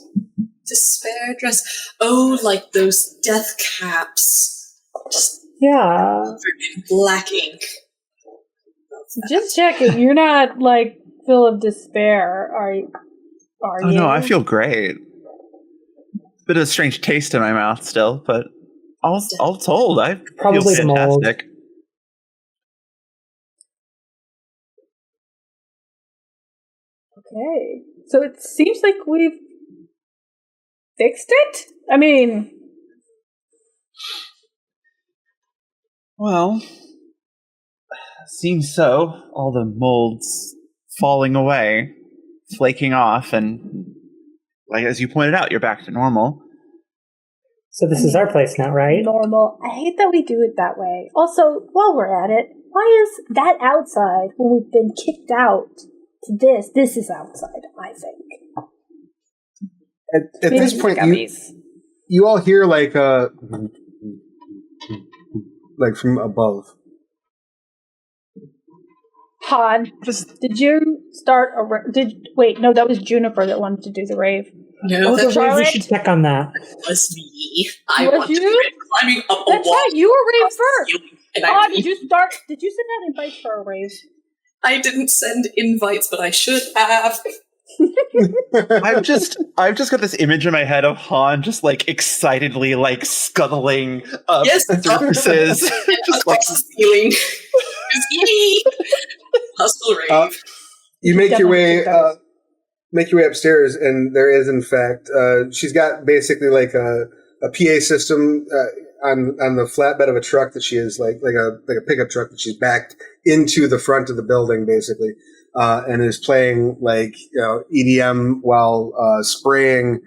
Despair dress. Oh, like those death caps. Just Yeah. in black ink. Just checking. You're not, like, full of despair, are you? Oh, no, I feel great. Bit of a strange taste in my mouth still, but all told, I Probably feel the mold. fantastic. Okay. So it seems like we've fixed it? I mean... Well, seems so. All the molds falling away, flaking off, and like as you pointed out, you're back to normal. So this is our place now, right? Normal. I hate that we do it that way. Also, while we're at it, why is that outside when we've been kicked out to this? This is outside, I think. At this point, you all hear like from above. Han, did you start a wait, no, that was Juniper that wanted to do the rave. No, The that rave, we should check on that. was me. I Was wanted you? to climbing up a That's wall. right, you were rave first. And Han, did you send out invites for a rave? I didn't send invites, but I should have. I've just got this image in my head of Han just like excitedly like scuttling up Yes, surfaces. Just like the ceiling. Just yee! Hustle rave. You make your way Definitely upstairs, and there is, in fact, she's got basically like a PA system on the flatbed of a truck that she is like a pickup truck that she's backed into the front of the building, basically, and is playing like EDM while spraying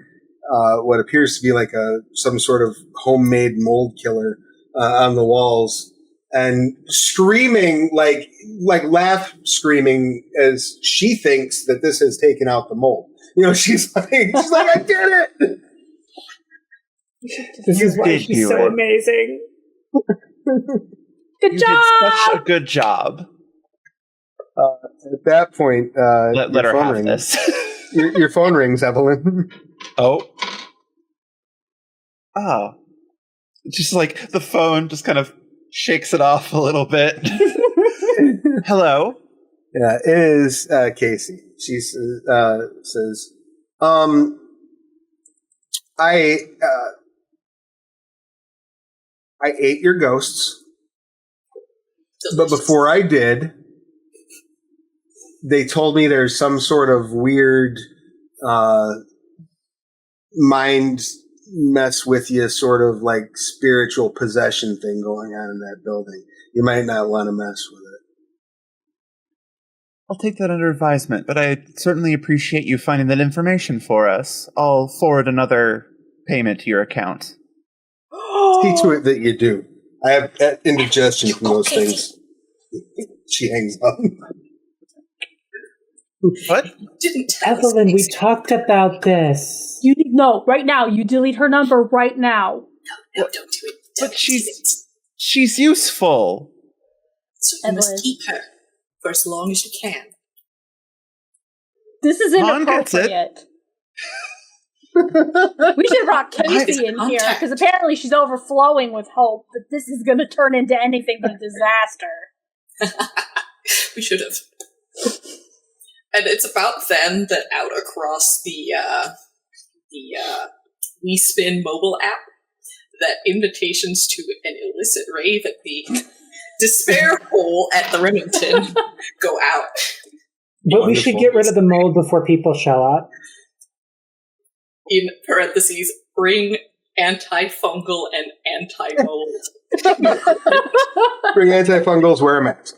what appears to be like some sort of homemade mold killer on the walls. And screaming, like laugh screaming, as she thinks that this has taken out the mold. She's like, I did it. This is why she's so amazing. Good You job! did such a good job. At that point, Let her phone have rings. this. Your phone rings, Evelyn. Oh. Just like the phone just kind of shakes it off a little bit. Hello. Yeah, it is Casey. She says, I ate your ghosts, but before I did, they told me there's some sort of weird mind mess with you, sort of like spiritual possession thing going on in that building. You might not want to mess with it. I'll take that under advisement, but I certainly appreciate you finding that information for us. I'll forward another payment to your account. See to it that you do. I have indigestion from those things. She hangs up. What? Didn't tell us Evelyn, we anything. talked about this. You need right now. You delete her number right now. No, don't do it. But Don't do she's- it. She's useful. So you must keep her for as long as you can. This is Han gets it. inappropriate. We should rock Casey in here because apparently she's overflowing with hope that this is going to turn into anything but a disaster. We should have. And it's about then that out across the We Spin mobile app, that invitations to an illicit rave at the Despair Hole at the Remington go out. But we should get rid of the mold before people show up. In parentheses, bring antifungal and anti-mold. Bring antifungals, wear a mask.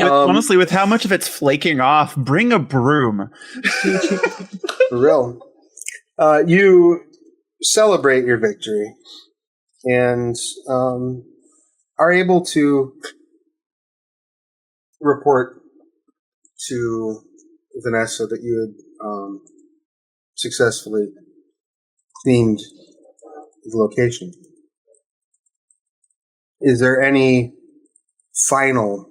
Honestly, with how much of it's flaking off, bring a broom. For real. You celebrate your victory and are able to report to Vanessa that you had successfully cleaned the location. Is there any final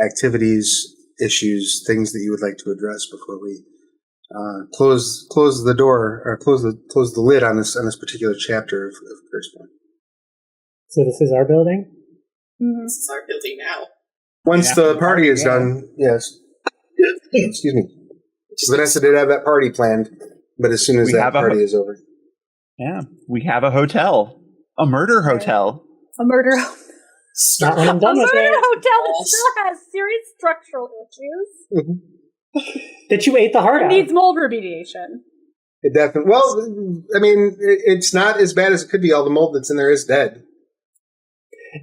activities, issues, things that you would like to address before we close the door or close the lid on this particular chapter of Curseborne? So this is our building? This is our building now. Once the party is done, yes. Excuse me. Vanessa did have that party planned, but as soon as that party is over. Yeah, we have a hotel. A murder hotel. A murder Not when I'm done with murder it. hotel that still has serious structural issues. Mm-hmm. That you ate the heart It out. needs mold remediation. It definitely. Well, I mean, it's not as bad as it could be. All the mold that's in there is dead.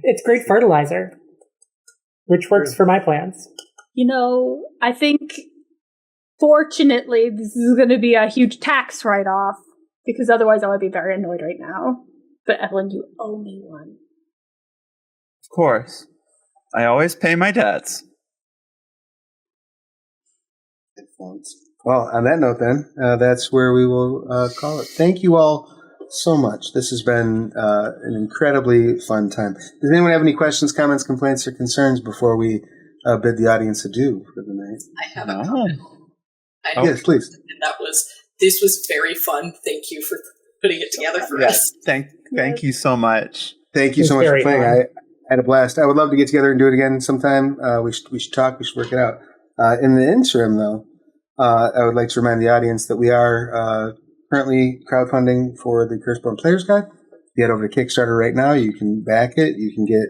It's great fertilizer, which works for my plants. You know, I think, fortunately, this is going to be a huge tax write-off, because otherwise I would be very annoyed right now. But Evelyn, you owe me one. Of course. I always pay my debts. Well, on that note, then, that's where we will call it. Thank you all so much. This has been an incredibly fun time. Does anyone have any questions, comments, complaints, or concerns before we bid the audience adieu for the night? I have a comment. Yes, please. And that was, this was very fun. Thank you for putting it together for us. Thank you so much. Thank you so much for playing. I had a blast. I would love to get together and do it again sometime. We should talk. We should work it out. In the interim, though, I would like to remind the audience that we are currently crowdfunding for the Curseborne Player's Guide. If you head over to Kickstarter right now, you can back it. You can get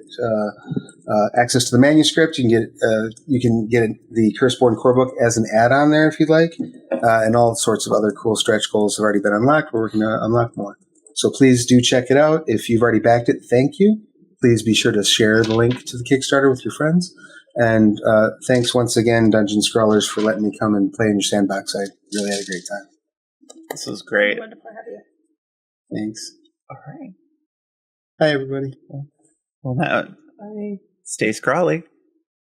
access to the manuscript. You can get the Curseborne core book as an add-on there if you'd like, and all sorts of other cool stretch goals have already been unlocked. We're working to unlock more. So please do check it out. If you've already backed it, thank you. Please be sure to share the link to the Kickstarter with your friends. And thanks once again, Dungeon Scrawlers, for letting me come and play in your sandbox. I really had a great time. This was great. Wonderful to have you. Thanks. All right. Hi, everybody. Well, now, stay scrawly.